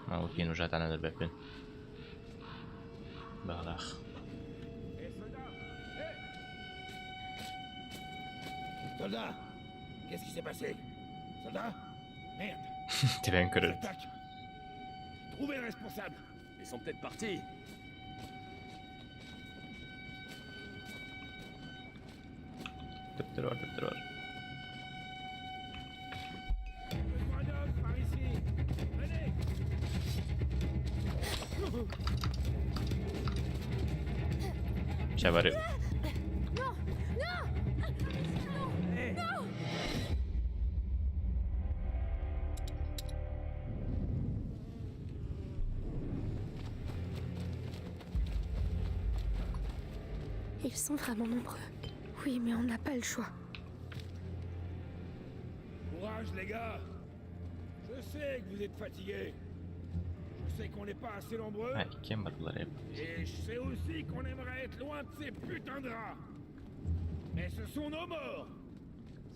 ممكن وجهت على الباب. بغلاخ. Soldat! Qu'est-ce qui s'est passé? Soldat? Merde! T'es bien cru. Trouvez le responsable! Ils sont peut-être partis! تبتلور. Par ici! Venez! شباب. Non! Non! Non! Ils sont vraiment nombreux. Oui, mais on n'a pas le choix. Courage, les gars! Je sais que vous êtes fatigués. Je sais qu'on n'est pas assez nombreux. Et je sais aussi qu'on aimerait être loin de ces putains de rats. Mais ce sont nos morts.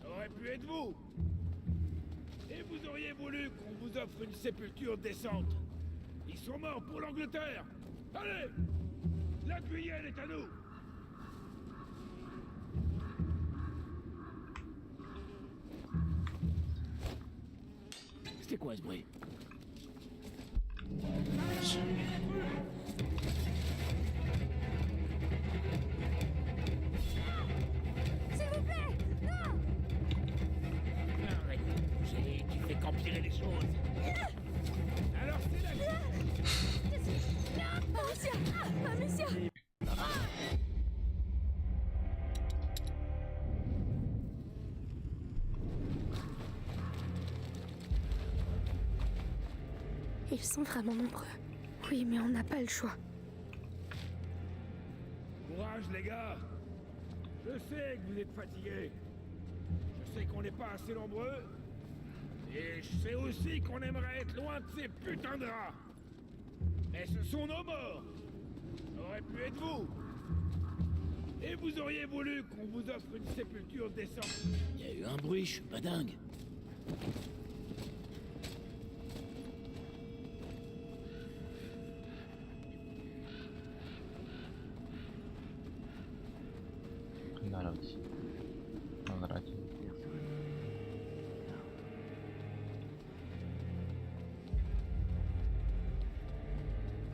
Ça aurait pu être vous. Et vous auriez voulu qu'on vous offre une sépulture décente. Ils sont morts pour l'Angleterre. Allez! La Guyenne est à nous! C'est quoi ce bruit? S'il vous plaît! Non! Arrête de bouger, tu fais qu'empirer les choses. Alors c'est la Amicia! Amicia! Ils sont vraiment nombreux. Oui, mais on n'a pas le choix. Courage, les gars! Je sais que vous êtes fatigués. Je sais qu'on n'est pas assez nombreux. Et je sais aussi qu'on aimerait être loin de ces putains de rats. Mais ce sont nos morts. Ça aurait pu être vous. Et vous auriez voulu qu'on vous offre une sépulture décente. Il y a eu un bruit, je suis pas dingue.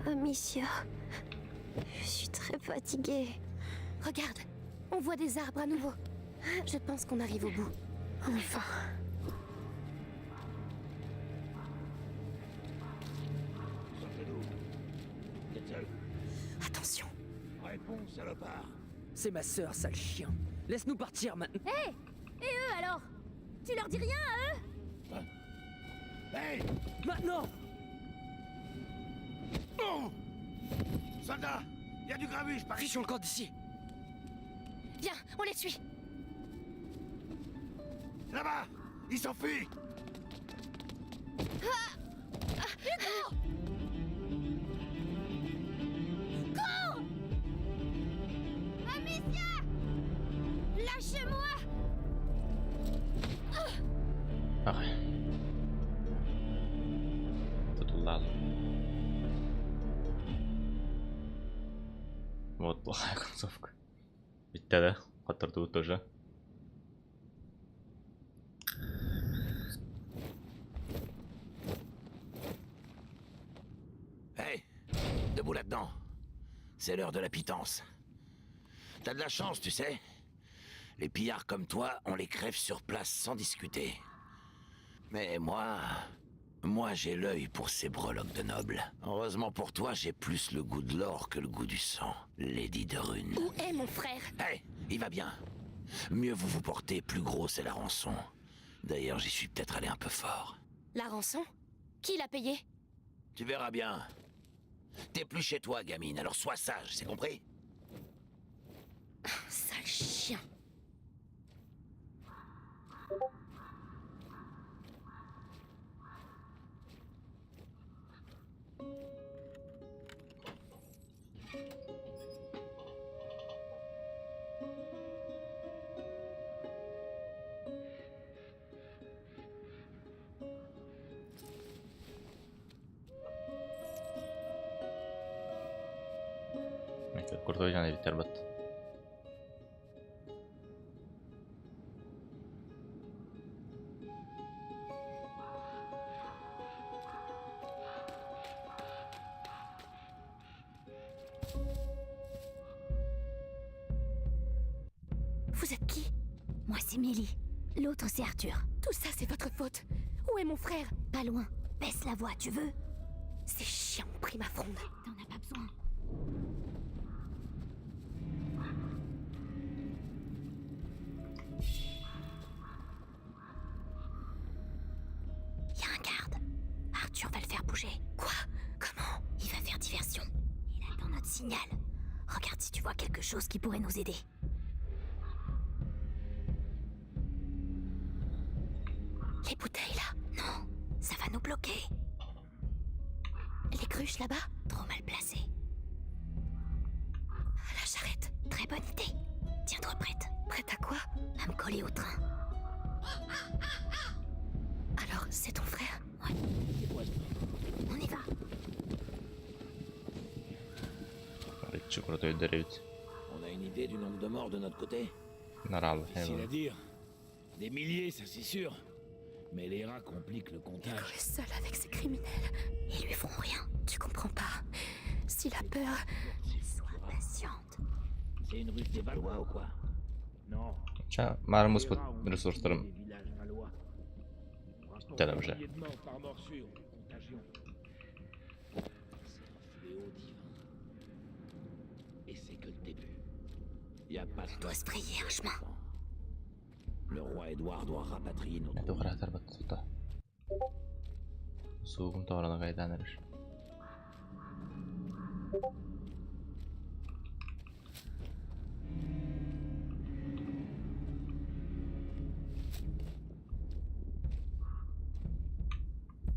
Amicia, je suis très fatiguée. Regarde, on voit des arbres à nouveau. Je pense qu'on arrive au bout. Enfin. Attention. Réponds, salopard. C'est ma sœur, sale chien. Laisse-nous partir maintenant. Hé! Et eux alors? Tu leur dis rien à eux? Hey! Maintenant! Oh! Soldat! Il y a du grabuge par ici! Fichons le camp d'ici! Viens, on les suit! Là-bas! Ils s'enfuient! Hugo! Cours! Amicia! Lâchez-moi! Okej. To tullaan. Voit tuolla aika sofka. Mitä tää? Fattar tutto già. Hey, debout là-dedans. C'est l'heure de la pitance. T'as de la chance, tu sais. Les pillards comme toi, on les crève sur place sans discuter. Mais moi j'ai l'œil pour ces breloques de nobles. Heureusement pour toi, j'ai plus le goût de l'or que le goût du sang, Lady de Rune. Où est mon frère? Hey, il va bien. Mieux vous vous portez, plus gros c'est la rançon. D'ailleurs, j'y suis peut-être allé un peu fort. La rançon? Qui l'a payé? Tu verras bien. T'es plus chez toi, gamine, alors sois sage, c'est compris? Sale chien. Kurtulacağını biter bat. Vous êtes qui? Moi, c'est Mélie. L'autre, c'est Arthur. Tout ça, c'est votre faute. Où est mon frère? Pas loin. Baisse la voix, tu veux? Ces chiens ont pris ma fronde. T'en as pas besoin. Y a un garde. Arthur va le faire bouger. Quoi? Comment? Il va faire diversion. Il attend notre signal. Regarde si tu vois quelque chose qui pourrait nous aider. Les bouteilles là? Non, ça va nous bloquer. Les cruches là-bas? Trop mal placées. La charrette. Très bonne idée. Tiens-toi prête. Prête à quoi? À me coller au train. Alors, c'est ton frère? Ouais. On y va. On a une idée du nombre de morts de notre côté? Difficile à dire. Des milliers, ça c'est sûr. Mais les rats compliquent le comptage. Hugo est seul avec ces criminels. Ils lui feront rien. Tu comprends pas. S'il a peur... Sois patiente. C'est une ruse des Valois ou quoi? Non. Määrän musput resurslarım televize. Et c'est que le début. Y a pas On doit se frayer un chemin. Le roi Édouard doit rapatrier nos troupes. Suuhun toorana käydään edes.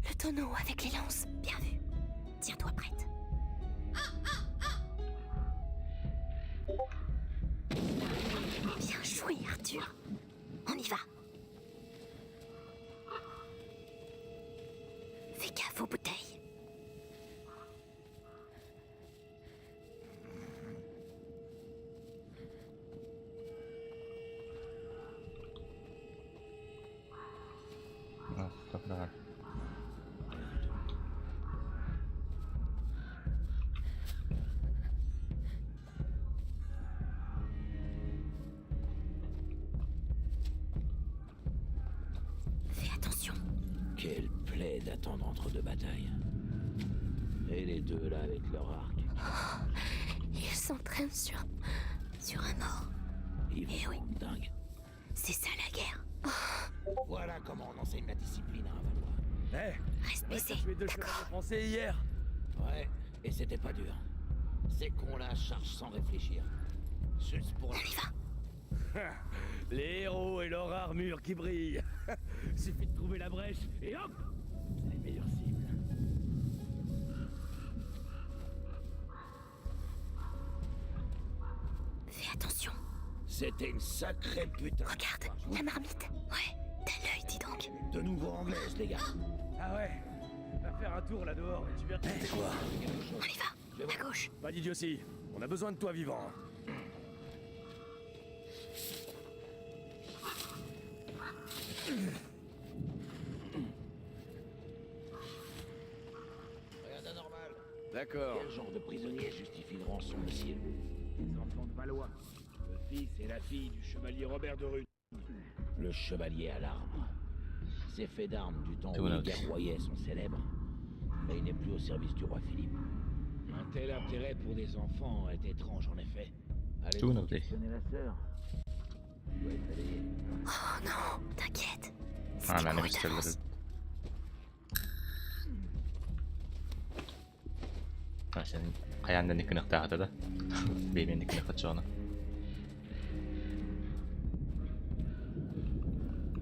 Le tonneau avec les lances. Bien vu. Tiens-toi prête. Bien joué, Arthur. On y va. Fais gaffe aux bouteilles. Ah, stop där. Fais attention. Quelle plaie d'attendre entre deux batailles. Et les deux là avec leur arc. Ils s'entraînent sur un mort. Ils vont rendre dingue. C'est ça la guerre. Voilà comment on enseigne la discipline à un Valois. Hé, Reste baissé. tué 2 chevaliers français hier. Ouais, et c'était pas dur. C'est qu'on la charge sans réfléchir. Juste pour... On y va. Les héros et leur armure qui brille. Suffit de trouver la brèche et hop, c'est les meilleures cibles. Fais attention. C'était une sacrée putain. Regarde, la marmite. Ouais, t'as l'œil, dis donc. De nouveau anglaise, les gars. Ah ouais, va faire un tour là dehors et tu verras. C'est quoi? On y va. À gauche. Pas d'idiotie. On a besoin de toi vivant. D'accord. Quel genre de prisonnier justifie une rançon, monsieur? Les enfants de Valois. Le fils et la fille du chevalier Robert de Rune. Le chevalier à l'arbre. Ces faits d'armes du temps où les guerroyais sont célèbres. Mais il n'est plus au service du roi Philippe. Un tel intérêt pour des enfants est étrange en effet. Allez, questionner la sœur. Oh non, t'inquiète. Aynen gösterildi. عشان قيعنا نكون اختار هذا بيبي نكون اختشونا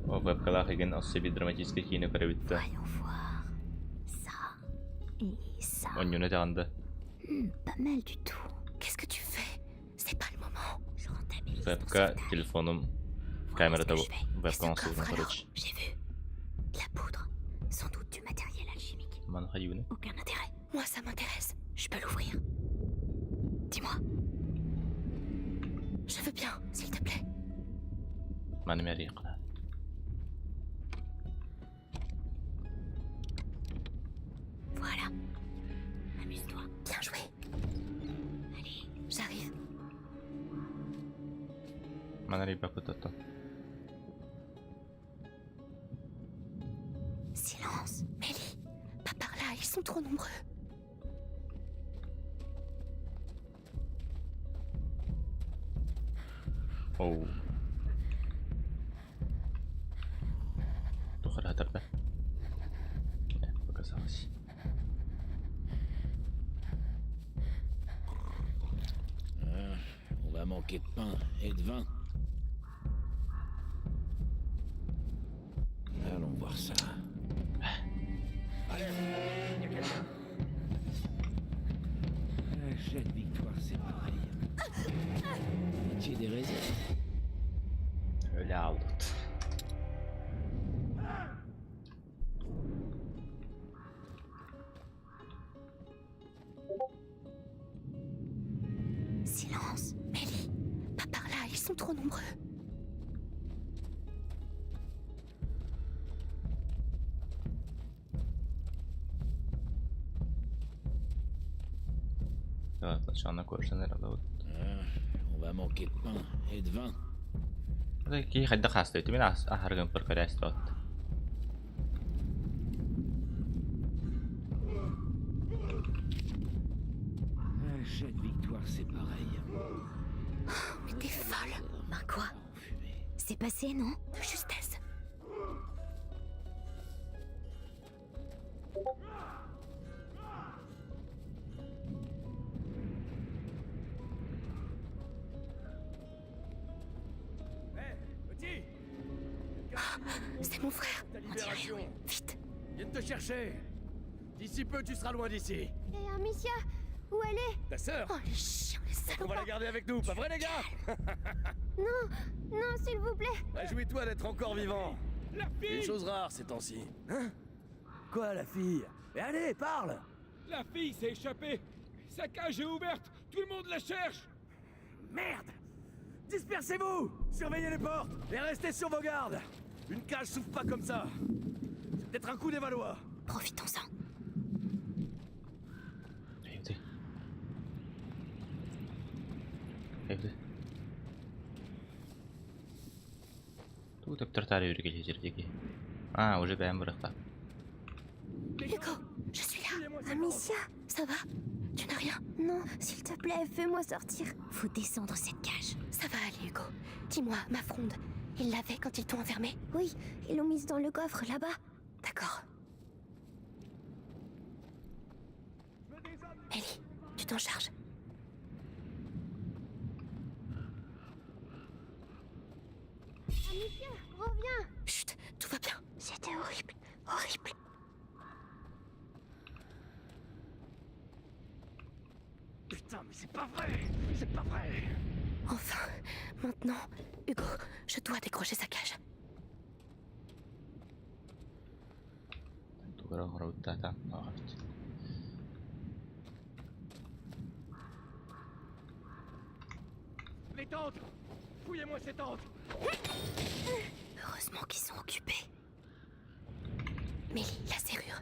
وفق كلاخ يجن أصيب دراماتيسك كينو كربيتا on ne عنده Pas mal du tout. Qu'est-ce que tu fais? C'est pas le moment. Je rentabilise. وفق تلفونم كاميرا تبو وفق نصور نخرج J'ai vu. La poudre. Sans doute du matériel alchimique. ما نخيونه Aucun intérêt. Moi, ça m'intéresse. Je peux l'ouvrir. Dis-moi. Je veux bien, s'il te plaît. ما نمريق Voilà. Amuse-toi. Bien joué. Allez, j'arrive. ما نريد بكتة Silence. Mélie. Pas par là, ils sont trop nombreux. أوه دخلها تربة بقى ساسي On va manquer de pain et de vin. Allons voir ça. Chaque victoire, c'est pareil. J'ai des réserves. Öyle aldık. Silence. Mélie. Pas par là, ils sont trop nombreux. Şu anda koşan herhalde. On va manquer de pain et de vin. كي حد خاصته من أحرقن بركراستات Chaque victoire, c'est pareil. Mais t'es folle. Ben quoi? C'est passé, non? De justesse. C'est mon frère. On dirait, oui. Vite. Viens te chercher. D'ici peu, tu seras loin d'ici. Et Amicia, où elle est? Ta sœur. Oh, les chiens, les On va la garder avec nous, pas vrai, les gars? Non, non, s'il vous plaît. Réjouis-toi d'être encore vivant. La fille! Une chose rare ces temps-ci. Hein? Quoi, la fille? Mais allez, parle! La fille s'est échappée. Sa cage est ouverte. Tout le monde la cherche. Merde! Dispersez-vous! Surveillez les portes et restez sur vos gardes! Une cage s'ouvre pas comme ça! C'est peut-être un coup des Valois! Profitons-en. Evde. Tu تقدر تعرف يوريك الهجرة Ah, уже بقى مرتب. Hugo, je suis là. Amicia, ça va? Tu n'as rien? Non, s'il te plaît, fais-moi sortir. Faut descendre cette cage. Ça va aller, Hugo. Dis-moi, ma fronde, ils l'avaient quand ils t'ont enfermée? Oui, ils l'ont mise dans le coffre, là-bas. D'accord. Ellie, tu t'en charges. Amicia, reviens. Chut, tout va bien. C'était horrible, horrible. Putain, mais c'est pas vrai! C'est pas vrai! Enfin, maintenant, Hugo, je dois décrocher sa cage. Les tentes! Fouillez-moi ces tentes! Heureusement qu'ils sont occupés. Mélie, la serrure.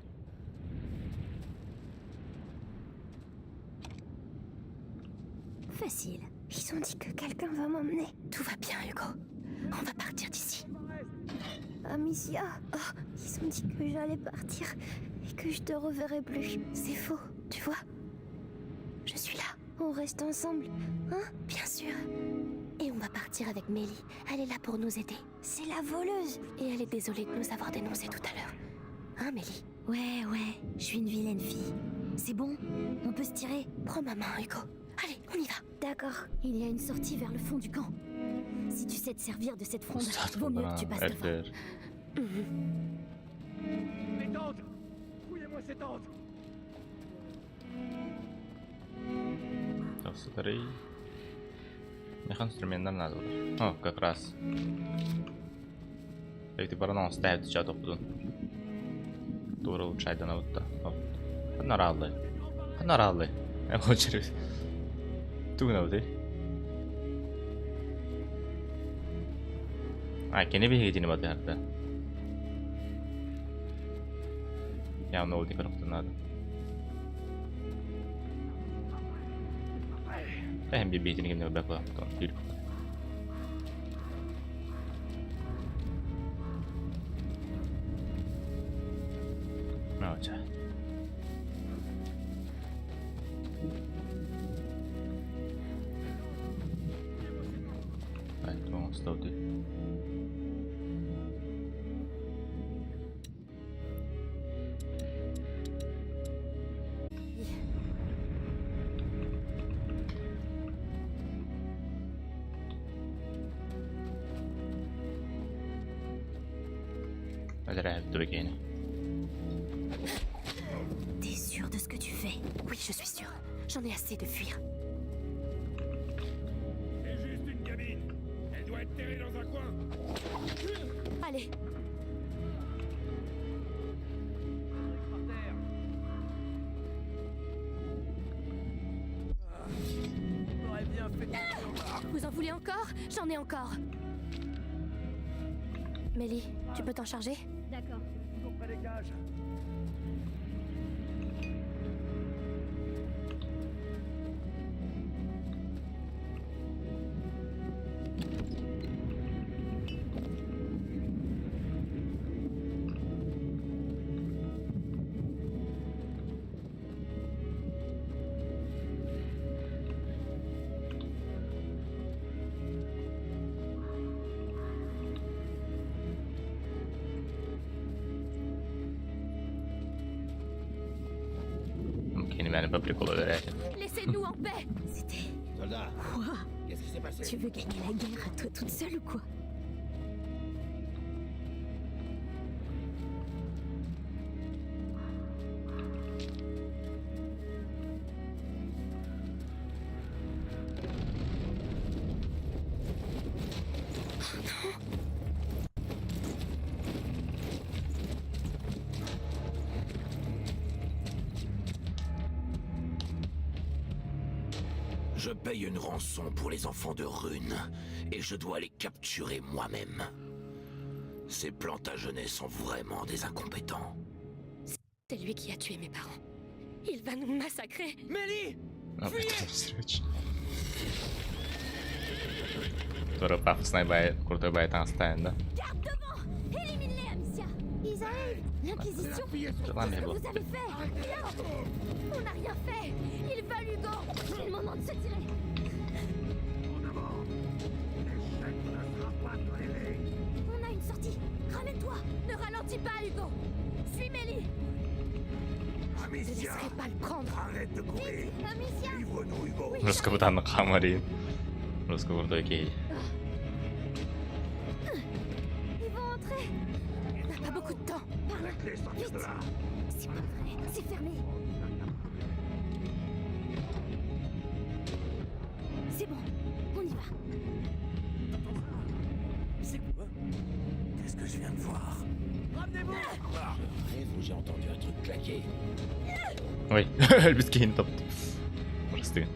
difficile. Ils ont dit que quelqu'un va m'emmener. Tout va bien, Hugo. On va partir d'ici. Amicia, oh, ils ont dit que j'allais partir et que je te reverrai plus. C'est faux, tu vois. Je suis là. On reste ensemble, hein? Bien sûr. Et on va partir avec Mélie. Elle est là pour nous aider. C'est la voleuse. Et elle est désolée de nous avoir dénoncés tout à l'heure. Hein, Mélie? Ouais, je suis une vilaine fille. C'est bon? On peut se tirer? Prends ma main, Hugo. Allez, on y va. D'accord. Il y a une sortie vers le fond du camp. Si tu sais te servir de cette fronde, vaut mieux que tu passes devant. Les tentes! Fouillez-moi ces tentes! Смотри. Механ-инструментар надо было. О, как раз. Ты бараном ставит сейчас опыту. Тура лучше айда на вот так. Ханараллы. Я хочу. Туг на вот и. Кене би хийдini бат ярда. Явно улди карахта надо. Hem bir beatini kimde bekle. Tamam, yürü. Ne olacak? Evet, tamam, stop değil. T'es sûr de ce que tu fais? Oui, je suis sûr. J'en ai assez de fuir. C'est juste une gamine. Elle doit être terrée dans un coin. Allez. Vous en voulez encore? J'en ai encore. Mélie, tu peux t'en charger? D'accord. Toujours près des cages. Laissez-nous en paix. C'était... Soldat. Quoi? Qu'est-ce qui s'est passé? Tu veux gagner la guerre à toi toute seule ou quoi? Je paye une rançon pour les enfants de Rune, et je dois les capturer moi-même. Ces Plantagenets sont vraiment des incompétents. C'est lui qui a tué mes parents. Il va nous massacrer. Mélie! Τώρα πάθος πάει κουρτό πάει τα στάντα. Garde devant! Élimine-les, Amicia! Ils arrivent! L'Inquisition! Qu'est-ce que vous avez fait? Rien! On n'a rien fait! Ils veulent Hugo! C'est le moment de se tirer! On a une sortie! Ramène-toi! Ne ralentis pas, Hugo! Suis Mélie! Je ne te laisserai pas le prendre! Arrête de courir! Amicia! Livre-nous, Hugo! Rozkoputan na kamery. Rozkoputan Ils vont entrer! On n'a pas beaucoup de temps! Par là! Vite! C'est pas vrai! C'est fermé! C'est bon! On y va! C'est quoi? Qu'est-ce que je viens de voir? Ramenez-vous! Rêve où j'ai entendu un truc claquer. Oui, المسكين طب مرستين.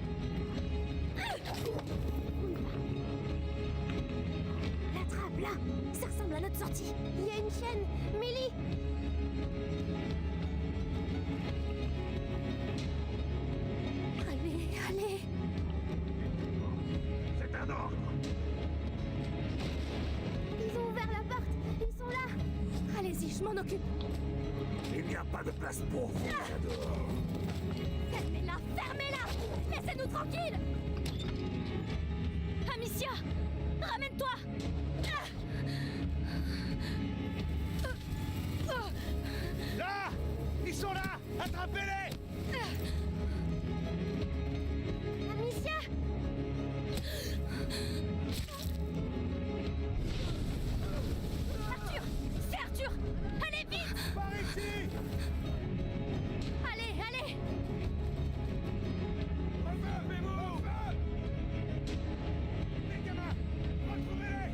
La trappe, là! Ça ressemble à notre sortie! Il y a une chaîne! Mélie! Allez, allez! ordre. Ils ont ouvert la porte. Ils sont là. Allez-y, je m'en occupe. Il n'y a pas de place pour vous, j'adore. Fermez-la, fermez-la. Laissez-nous tranquilles. Amicia, ramène-toi. Là! Ils sont là! Attrapez-les! Amicia. Arthur! C'est Arthur! Allez, vite! Par ici! Allez, allez! Revenez-vous! Les gamins! Retrouvez-les!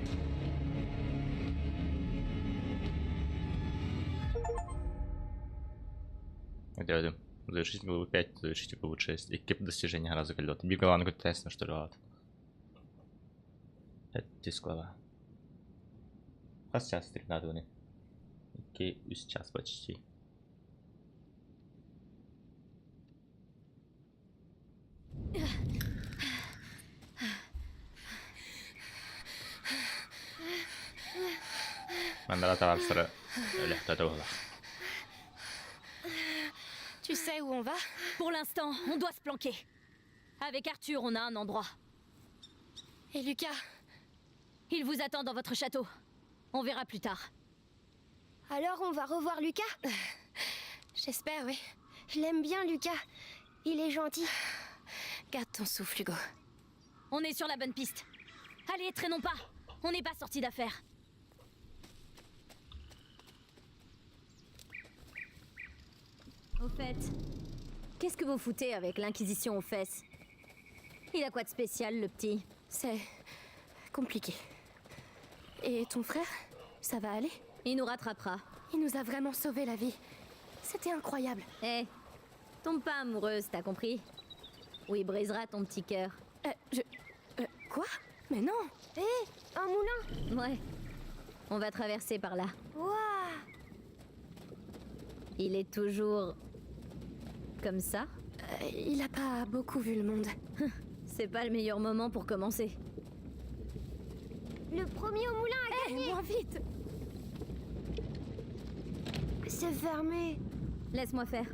Gördüm. Завершить главу 5, завершите главу 6. Экип достижения разыгрывает. Bir главаны götürüyorsun что ли? 5 глава. Kaç час надо мне? 2-3 час почти. Tu sais où on va? Pour l'instant, on doit se planquer. Avec Arthur, on a un endroit. Et Lucas? Il vous attend dans votre château. On verra plus tard. Alors on va revoir Lucas? J'espère, oui. Je l'aime bien, Lucas. Il est gentil. Garde ton souffle, Hugo. On est sur la bonne piste. Allez, traînons pas. On n'est pas sortis d'affaire. Au fait, qu'est-ce que vous foutez avec l'Inquisition aux fesses? Il a quoi de spécial, le petit? C'est compliqué. Et ton frère? Ça va aller? Il nous rattrapera. Il nous a vraiment sauvé la vie. C'était incroyable. Eh, tombe pas amoureuse, t'as compris? Ou il brisera ton petit cœur. Quoi? Mais non. Hé, un moulin. Ouais. On va traverser par là. Waouh. Il est toujours... comme ça? Il a pas beaucoup vu le monde. C'est pas le meilleur moment pour commencer. Le premier au moulin a gagné. Moins vite. C'est fermé. Laisse-moi faire.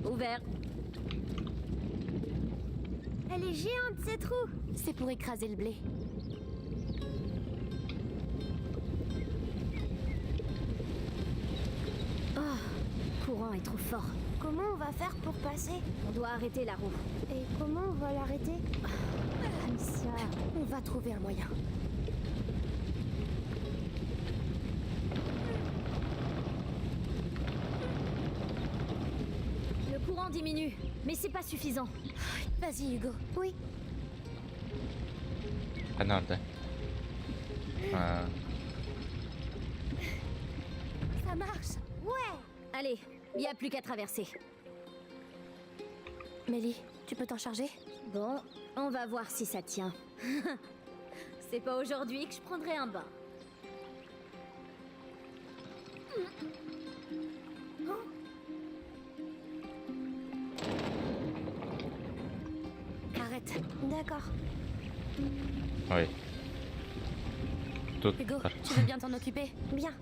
Ouvert. Elle est géante, cette roue. C'est pour écraser le blé. Oh, le courant est trop fort. Comment on va faire pour passer? On doit arrêter la roue. Et comment on va l'arrêter? Amicia, on va trouver un moyen. Le courant diminue, mais c'est pas suffisant. Vas-y, Hugo. Oui. Nerede? Ha. Ça marche. Ouais. Allez, il n'y a plus qu'à traverser. Mélie, tu peux t'en charger? Bon, on va voir si ça tient. C'est pas aujourd'hui que je prendrai un bain. Arrête. D'accord. Oui. Tout. Hugo, tu veux bien t'en occuper? Bien.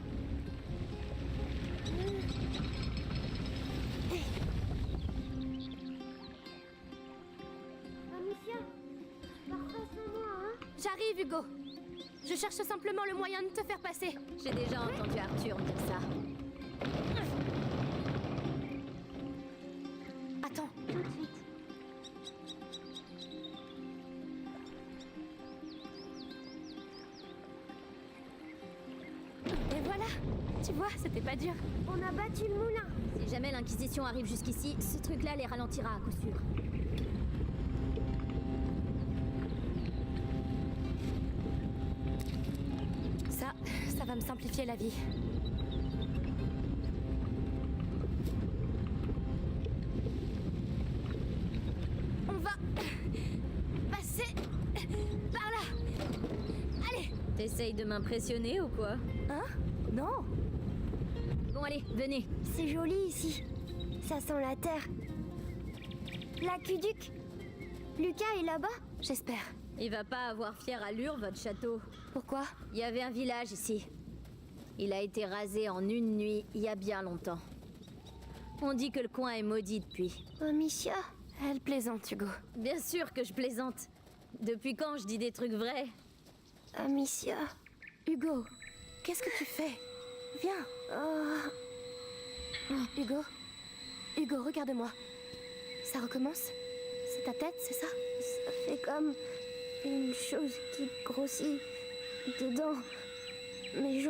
Amicia, parfois sans moi, hein? J'arrive, Hugo. Je cherche simplement le moyen de te faire passer. J'ai déjà entendu Arthur dire ça. Attends. Tout de suite. Et voilà. Tu vois, c'était pas dur. On a battu le moulin. Si jamais l'Inquisition arrive jusqu'ici, ce truc-là les ralentira à coup sûr. Ça va me simplifier la vie. On va passer par là. Allez. T'essayes de m'impressionner ou quoi? Hein? Non. Bon allez, venez. C'est joli ici. Ça sent la terre. L'aqueduc. Lucas est là-bas? J'espère. Il va pas avoir fière allure, votre château. Pourquoi? Il y avait un village ici. Il a été rasé en une nuit, il y a bien longtemps. On dit que le coin est maudit depuis. Amicia? Elle plaisante, Hugo. Bien sûr que je plaisante. Depuis quand je dis des trucs vrais? Amicia? Hugo, qu'est-ce que tu fais? Viens. Oh, Hugo? Hugo, regarde-moi. Ça recommence? C'est ta tête, c'est ça? Ça fait comme une chose qui grossit dedans. Mes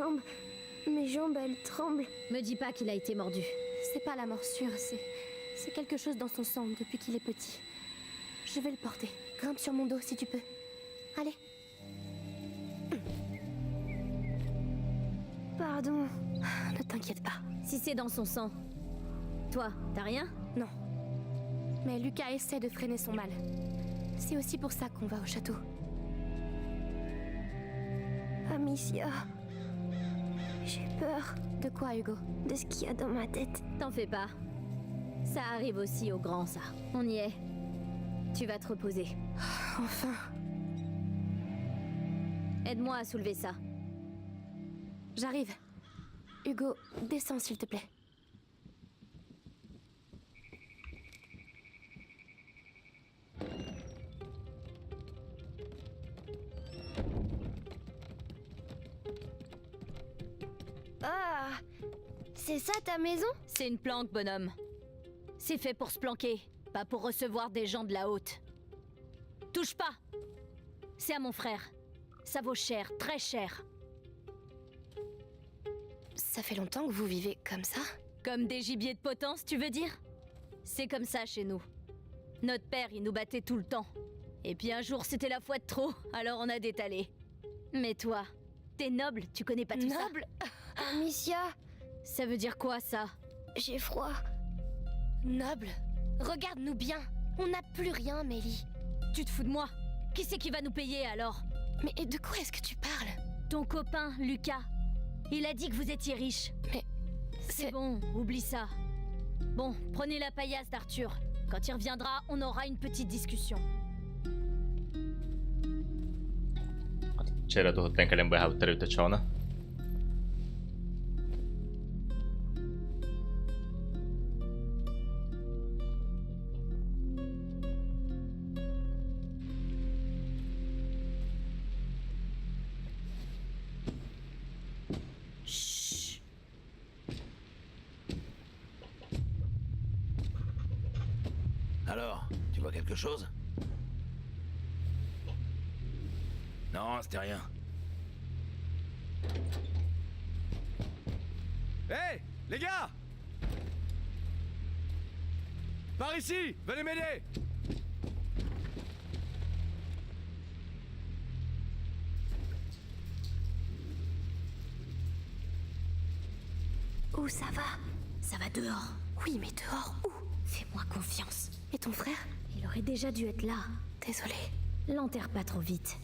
jambes, elles tremblent. Me dis pas qu'il a été mordu. C'est pas la morsure, c'est quelque chose dans son sang depuis qu'il est petit. Je vais le porter. Grimpe sur mon dos si tu peux. Allez. Pardon. Ne t'inquiète pas. Si c'est dans son sang, toi, t'as rien? Non. Mais Lucas essaie de freiner son mal. C'est aussi pour ça qu'on va au château. Amicia. J'ai peur. De quoi, Hugo? De ce qu'il y a dans ma tête. T'en fais pas. Ça arrive aussi aux grands, ça. On y est. Tu vas te reposer. Enfin. Aide-moi à soulever ça. J'arrive. Hugo, descends s'il te plaît. Ah! C'est ça ta maison? C'est une planque, bonhomme. C'est fait pour se planquer, pas pour recevoir des gens de la haute. Touche pas! C'est à mon frère. Ça vaut cher, très cher. Ça fait longtemps que vous vivez comme ça? Comme des gibiers de potence, tu veux dire? C'est comme ça chez nous. Notre père, il nous battait tout le temps. Et puis un jour, c'était la fois de trop, alors on a détalé. Mais toi, t'es noble, tu connais pas tout ça? Noble? Amicia! Ça veut dire quoi, ça? J'ai froid. Noble? Regarde-nous bien. On n'a plus rien, Mélie. Tu te fous de moi? Qui c'est qui va nous payer, alors? Mais de quoi est-ce que tu parles? Ton copain, Lucas. Il a dit que vous étiez riche. Mais... C'est bon, oublie ça. Bon, prenez la paillasse d'Arthur. Quand il reviendra, on aura une petite discussion. C'era tuohon tenkelen behävittä ute Chona. Alors, tu vois quelque chose? Non, c'était rien. Hé, les gars! Par ici! Venez m'aider! Où ça va? Ça va dehors. Oui, mais dehors où? Fais-moi confiance. Et ton frère? Il aurait déjà dû être là. Désolée. L'enterre pas trop vite.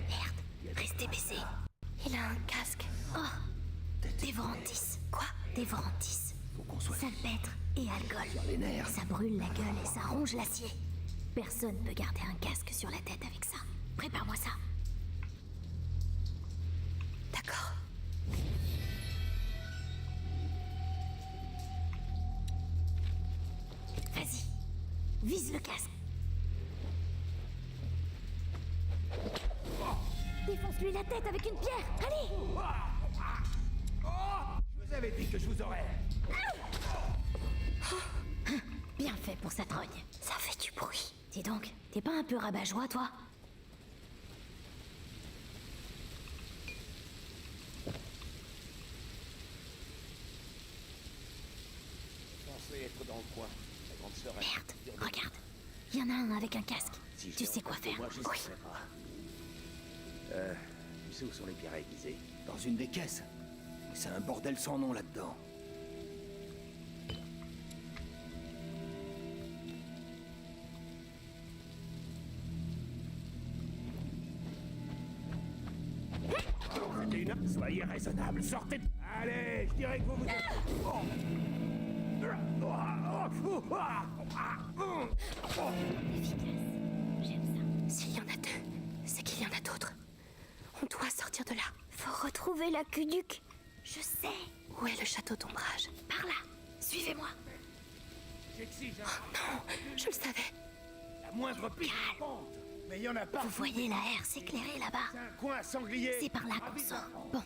Merde, restez baissé. Il a un casque. Oh, Dévorantis. Quoi? Dévorantis. Salpêtre et alcool. Ça brûle la gueule et ça ronge l'acier. Personne peut garder un casque sur la tête avec ça. Prépare-moi ça. D'accord. Vas-y, vise le casque. Défonce-lui la tête avec une pierre! Allez! Je vous avais dit que je vous aurais. Bien fait pour sa trogne. Ça fait du bruit. Dis donc, t'es pas un peu rabat-joie, toi? Pensez être dans le coin. La grande sœur a... Merde, regarde. Il y en a un avec un casque. Si Tu sais quoi faire. moi, je Oui. sais pas. Tu sais où sont les pierres aiguisées? Dans une des caisses. C'est un bordel sans nom là-dedans. Soyez raisonnable, sortez. Allez, je dirais que vous vous... Efficace. J'aime ça. S'il y en a deux, c'est qu'il y en a d'autres. On doit sortir de là. Faut retrouver l'aqueduc. Je sais. Où est le château d'ombrage? Par là. Suivez-moi. J'exige un... Oh non, je le savais. La moindre piste compte. Mais il y en a pas. Vous voyez la aire s'éclairer là-bas? C'est un coin sanglier. C'est par là qu'on sort. Bon.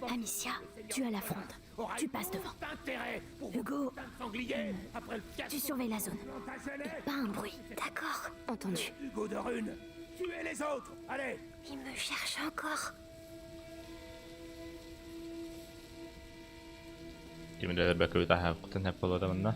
Amicia, tu as la fronde. Tu passes devant. Hugo, tu surveilles la zone. Et pas un bruit, d'accord? Entendu. Hugo de Rune, tuez les autres. Allez. Il me cherche encore. Kimille bäcker ut här på den här polaren.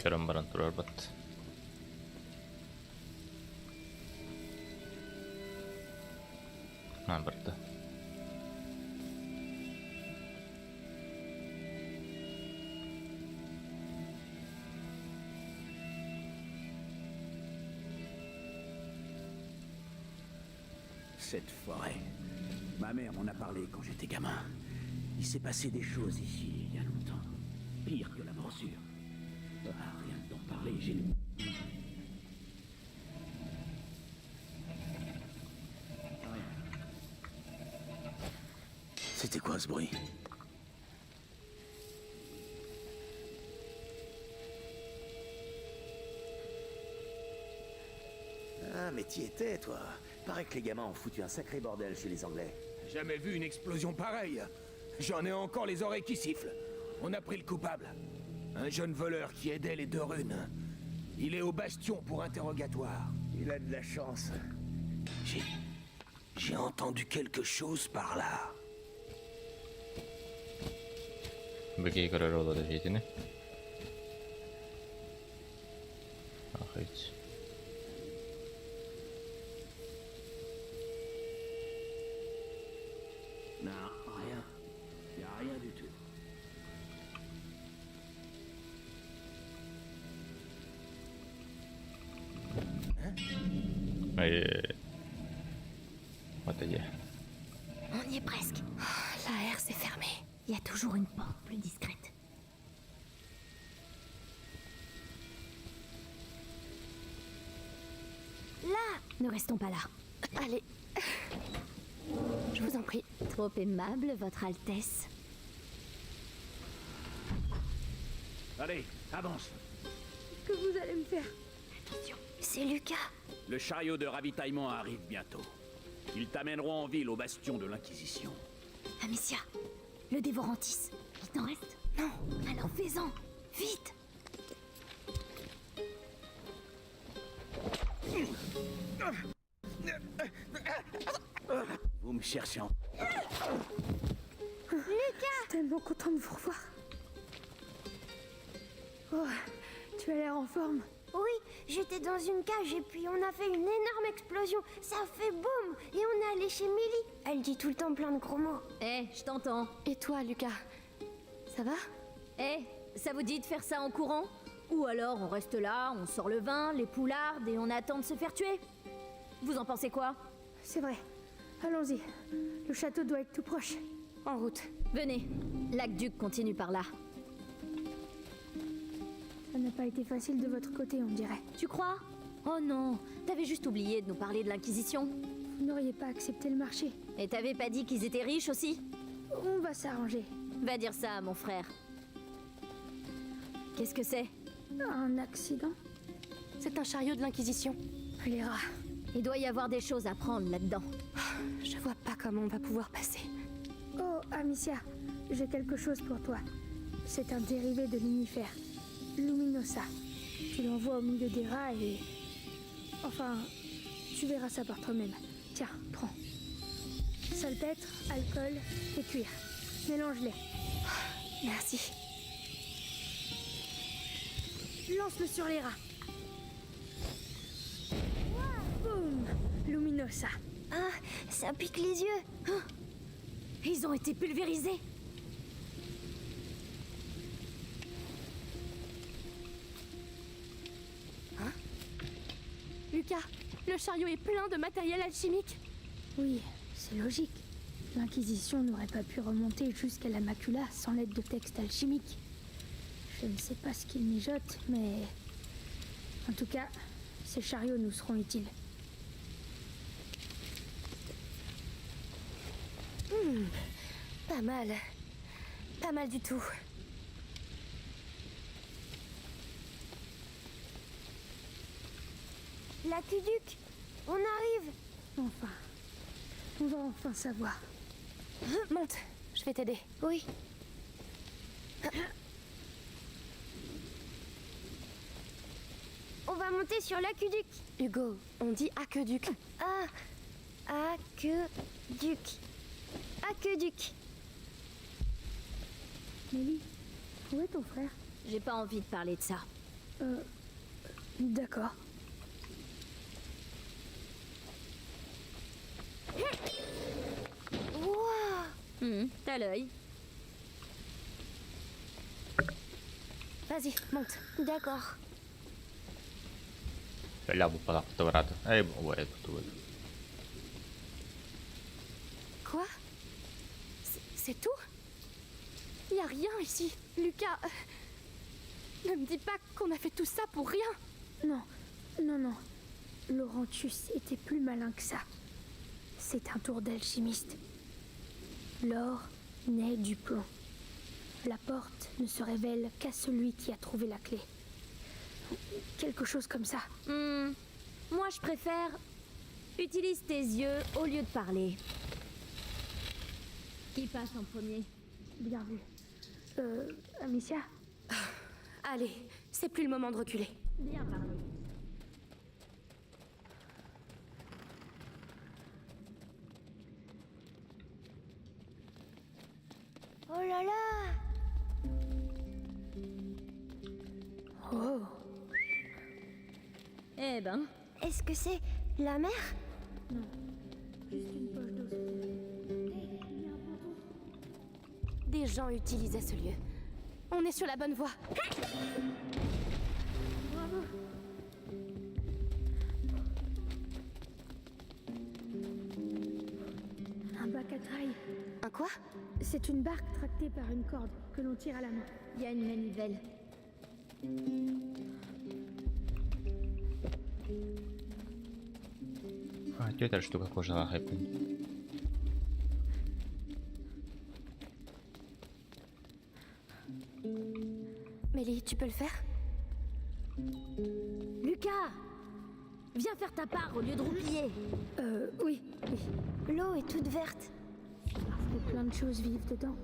Kerron bara tror att näin borta. Cette forêt. Ma mère m'en a parlé quand j'étais gamin. Il s'est passé des choses ici il y a longtemps. Pire que la morsure. Ah, rien que d'en parler, j'ai... C'était quoi ce bruit? Ah, mais t'y étais, toi. Paraît que les gamins ont foutu un sacré bordel chez les Anglais. Jamais vu une explosion pareille. J'en ai encore les oreilles qui sifflent. On a pris le coupable. Un jeune voleur qui aidait les deux runes. Il est au bastion pour interrogatoire. Il a de la chance. J'ai entendu quelque chose par là. Bökeği karar oladı şeyini. Ah hiç. Non, rien. Y a rien du tout. On y est presque. Oh, la aire s'est fermée. Il y a toujours une porte plus discrète. Là! Ne restons pas là. Allez. Je vous en prie. Trop aimable, Votre Altesse. Allez, avance. Qu'est-ce que vous allez me faire? Attention, c'est Lucas. Le chariot de ravitaillement arrive bientôt. Ils t'amèneront en ville au bastion de l'Inquisition. Amicia, le dévorantis. Il t'en reste? Non. Alors fais-en. Vite. Vous me cherchez en... Lucas! Tellement content de vous revoir. Oh, tu as l'air en forme. Oui, j'étais dans une cage et puis on a fait une énorme explosion. Ça a fait boum et on est allé chez Millie. Elle dit tout le temps plein de gros mots. Eh, je t'entends. Et toi, Lucas? Ça va? Eh, ça vous dit de faire ça en courant? Ou alors on reste là, on sort le vin, les poulardes et on attend de se faire tuer? Vous en pensez quoi? C'est vrai. Allons-y. Le château doit être tout proche. En route. Venez. L'aqueduc continue par là. Ça n'a pas été facile de votre côté, on dirait. Tu crois? Oh non, t'avais juste oublié de nous parler de l'Inquisition. Vous n'auriez pas accepté le marché. Et t'avais pas dit qu'ils étaient riches aussi? On va s'arranger. Va dire ça à mon frère. Qu'est-ce que c'est? Un accident? C'est un chariot de l'Inquisition. Les rats. Il doit y avoir des choses à prendre là-dedans. Je vois pas comment on va pouvoir passer. Oh, Amicia, j'ai quelque chose pour toi. C'est un dérivé de l'unifère. Luminosa. Tu l'envoies au milieu des rats et... Enfin, tu verras ça par toi-même. Tiens, prends. Salpêtre, alcool et cuir. Mélange-les. Merci. Lance-le sur les rats. Boum! Luminosa. Ah, ça pique les yeux. Ils ont été pulvérisés. Lucas, le chariot est plein de matériel alchimique. Oui, c'est logique. L'Inquisition n'aurait pas pu remonter jusqu'à la macula sans l'aide de textes alchimiques. Je ne sais pas ce qu'ils mijotent, mais... En tout cas, ces chariots nous seront utiles. Pas mal. Pas mal du tout. L'aqueduc, on arrive. Enfin, on va enfin savoir. Monte, je vais t'aider. Oui. On va monter sur l'aqueduc. Hugo, on dit aqueduc. Ah, aqueduc. Aqueduc. Mélie, où est ton frère? J'ai pas envie de parler de ça. D'accord. Wow. T'as l'œil. Vas-y, monte. D'accord. Speriamo un po' la fotografia. Vuoi tutto. Quoi? C'est tout? Y a rien ici. Lucas, ne me dis pas qu'on a fait tout ça pour rien. Non, non, non. Laurentius était plus malin que ça. C'est un tour d'alchimiste. L'or naît du plomb. La porte ne se révèle qu'à celui qui a trouvé la clé. Quelque chose comme ça. Moi, je préfère... Utilise tes yeux au lieu de parler. Qui passe en premier? Bien vu. Amicia? Allez, c'est plus le moment de reculer. Bien parlé. Oh là là. Oh. Eh ben... Est-ce que c'est la mer? Non. Juste une poche d'eau. Des gens utilisaient ce lieu. On est sur la bonne voie. Bravo. Un bac à traille. Un quoi? C'est une barque tractée par une corde que l'on tire à la main. Il y a une manivelle. А, где эта штука кожаная хэппи? Mélie, tu peux le faire? Lucas! Viens faire ta part au lieu de roupiller. Oui. L'eau est toute verte. Parce que plein de choses vivent dedans.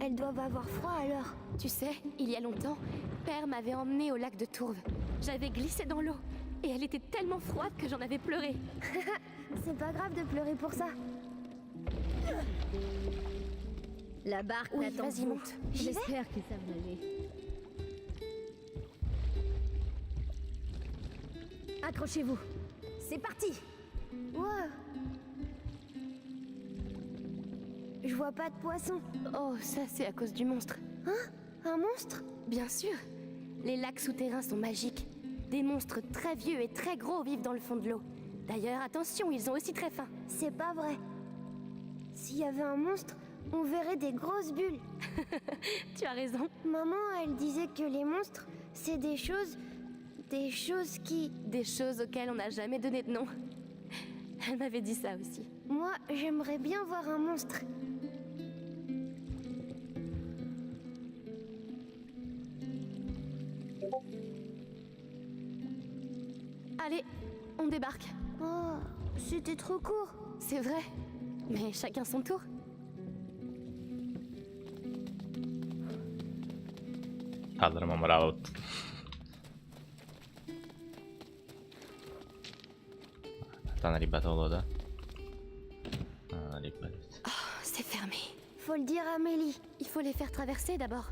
Elles doivent avoir froid alors. Tu sais, il y a longtemps, Père m'avait emmené au lac de Tourve. J'avais glissé dans l'eau et elle était tellement froide que j'en avais pleuré. C'est pas grave de pleurer pour ça. La barque Oui, n'attend vas-y, vous. monte. J'espère qu'ils savent nager. Accrochez-vous. C'est parti. Wow. Je vois pas de poisson. Oh, ça c'est à cause du monstre. Hein? Un monstre? Bien sûr. Les lacs souterrains sont magiques. Des monstres très vieux et très gros vivent dans le fond de l'eau. D'ailleurs, attention, ils sont aussi très fins. C'est pas vrai. S'il y avait un monstre, on verrait des grosses bulles. Tu as raison. Maman, elle disait que les monstres, c'est des choses qui... Des choses auxquelles on n'a jamais donné de nom. Elle m'avait dit ça aussi. Moi, j'aimerais bien voir un monstre. Allez, on débarque. Oh, c'était trop court. C'est vrai, mais chacun son tour. Kaldırmam bravo. Stanno ribatolo da. Ah, ribatolo. Oh, c'est fermé. Faut le dire à Mélie. Il faut les faire traverser d'abord.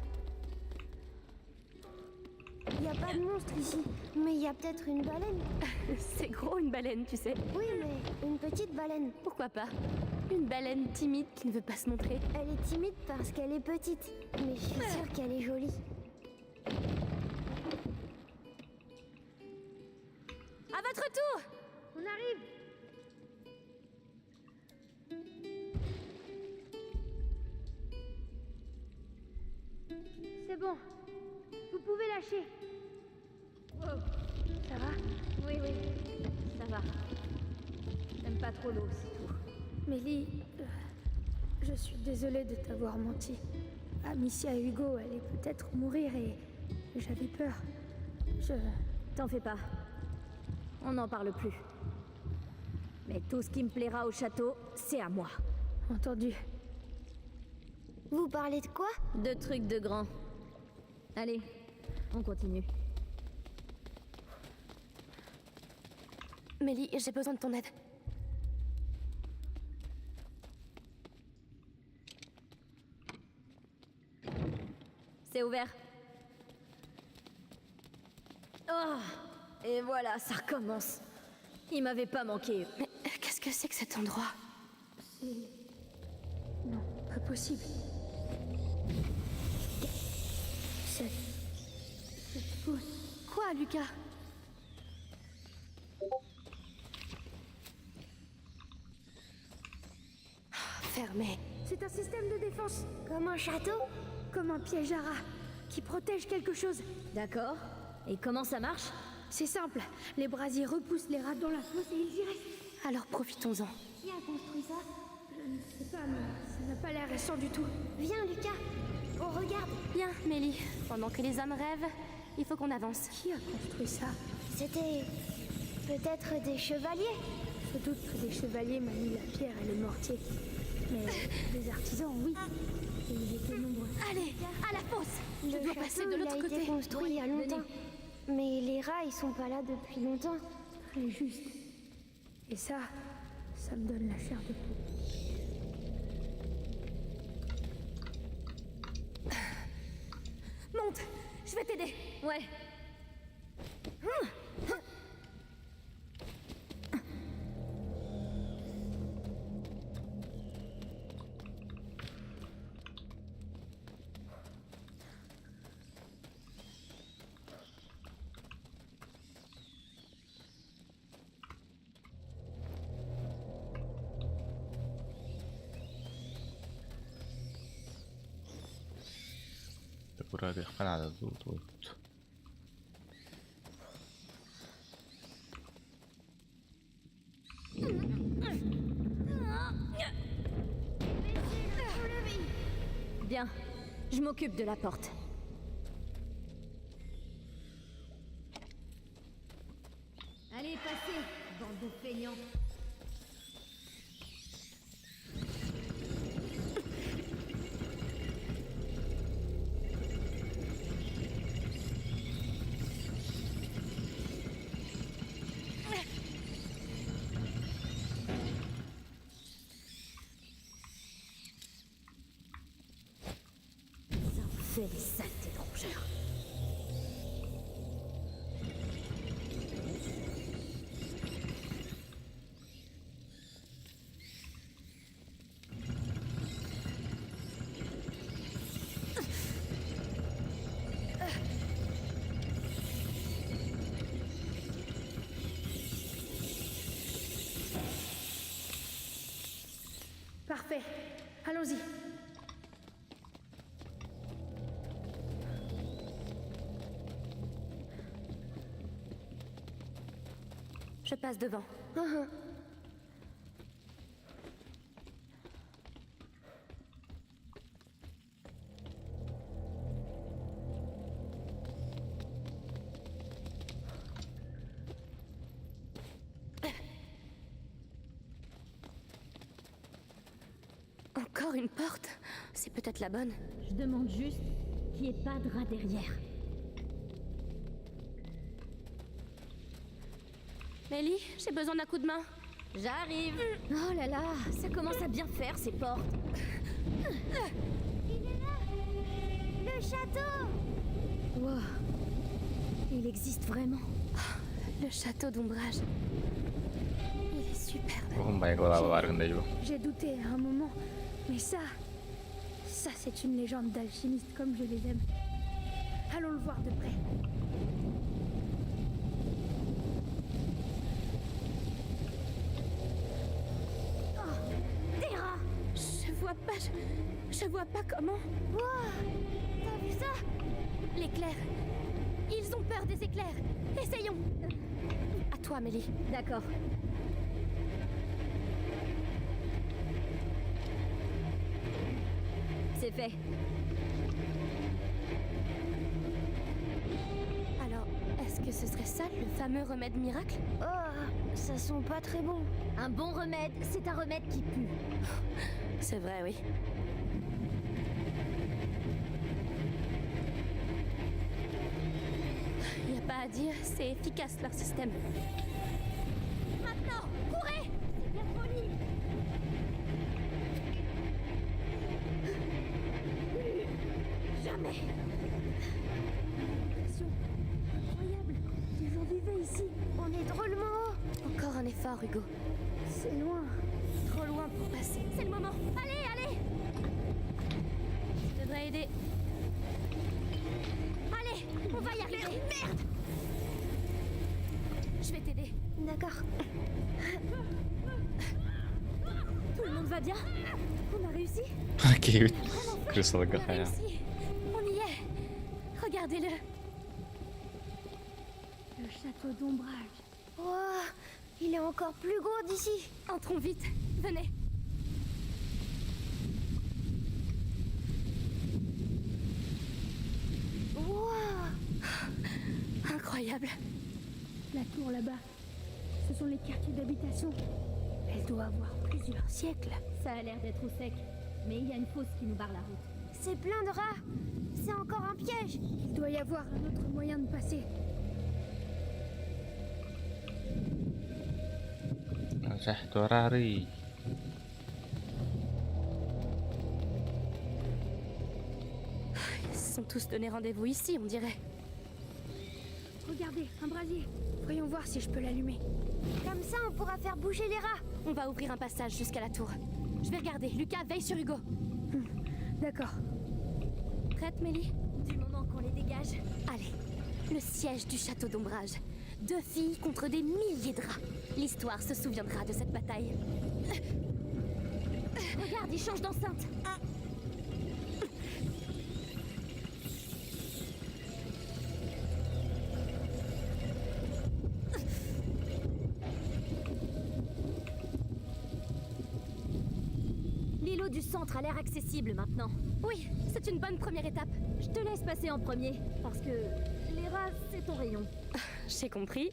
Il y a pas de monstre ici, mais il y a peut-être une baleine. C'est gros une baleine, tu sais. Oui, mais une petite baleine. Pourquoi pas? Une baleine timide qui ne veut pas se montrer. Elle est timide parce qu'elle est petite, mais je suis sûre qu'elle est jolie. À votre tour! cacher. Wow. Ça va? Oui, ça va. J'aime pas trop l'eau, c'est tout. Mélie, je suis désolée de t'avoir menti. Amicia et Hugo allaient peut-être mourir et j'avais peur. T'en fais pas. On n'en parle plus. Mais tout ce qui me plaira au château, c'est à moi. Entendu. Vous parlez de quoi? De trucs de grands. Allez, on continue. Mélie, j'ai besoin de ton aide. C'est ouvert. Oh, et voilà, ça recommence. Il m'avait pas manqué. Mais qu'est-ce que c'est que cet endroit? C'est... Non, pas possible. Cette fosse. Quoi, Lucas? Fermé. C'est un système de défense. Comme un château? Comme un piège à rats, qui protège quelque chose. D'accord. Et comment ça marche? C'est simple. Les brasiers repoussent les rats dans la fosse et ils y restent. Alors profitons-en. Qui a construit ça? Je ne sais pas, mais ça n'a pas l'air récent du tout. Viens, Lucas. On regarde. Viens, Mélie. Pendant que les hommes rêvent, il faut qu'on avance. Qui a construit ça? C'était... peut-être des chevaliers? Je doute que des chevaliers manient la pierre et le mortier. Mais des artisans, oui. Et ils étaient nombreux. Allez, à la fosse. Je dois passer de Il l'autre a côté. été construit il y a longtemps. Mais les rats, ils sont pas là depuis longtemps. Très juste. Et ça me donne la chair de poule. Monte, je vais t'aider. Ouais. راجع على الضغوط. Bien, je m'occupe de la porte. Allez, passez, bande de feignants. Fais les saletés de rongeurs. Parfait. Allons-y. Je passe devant. Encore une porte? C'est peut-être la bonne. Je demande juste qu'il n'y ait pas de rat derrière. Mélie, j'ai besoin d'un coup de main. J'arrive. Oh là là, ça commence à bien faire ces portes. Il est là! Le château! Wow. Il existe vraiment. Le château d'ombrage. Il est superbe. J'ai douté à un moment, mais ça c'est une légende d'alchimiste comme je les aime. Allons le voir de près. Je vois pas comment. Wow! T'as vu ça? L'éclair. Ils ont peur des éclairs. Essayons. À toi, Mélie. D'accord. C'est fait. Alors, est-ce que ce serait ça, le fameux remède miracle? Oh, ça sent pas très bon. Un bon remède, c'est un remède qui pue. C'est vrai, oui. Y a pas à dire, c'est efficace leur système. Maintenant, courez! C'est bien folie! Jamais! Impression incroyable. Les gens vivaient ici. On est drôlement haut. Encore un effort, Hugo. C'est loin. Trop loin pour passer. C'est le moment. Allez, allez! Ça devrait aider. Allez, on va y arriver. Merde! Je vais t'aider. D'accord. Tout le monde va bien? On a réussi? Cute. Crystal On a Gaia. réussi. On y est. Regardez-le. Le château d'ombrage. Oh, il est encore plus gros d'ici. Entrons vite. Venez. Wow. Incroyable. La tour là-bas, ce sont les quartiers d'habitation. Elle doit avoir plusieurs siècles. Ça a l'air d'être au sec, mais il y a une fosse qui nous barre la route. C'est plein de rats. C'est encore un piège. Il doit y avoir un autre moyen de passer. رجعت وراري. Ils se sont tous donné rendez-vous ici, on dirait. Regardez, un brasier. Voyons voir si je peux l'allumer. Comme ça, on pourra faire bouger les rats. On va ouvrir un passage jusqu'à la tour. Je vais regarder. Lucas, veille sur Hugo. D'accord. Prête, Mélie? Du moment qu'on les dégage. Allez. Le siège du château d'ombrage. 2 filles contre des milliers de rats. L'histoire se souviendra de cette bataille. Regarde, ils changent d'enceinte. L'îlot du centre a l'air accessible maintenant. Oui, c'est une bonne première étape. Je te laisse passer en premier, parce que les rats, c'est ton rayon. J'ai compris.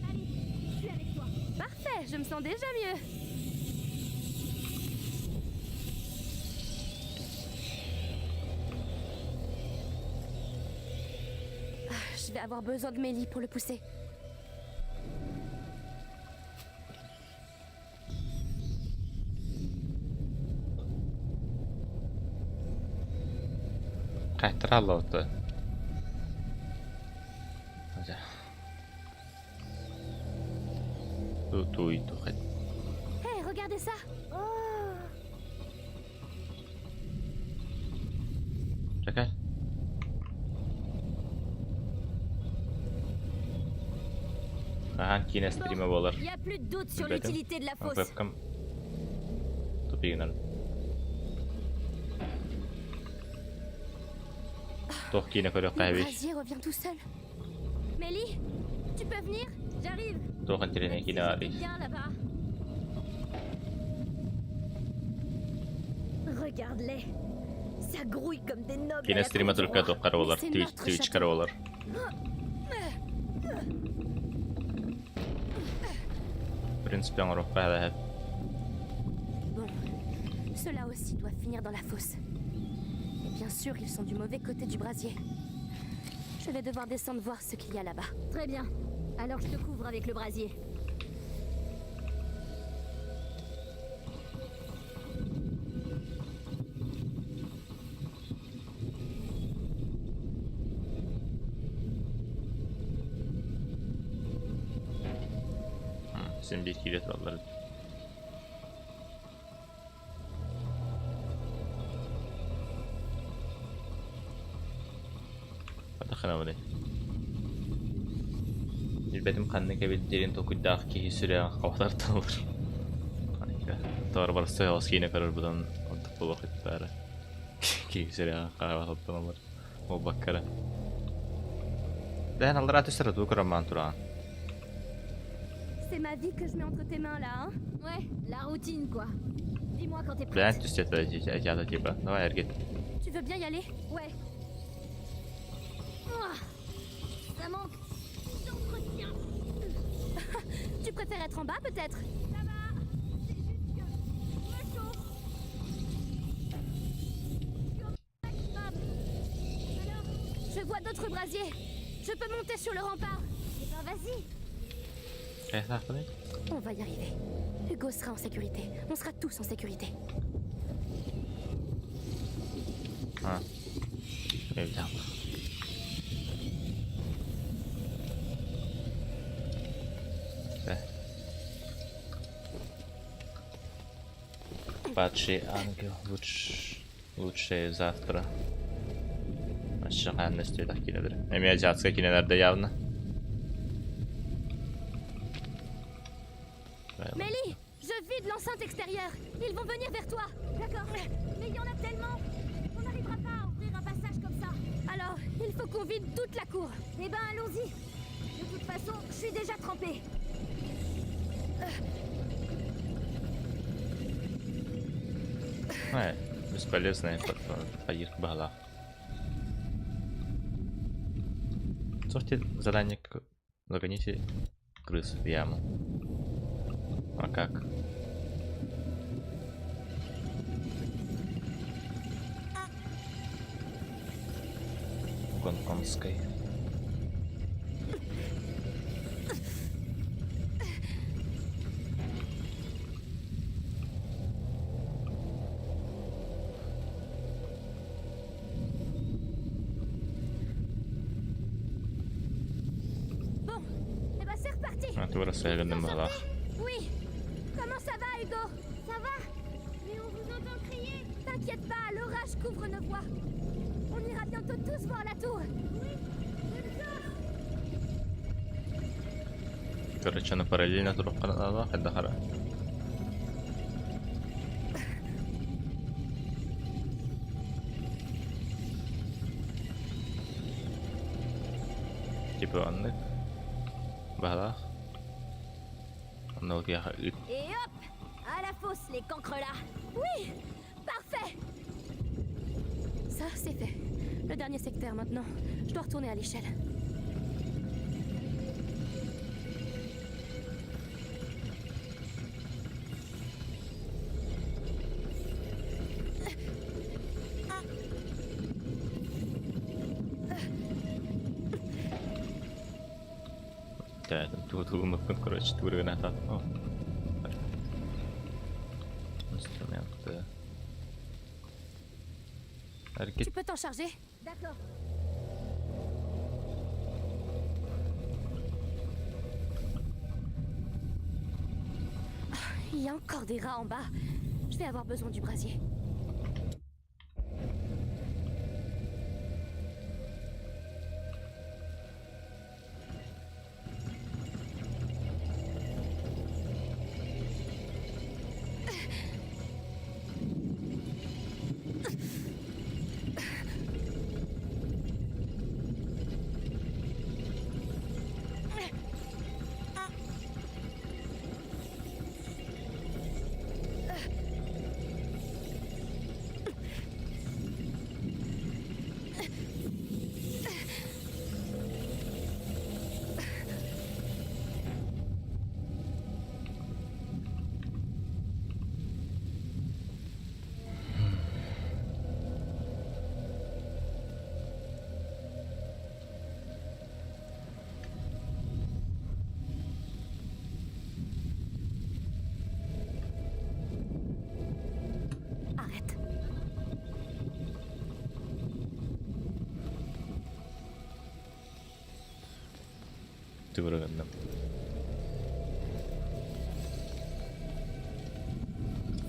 Allez, je suis avec toi. Parfait, je me sens déjà mieux. Je vais avoir besoin de Mélie pour le pousser. Kattra låter. Tout. Hey, regardez ça. Oh. Czekaj. Hangi stream'e olur. Il y a plus de doute sur l'utilité de la fosse. Webcam. Tupignan. Tohkiina kodo Le kahvi. brasier revient tout seul. Mélie, tu peux venir? J'arrive. Tohkan tirene kinaali. Bien là-bas. Regarde-les. Ça grouille comme des nobles. Kiina stream'e tullut katsoa karolar. Twitch karolar. Prince on rohkem läheb. Bon, ceux-là aussi doivent finir dans la fosse. Et bien sûr, ils sont du mauvais côté du brasier. Je vais devoir descendre voir ce qu'il y a là-bas. Très bien. Alors je te couvre avec le brasier. Sen bir kilit alırız. دخلنا ولا البدم قنك بالديرين تو كداخ كي سريع قوادر تور تعتبر برصها وسكينة قرر بدن أنت وقت بارة كيف سريعة قهوة النمر مبكرة ده أنا الله رأيت سرت بكرة ما أنتوا C'est ma vie que je mets entre tes mains là, hein? Ouais, la routine quoi. Dis-moi quand t'es prête. ده أنت استعدت تجيبها ده ما يرجع Tu veux bien y aller? Ouais. Ça manque d'entretien. Tu préfères être en bas peut-être? Ça va. C'est juste que je me chauffe. Alors, je vois d'autres brasiers. Je peux monter sur le rempart. Eh ben vas-y. On va y arriver. Hugo sera en sécurité. On sera tous en sécurité. Ah. Évidemment. Падший ангел лучшее завтра. Aşağı annesi takip eder. Emiyacağız kinelerde явно. Mélie, je vide l'enceinte extérieure. Ils vont venir vers toi. D'accord. Mais il y en a tellement. On n'arrivera pas à ouvrir un passage comme ça. Alors, il faut qu'on vide toute la cour. Eh ben, allons-y. De toute façon, je suis déjà trempée. Ouais, бесполезная поездка была. Слушайте, задание загоните крыс в яму. А как? Гонконгской. Oui. Comment ça va, Hugo? Ça va? Mais on vous entend crier. T'inquiète pas, l'orage couvre nos voix. On ira bientôt tous voir la tour. Oui. Короче, она параллельно труп واحد دخل. Типа عندك بهذا. Et hop! À la fosse, les cancres là! Oui! Parfait! Ça, c'est fait. Le dernier secteur maintenant. Je dois retourner à l'échelle. Короче, граната. Инструмент. Tu peux t'en charger? D'accord. Il y a encore des rats en bas. Je vais avoir besoin du brasier.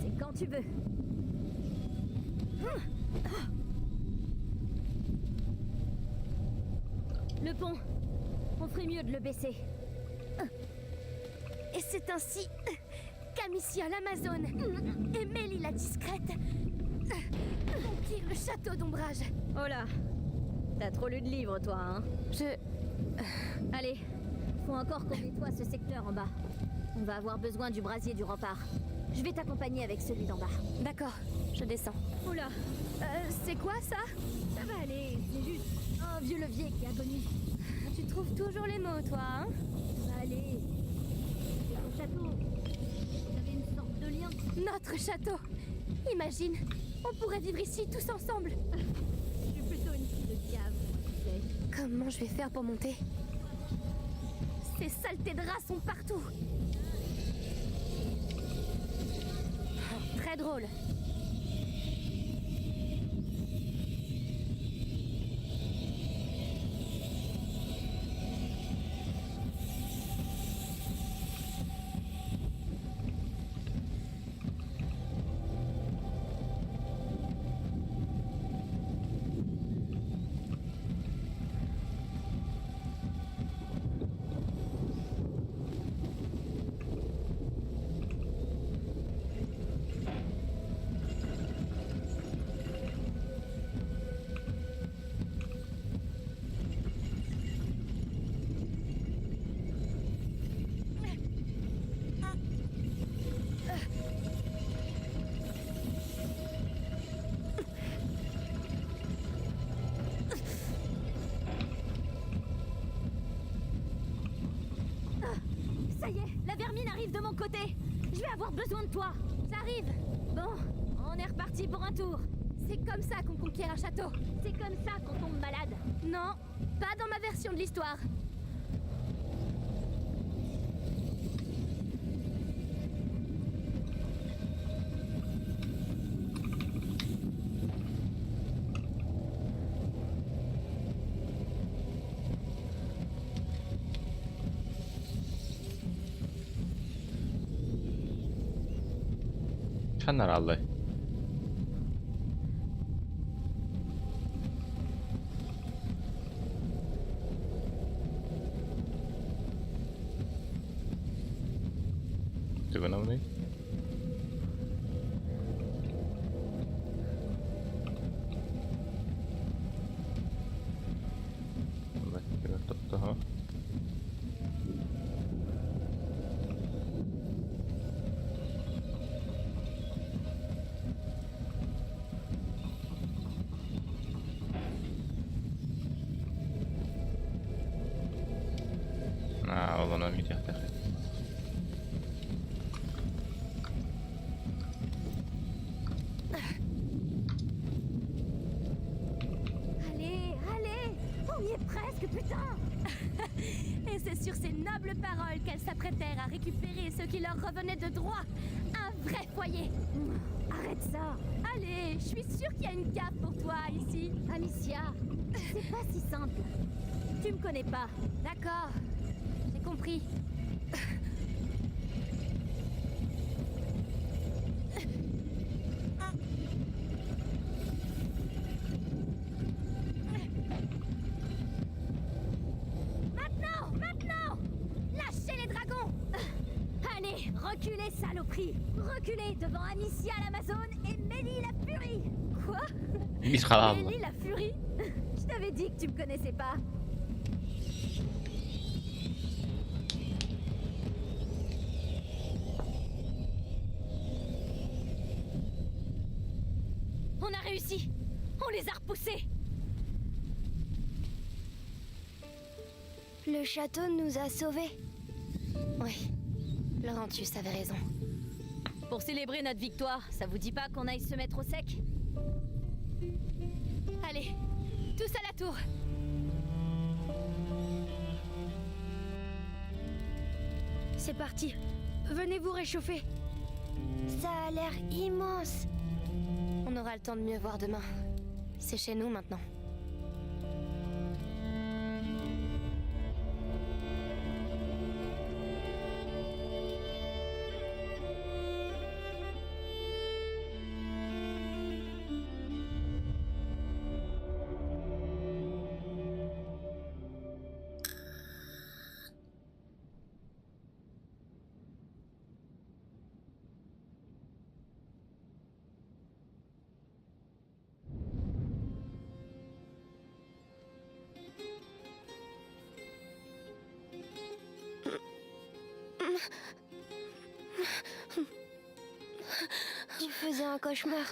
C'est quand tu veux. Le pont. On ferait mieux de le baisser. Et c'est ainsi qu'Amicia l'Amazone et Mélie la discrète conquirent le château d'ombrage. Oh là, t'as trop lu de livres, toi, hein? Allez, faut encore qu'on nettoie ce secteur en bas. On va avoir besoin du brasier du rempart. Je vais t'accompagner avec celui d'en bas. D'accord, je descends. Oula, c'est quoi ça? ça va aller, c'est juste un vieux levier qui agonie. Tu trouves toujours les mots, toi, hein? Ça va aller. C'est ton château. J'avais une sorte de lien. Notre château. Imagine, on pourrait vivre ici tous ensemble. Je suis plutôt une fille de cave, tu sais. Comment je vais faire pour monter? Ces saletés de rats sont partout. Très drôle. Ça y est, la vermine arrive de mon côté. Je vais avoir besoin de toi. J'arrive. Bon, on est reparti pour un tour. C'est comme ça qu'on conquiert un château. C'est comme ça qu'on tombe malade. Non, pas dans ma version de l'histoire. Generalnie. Moeten we nou niet? Tuohon. والله ما ميت يحتاج. Allez, allez, on y est presque, putain. Et c'est sur ces nobles paroles qu'elles s'apprêtèrent à récupérer ce qui leur revenait de droit. Un vrai foyer. Arrête ça. Allez, je suis sûre qu'il y a une cave pour toi ici. Amicia, c'est pas si simple. Tu me connais pas. D'accord, j'ai compris. Maintenant, lâchez les dragons. Allez, reculez, saloperie. Reculez devant Amicia l'Amazone et Mélie la furie. Quoi? Mélie la furie? Je t'avais dit que tu me connaissais pas. On a réussi. On les a repoussés. Le château nous a sauvés. Oui, Laurentius avait raison. Pour célébrer notre victoire, ça vous dit pas qu'on aille se mettre au sec? Allez, tous à la tour. C'est parti. Venez vous réchauffer. Ça a l'air immense. On aura le temps de mieux voir demain. C'est chez nous maintenant. faisais un cauchemar.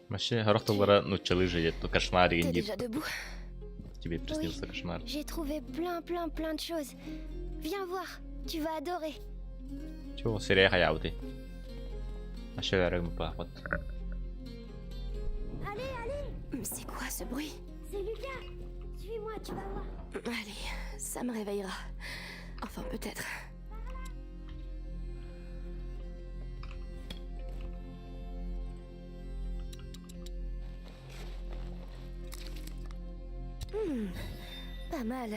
ماشي هروح تبغى نوتشاليجي يتو كشماري T'es نجيب déjà debout? تبي приснился кошмар. J'ai trouvé plein de choses. Viens voir, tu vas adorer. شو سريع يا عودي. ماشي رقم باخد. Mais c'est quoi ce bruit? C'est Lucas. Suis-moi, tu vas voir. Allez, ça me réveillera. Enfin, peut-être. Pas mal.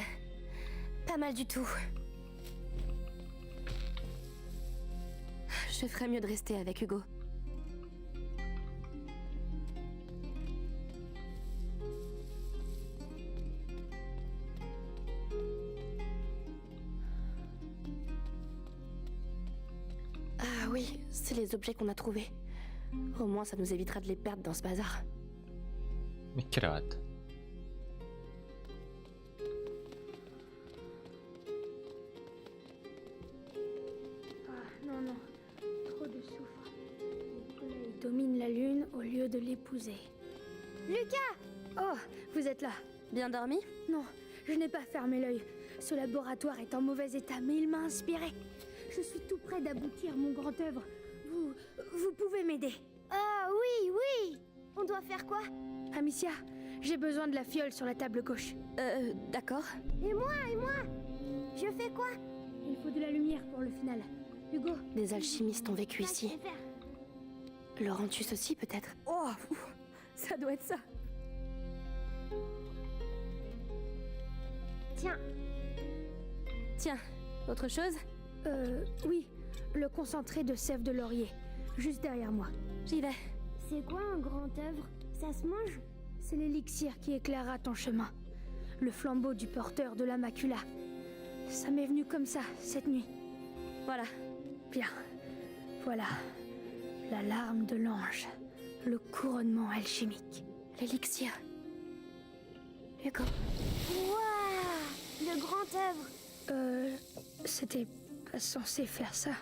Pas mal du tout. Je ferais mieux de rester avec Hugo. Ah oui, c'est les objets qu'on a trouvés. Au moins, ça nous évitera de les perdre dans ce bazar. مكرات. Non, trop de soufre. Le soleil domine la lune au lieu de l'épouser. Lucas! Oh, vous êtes là. Bien dormi? Non, je n'ai pas fermé l'œil. Ce laboratoire est en mauvais état, mais il m'a inspiré. Je suis tout près d'aboutir mon grand œuvre. Vous pouvez m'aider. Ah oui. On doit faire quoi? Amicia, j'ai besoin de la fiole sur la table gauche. D'accord. Et moi? Je fais quoi? Il faut de la lumière pour le final. Hugo. Des alchimistes ont vécu ici. Laurentius aussi, peut-être? Oh, ça doit être ça. Tiens, autre chose? Oui, le concentré de sève de laurier, juste derrière moi. J'y vais. C'est quoi un grand œuvre? Ça se mange? C'est l'élixir qui éclairera ton chemin. Le flambeau du porteur de la macula. Ça m'est venu comme ça, cette nuit. Voilà. Bien. Voilà. La larme de l'ange. Le couronnement alchimique. L'élixir. Hugo. Waouh! Le grand œuvre. C'était pas censé faire ça.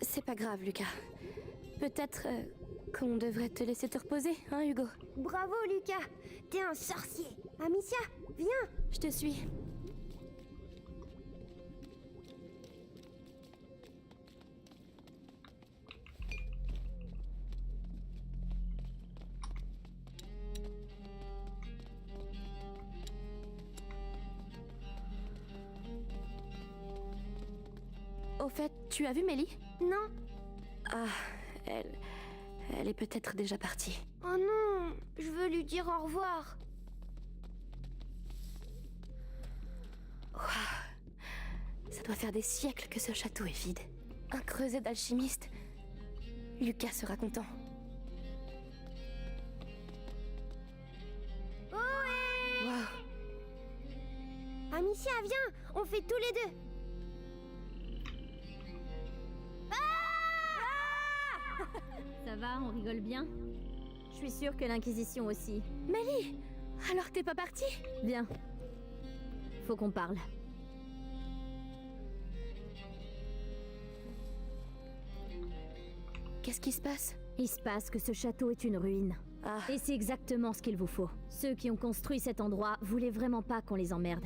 C'est pas grave, Lucas. Peut-être qu'on devrait te laisser te reposer, hein, Hugo? Bravo, Lucas. T'es un sorcier. Amicia, viens. Je te suis. Au fait, tu as vu Mélie? Non. Ah, elle est peut-être déjà partie. Oh non, je veux lui dire au revoir. Wow. Ça doit faire des siècles que ce château est vide. Un creuset d'alchimistes. Lucas sera content. Ohé! Wow. Amicia, viens, on fait tous les deux. Ça va, on rigole bien? Je suis sûre que l'Inquisition aussi. Mélie! Alors t'es pas partie? Viens. Faut qu'on parle. Qu'est-ce qui se passe? Il se passe que ce château est une ruine. Et c'est exactement ce qu'il vous faut. Ceux qui ont construit cet endroit voulaient vraiment pas qu'on les emmerde.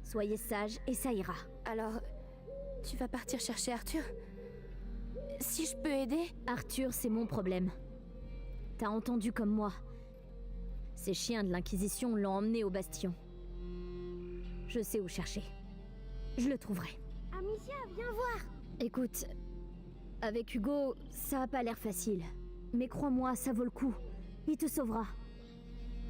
Soyez sages et ça ira. Alors, tu vas partir chercher Arthur? Si je peux aider? Arthur, c'est mon problème. T'as entendu comme moi. Ces chiens de l'Inquisition l'ont emmené au bastion. Je sais où chercher. Je le trouverai. Amicia, viens voir. Écoute, avec Hugo, ça a pas l'air facile. Mais crois-moi, ça vaut le coup. Il te sauvera.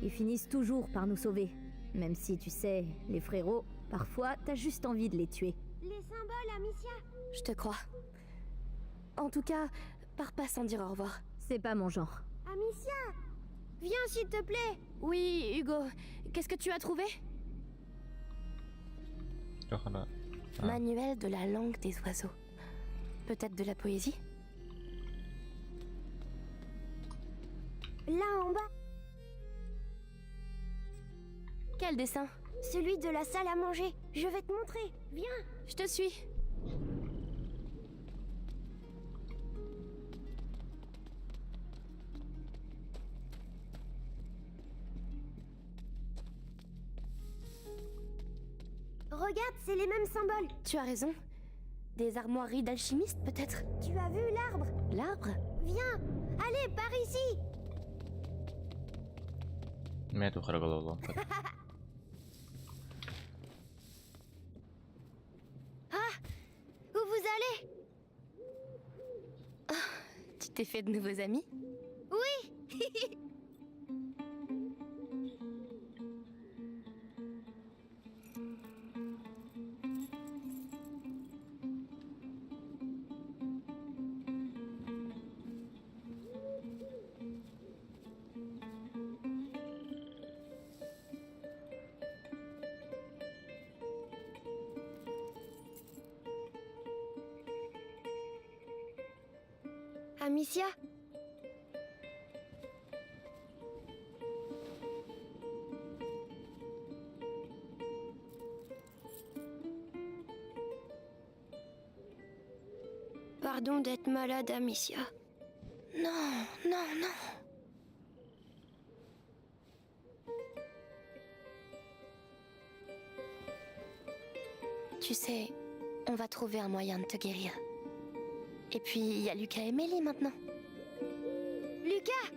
Ils finissent toujours par nous sauver. Même si, tu sais, les frérots, parfois, t'as juste envie de les tuer. Les symboles, Amicia. Je te crois. En tout cas, pars pas sans dire au revoir. C'est pas mon genre. Amicia, viens s'il te plaît. Oui, Hugo. Qu'est-ce que tu as trouvé? Manuel de la langue des oiseaux. Peut-être de la poésie? Là en bas. Quel dessin? Celui de la salle à manger. Je vais te montrer. Viens. Je te suis. Regarde, c'est les mêmes symboles. Tu as raison. Des armoiries d'alchimistes, peut-être? Tu as vu l'arbre? L'arbre? Viens, allez, par ici. مات وخرج الله. Ah, où vous allez? Oh, tu t'es fait de nouveaux amis? Oui. Amicia? Pardon d'être malade, Amicia. Non, non, non. Tu sais, on va trouver un moyen de te guérir. Et puis, il y a Lucas et Mélie maintenant. Lucas!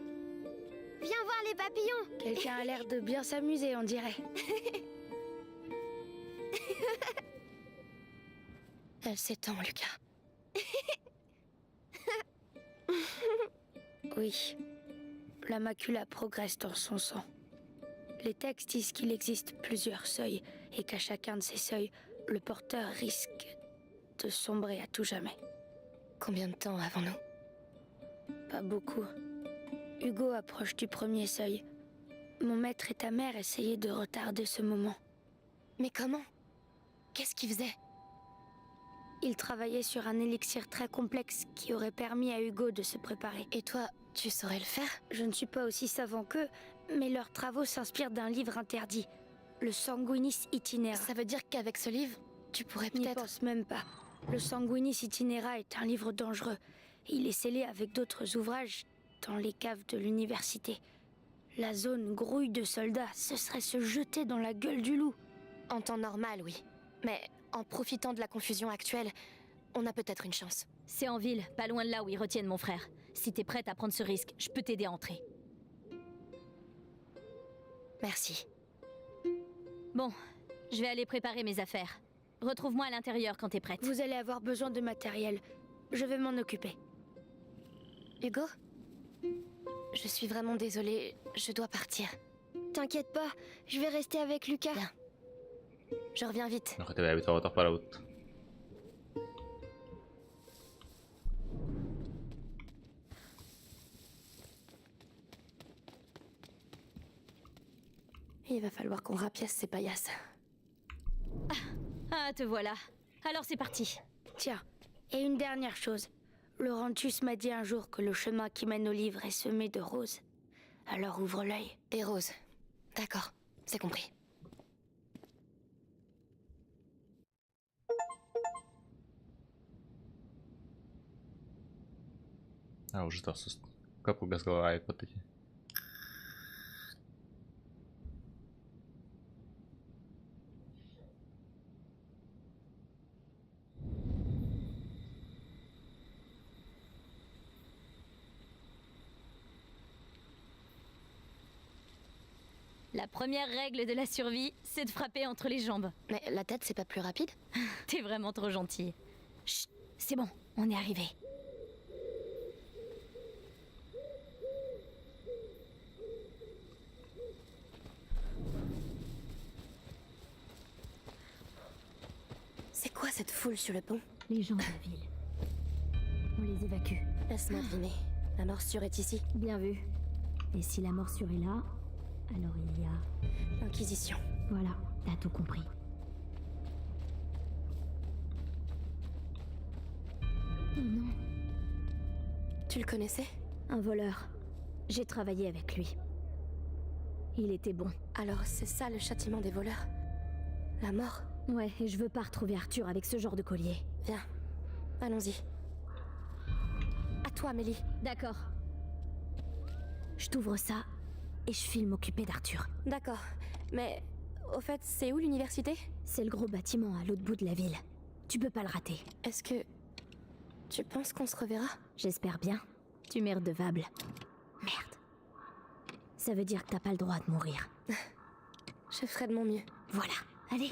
Viens voir les papillons! Quelqu'un a l'air de bien s'amuser, on dirait. Elle s'étend, Lucas. Oui, la macula progresse dans son sang. Les textes disent qu'il existe plusieurs seuils et qu'à chacun de ces seuils, le porteur risque de sombrer à tout jamais. Combien de temps avons-nous? Pas beaucoup. Hugo approche du premier seuil. Mon maître et ta mère essayaient de retarder ce moment. Mais comment? Qu'est-ce qu'ils faisaient? Ils travaillaient sur un élixir très complexe qui aurait permis à Hugo de se préparer. Et toi, tu saurais le faire? Je ne suis pas aussi savant qu'eux, mais leurs travaux s'inspirent d'un livre interdit, le Sanguinis Itinera. Ça veut dire qu'avec ce livre, tu pourrais N'y peut-être... pense même pas. Le Sanguinis Itinera est un livre dangereux. Il est scellé avec d'autres ouvrages dans les caves de l'université. La zone grouille de soldats, ce serait se jeter dans la gueule du loup. En temps normal, oui. Mais en profitant de la confusion actuelle, on a peut-être une chance. C'est en ville, pas loin de là où ils retiennent mon frère. Si t'es prête à prendre ce risque, je peux t'aider à entrer. Merci. Bon, je vais aller préparer mes affaires. Retrouve-moi à l'intérieur quand t'es prête. Vous allez avoir besoin de matériel. Je vais m'en occuper. Hugo? Je suis vraiment désolée, je dois partir. T'inquiète pas, je vais rester avec Lucas. Bien. Je reviens vite. No te veo todo para out. Il va falloir qu'on rapiace ces paillasses. Ah, te voilà. Alors c'est parti. Tiens, et une dernière chose. Laurentius m'a dit un jour que le chemin qui mène au livre est semé de roses. Alors ouvre l'œil. Des roses. D'accord, c'est compris. Уже tossa kapugasgalva aikutti. La première règle de la survie, c'est de frapper entre les jambes. Mais la tête, c'est pas plus rapide? T'es vraiment trop gentille. Chut, c'est bon, on est arrivé. C'est quoi cette foule sur le pont? Les gens de la ville. On les évacue. Laisse-moi deviner. La morsure est ici. Bien vu. Et si la morsure est là, alors il y a... Inquisition. Voilà, t'as tout compris. Oh non. Tu le connaissais? Un voleur. J'ai travaillé avec lui. Il était bon. Alors c'est ça le châtiment des voleurs? La mort? Ouais, et je veux pas retrouver Arthur avec ce genre de collier. Viens, allons-y. À toi, Mélie. D'accord. Je t'ouvre ça et je file m'occuper d'Arthur. D'accord, mais au fait, c'est où l'université? C'est le gros bâtiment à l'autre bout de la ville. Tu peux pas le rater. Est-ce que... tu penses qu'on se reverra? J'espère bien. Tu m'es redevable. Merde. Ça veut dire que t'as pas le droit de mourir. Je ferai de mon mieux. Voilà. Allez.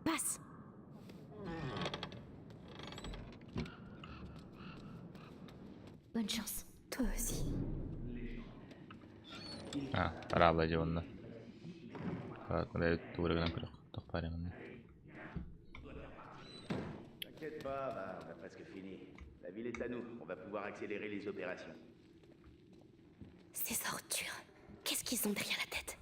Passe. Bonne chance. Toi aussi. Parava aja onunla. T'inquiète pas, on a presque fini. La ville est à nous, on va pouvoir accélérer les opérations. Ces ordures, qu'est-ce qu'ils ont derrière la tête?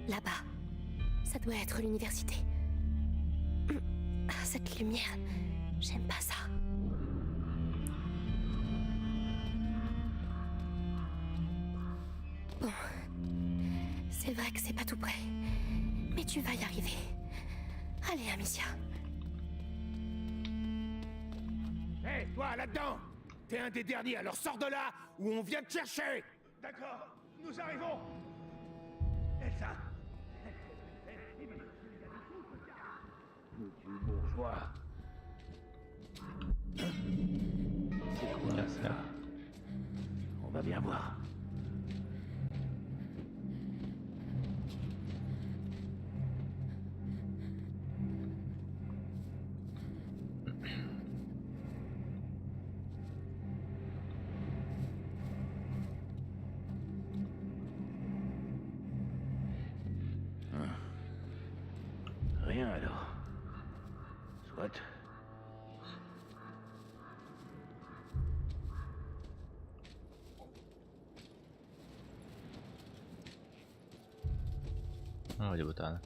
Là-bas, ça doit être l'université. Cette lumière, j'aime pas ça. Bon, c'est vrai que c'est pas tout près, mais tu vas y arriver. Allez, Amicia. Hé, toi, là-dedans! T'es un des derniers, alors sors de là, ou on vient te chercher! D'accord, nous arrivons. Elsa. Tu bourgeois. C'est quoi ça? On va bien voir. Rien alors. Soit. Voglio buttare.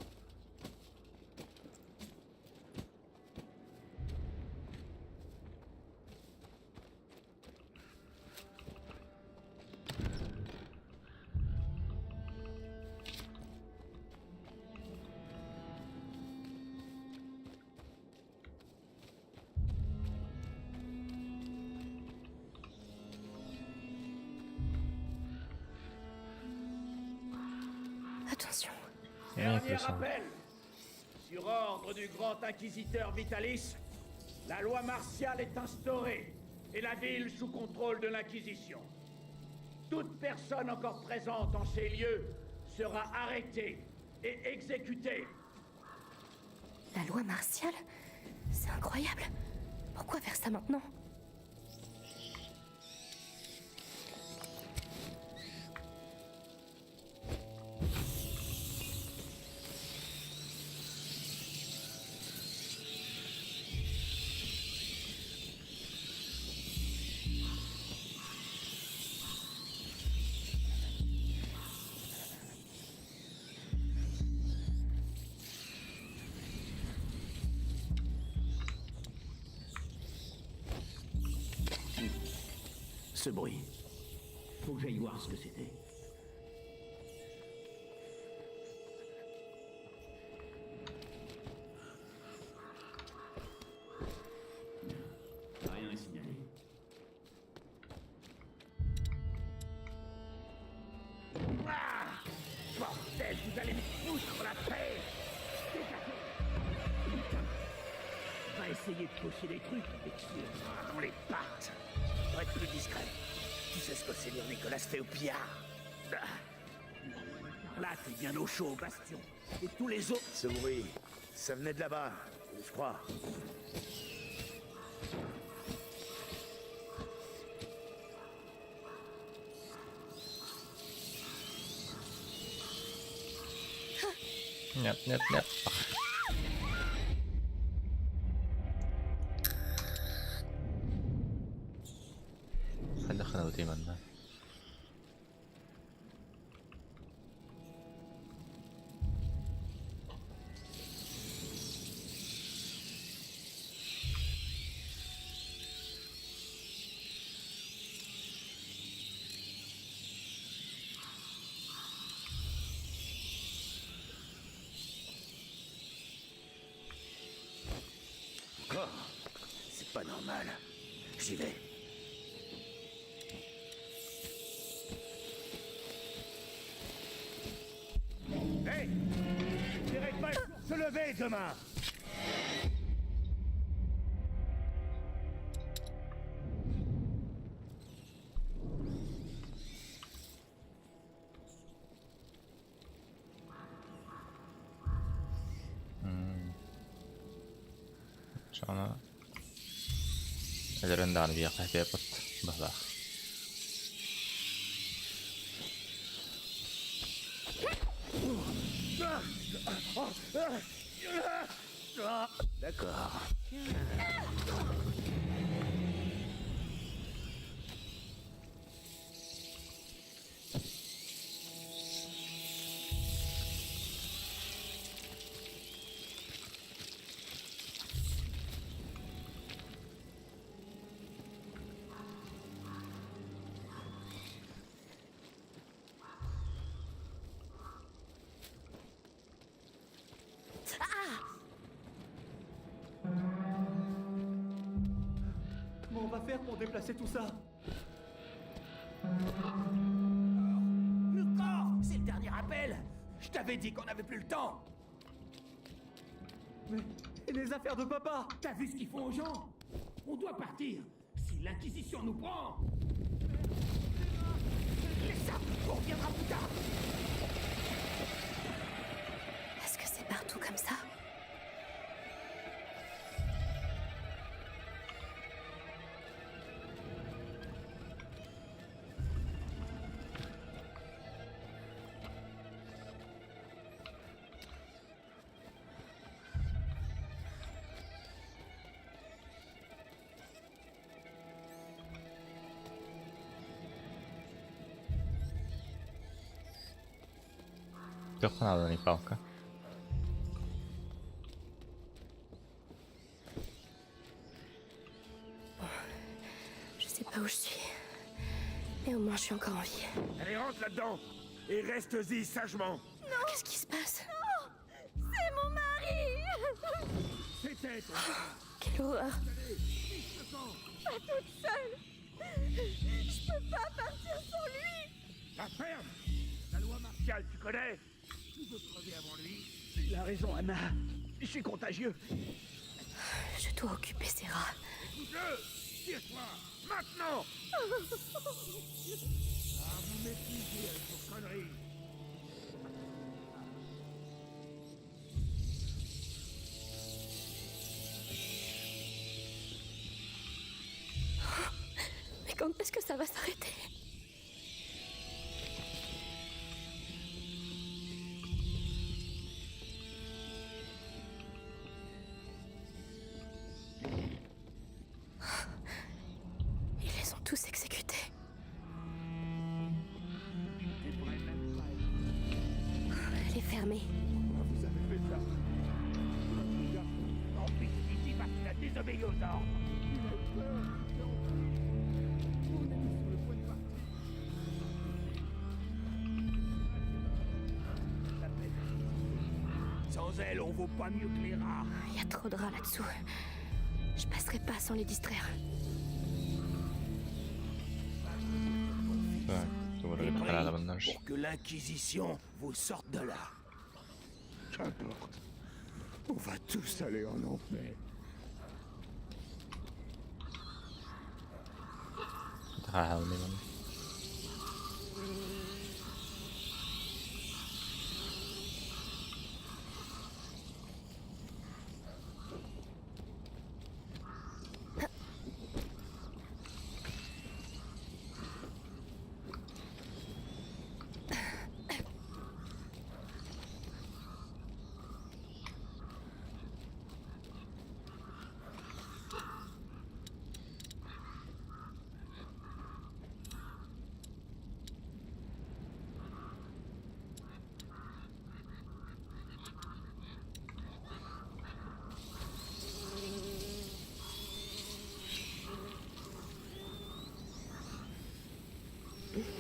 Attention. Dernier rappel. Sur ordre du grand inquisiteur Vitalis, la loi martiale est instaurée et la ville sous contrôle de l'Inquisition. Toute personne encore présente en ces lieux sera arrêtée et exécutée. La loi martiale? C'est incroyable. Pourquoi faire ça maintenant? Ce bruit. Faut que j'aille voir ce que c'était. Rien à signaler. Ah! Bordel, vous allez me foutre la paix! Va essayer de pocher des trucs et tu le dans les pattes. Pour être plus discret. Tu sais ce que Seigneur Nicolas fait au pillard? Là, t'es bien au chaud au bastion. Et tous les autres... Ce bruit, ça venait de là-bas, je crois. Нет, нет, нет. دخلنا وتيمنا. J'y vais. Hey! Je dirais pas pour se lever demain! Sonra Ederin dar bir kahve yapıp bakar. D'accord. Comment on va faire pour déplacer tout ça? Le corps! C'est le dernier appel! Je t'avais dit qu'on n'avait plus le temps! Mais et les affaires de papa? T'as vu ce qu'ils font aux gens? On doit partir! Si l'Inquisition nous prend... Laisse ça! On reviendra plus tard! Est-ce que c'est partout comme ça? Tornado nei palca. Je sais pas où je suis. Mais au moins je suis encore en vie. Allez, rentre là-dedans! Et reste-y sagement! Non! Qu'est-ce qui se passe? Non! C'est mon mari! C'était ton... Quelle horreur! Pas toute seule! Je peux pas partir sans lui! La ferme! La loi martiale, tu connais? Tu veux crever avant lui? Il a raison, Anna. Je suis contagieux. Je dois occuper ces rats. Écoute-le! Tire-toi! Maintenant! Ah, vous m'épuisez avec vos conneries! Mais quand est-ce que ça va s'arrêter? Ils les ont tous exécutés. Elle est fermée. Vous avez fait ça? En plus, ici parce qu'il a désobéi aux ordres. Il a eu peur. On est sur le point de partir. Sans elle, on vaut pas mieux que les rats. Il y a trop de rats là-dessous. Je passerai pas sans les distraire. Pour que l'Inquisition vous sorte de là. Qu'importe. On va tous aller en enfer.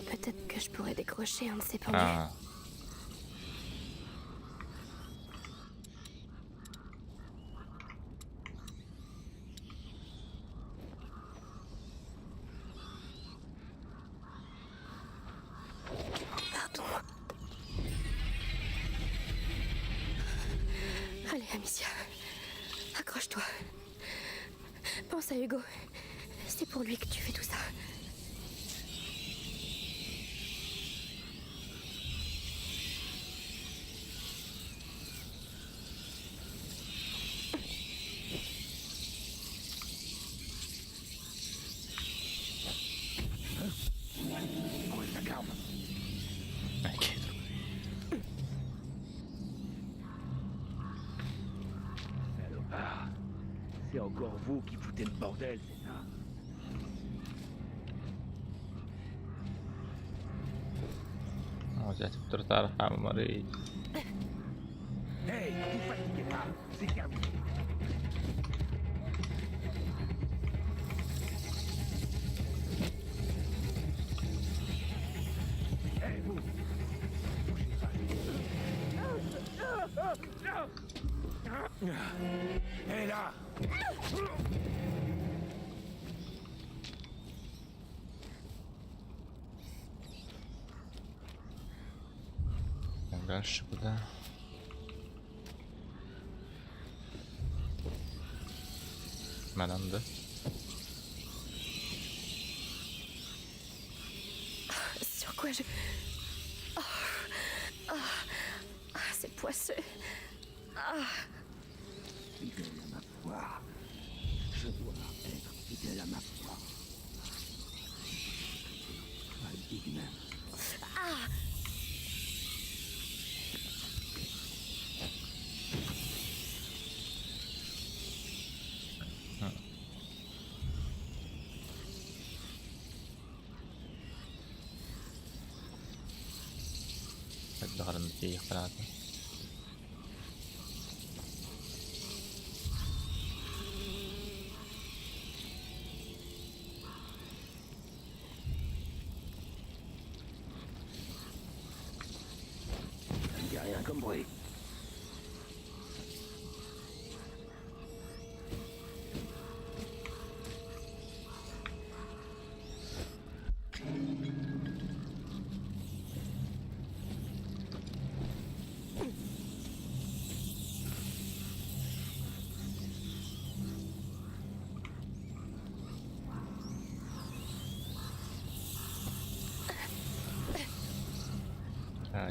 Peut-être que je pourrais décrocher un de ces pendus. Ah. Amicia, accroche-toi. Pense à Hugo. C'est pour lui que tu fais tout ça. Salopard. C'est encore vous qui foutez le bordel, c'est ça? رجعت بترتاح على مريض. Hey, vous fatiguez pas, c'est terminé. Hey, vous! Bougez pas. Hé là! Дальше куда? Madame de. Sur quoi je... c'est poisseux. Fidèle à ma foi. Je dois être fidèle à ma foi. Pas digne. الظهر النتيجة ثلاثة. Il n'y a rien comme bruit.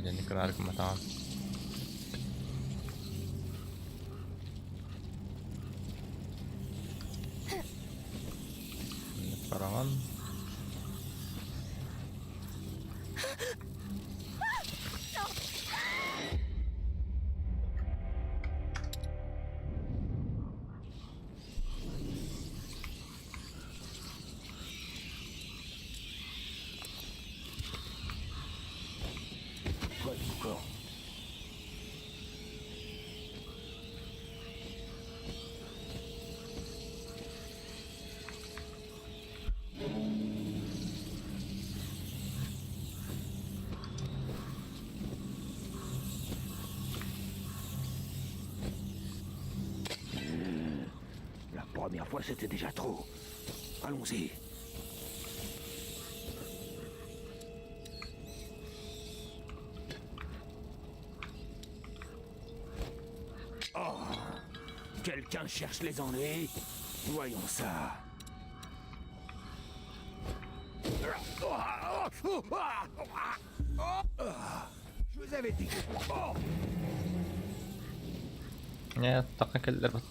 jadi kelar ke mata. Karangan. La première fois, c'était déjà trop. Allons-y. Oh! Quelqu'un cherche les ennuis? Voyons ça. Je vous avais dit. Oh! Ya takkan keller bak.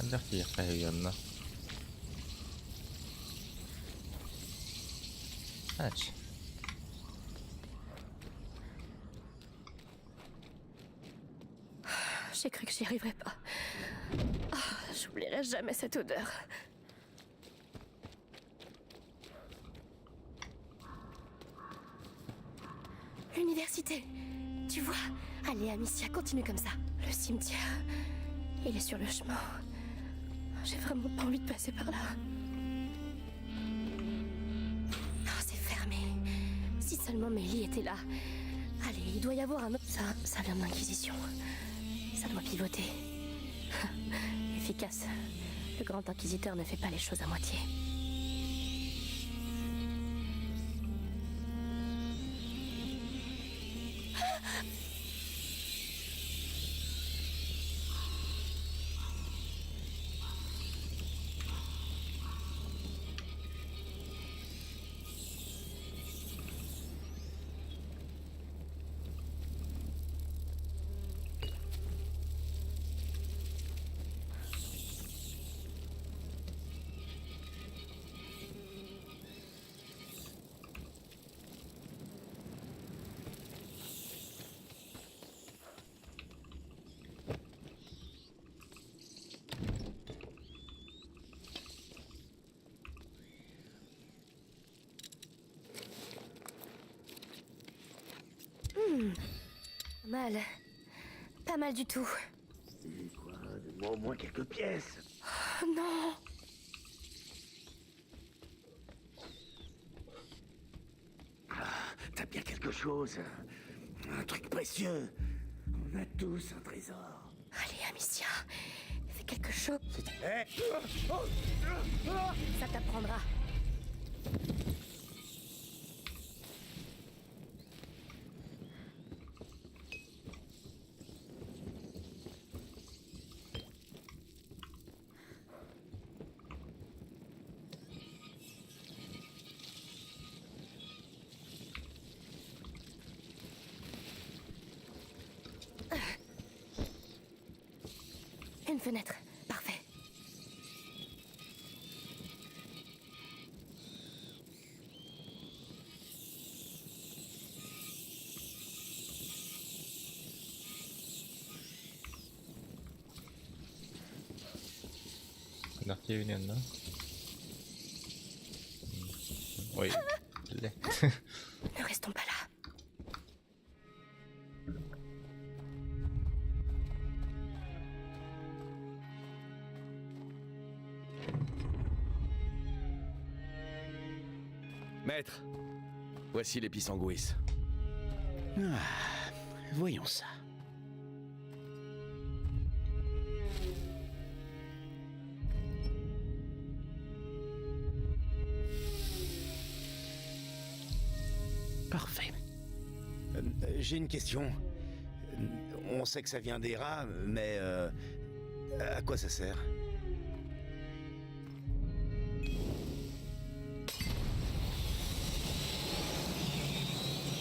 Ada fiqh yanına. Aç. J'ai cru que j'y arriverais pas. J'oublierai jamais cette odeur. L'université. Tu vois? Allez, Amicia, continue comme ça. Le cimetière. Il est sur le chemin. J'ai vraiment pas envie de passer par là. Oh, c'est fermé. Si seulement Mélie était là. Allez, il doit y avoir un autre... Ça vient de l'Inquisition. Ça doit pivoter. Efficace. Le grand inquisiteur ne fait pas les choses à moitié. Pas mal. Pas mal du tout. Quoi? Donne-moi au moins quelques pièces. Oh non! T'as bien quelque chose. Un truc précieux. On a tous un trésor. Allez, Amicia. Fais quelque chose. Hey. Ça t'apprendra. Une fenêtre. Parfait. Naktiği yanına. Oi. Ne restons pas là. Maître, voici l'épisanguis. Ah, voyons ça. Parfait. J'ai une question. On sait que ça vient des rats, mais à quoi ça sert?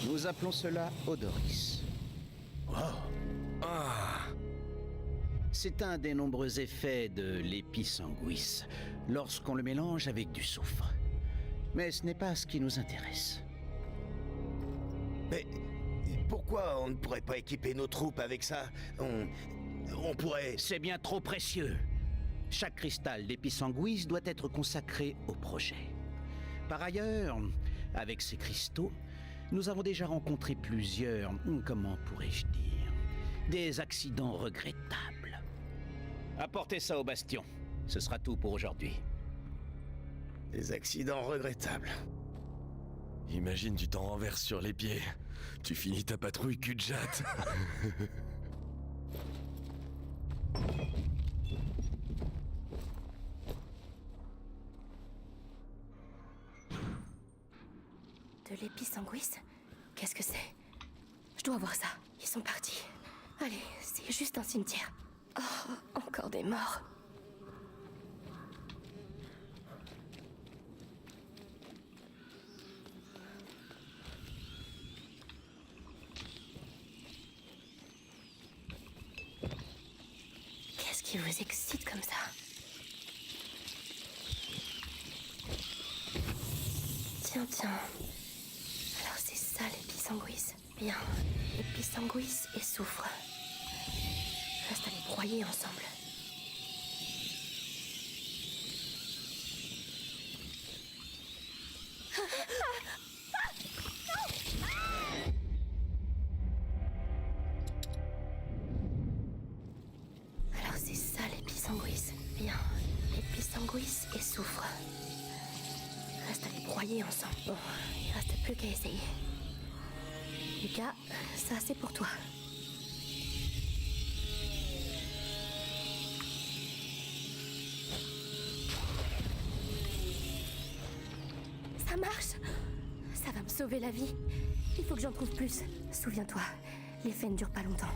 Nous appelons cela Odoris. Oh. Ah. C'est un des nombreux effets de l'épisanguis lorsqu'on le mélange avec du soufre. Mais ce n'est pas ce qui nous intéresse. Mais pourquoi on ne pourrait pas équiper nos troupes avec ça? On pourrait... C'est bien trop précieux. Chaque cristal d'épisanguis doit être consacré au projet. Par ailleurs, avec ces cristaux, nous avons déjà rencontré plusieurs, comment pourrais-je dire, des accidents regrettables. Apportez ça au bastion. Ce sera tout pour aujourd'hui. Des accidents regrettables. Imagine, tu t'en renverses sur les pieds. Tu finis ta patrouille cul de jatte. De l'épisanguis? Qu'est-ce que c'est? Je dois voir ça. Ils sont partis. Allez, c'est juste un cimetière. Oh, encore des morts. Qu'est-ce qui vous excite comme ça? Tiens, tiens. Alors c'est ça l'épisanguis. Bien, épisanguis et soufre. Reste à les broyer ensemble. Alors c'est ça l'épisanguis. Bien, s'angoisse et souffre. Reste à les broyer ensemble. Bon, il reste plus qu'à essayer. Lucas, ça c'est pour toi. Ça marche. Ça va me sauver la vie. Il faut que j'en trouve plus. Souviens-toi, l'effet ne dure pas longtemps.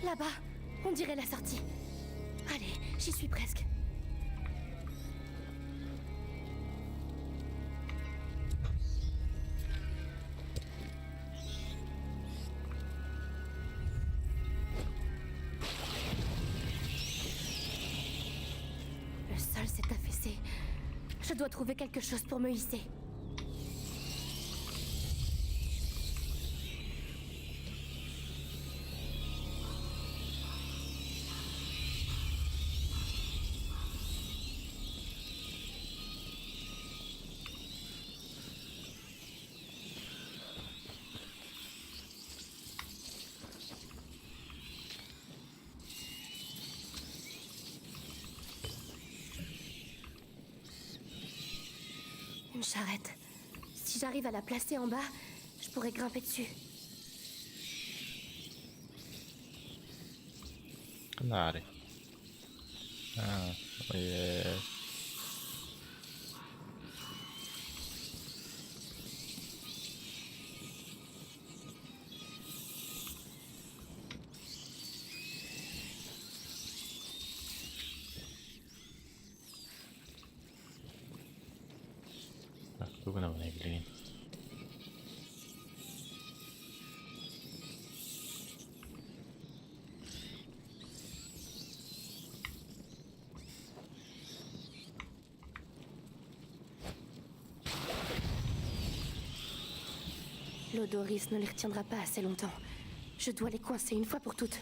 Là-bas, on dirait la sortie. Allez, j'y suis presque. Le sol s'est affaissé. Je dois trouver quelque chose pour me hisser. Une charrette. Si j'arrive à la placer en bas, je pourrais grimper dessus. Andare. Ah, yes. Dove non è lì? L'odoris ne les retiendra pas assez longtemps. Je dois les coincer une fois pour toutes.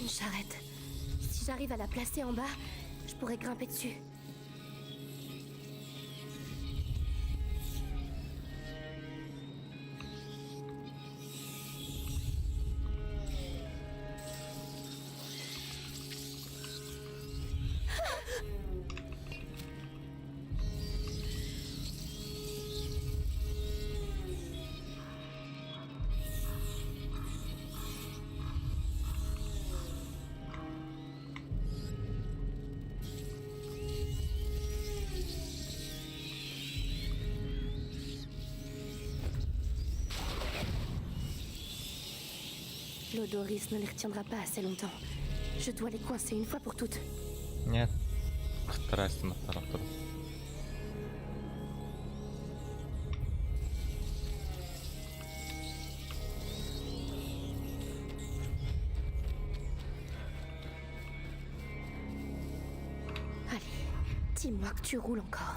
Une charrette. Si j'arrive à la placer en bas, je pourrais grimper dessus. L'odoris ne les retiendra pas assez longtemps. Je dois les coincer une fois pour toutes. Нет. Старайся на втором. Allez, dis-moi que tu roules encore.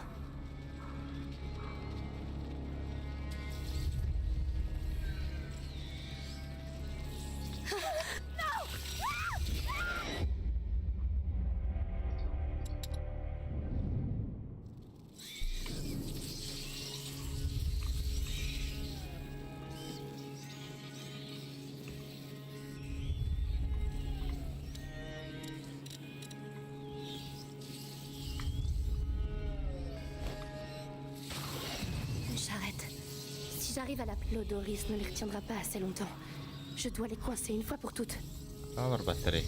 Si j'arrive à la... L'odoris ne les retiendra pas assez longtemps. Je dois les coincer une fois pour toutes. Power battery.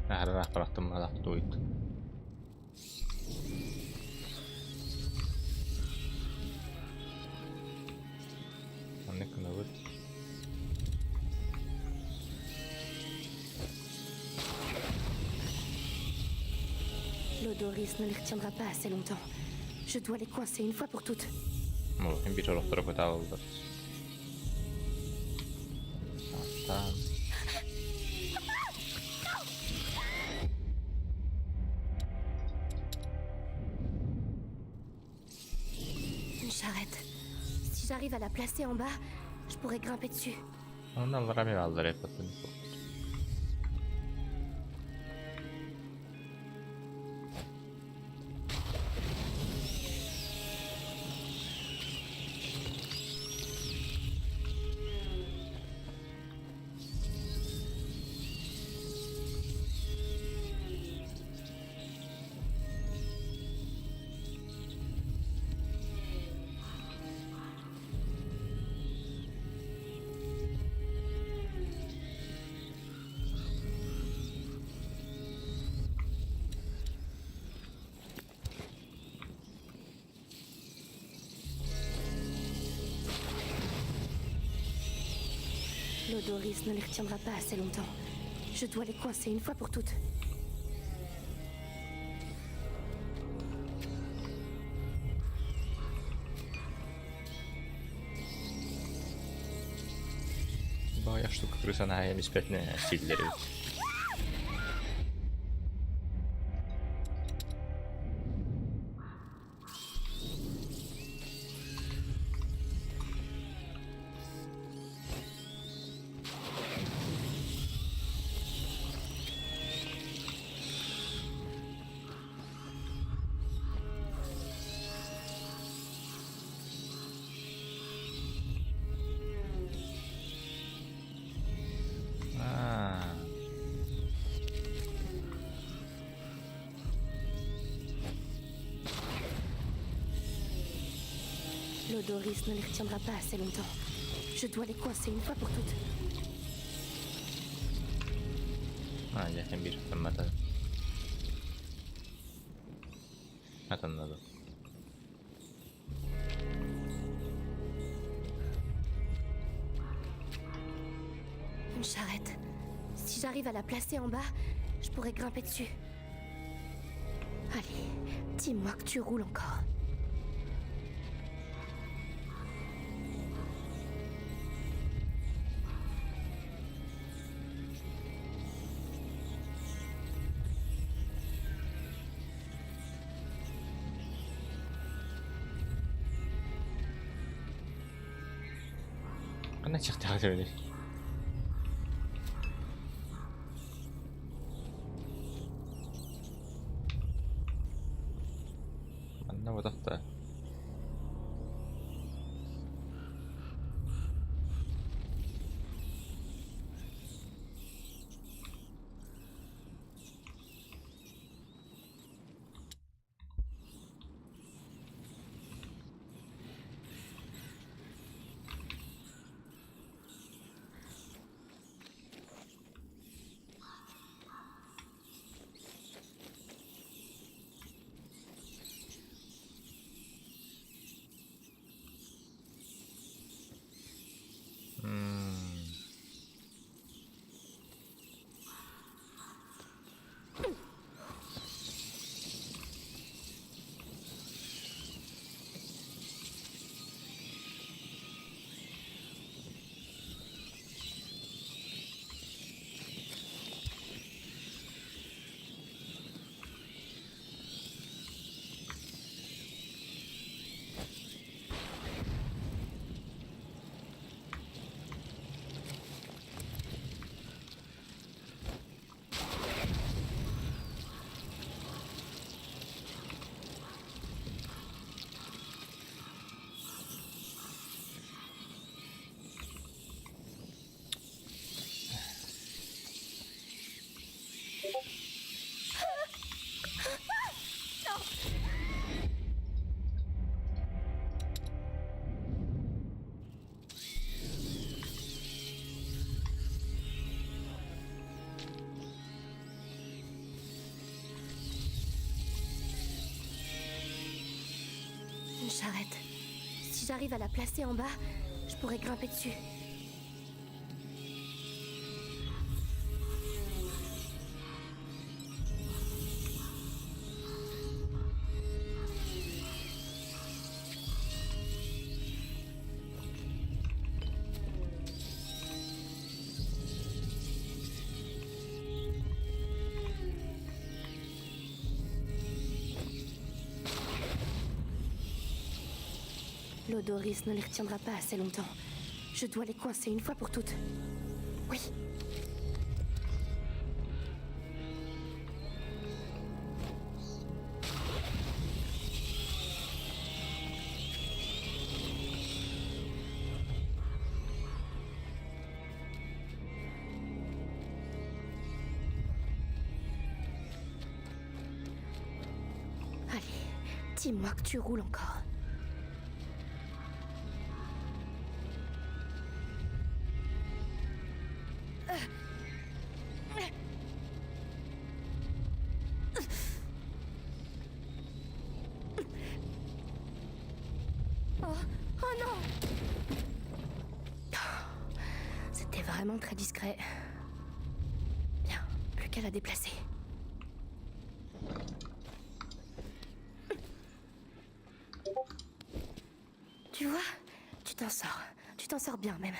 Lähdetään pelastamaan tuita. L'Odoris ne les retiendra pas assez longtemps. Je dois les coincer une fois pour toutes. Mulla on piilolohtorku talda. Une charrette. Si j'arrive à la placer en bas, je pourrais grimper dessus. On allora mi alzerei per tempo. L'Odoris ne les retiendra pas assez longtemps. Je dois les coincer une fois pour toutes. Bayağı штука, крыса на беспечные сильдеры. L'Odoris ne les retiendra pas assez longtemps. Je dois les coincer une fois pour toutes. Jakin bir hükümete. Anladım. Une charrette. Si j'arrive à la placer en bas, je pourrais grimper dessus. Allez, dis-moi que tu roules encore. Ne çıktı hadi öyle. Anne bu da. Une charrette. Si j'arrive à la placer en bas, je pourrais grimper dessus. Théodoris ne les retiendra pas assez longtemps. Je dois les coincer une fois pour toutes. Oui. Allez, dis-moi que tu roules encore. Oh non! C'était vraiment très discret. Bien, plus qu'à la déplacer. Tu vois, tu t'en sors. Tu t'en sors bien même.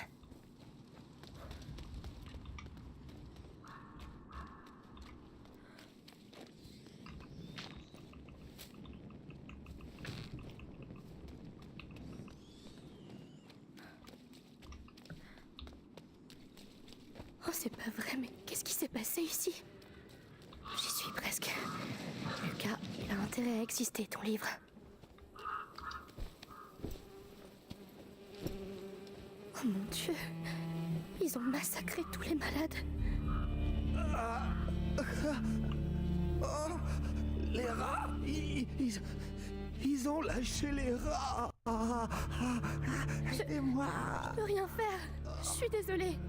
Oh, c'est pas vrai, mais qu'est-ce qui s'est passé ici? J'y suis presque. Lucas, il a intérêt à exister, ton livre. Oh mon Dieu, ils ont massacré tous les malades. Oh, les rats, ils ont lâché les rats. Aidez-moi. Je peux rien faire. Je suis désolée.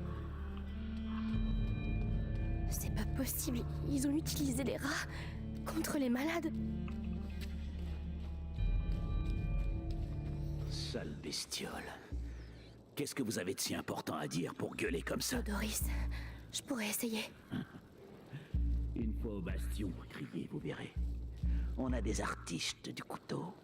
C'est pas possible. Ils ont utilisé les rats contre les malades. Sale bestiole. Qu'est-ce que vous avez de si important à dire pour gueuler comme ça? Doris, je pourrais essayer. Une fois au bastion, criez, vous verrez. On a des artistes du couteau.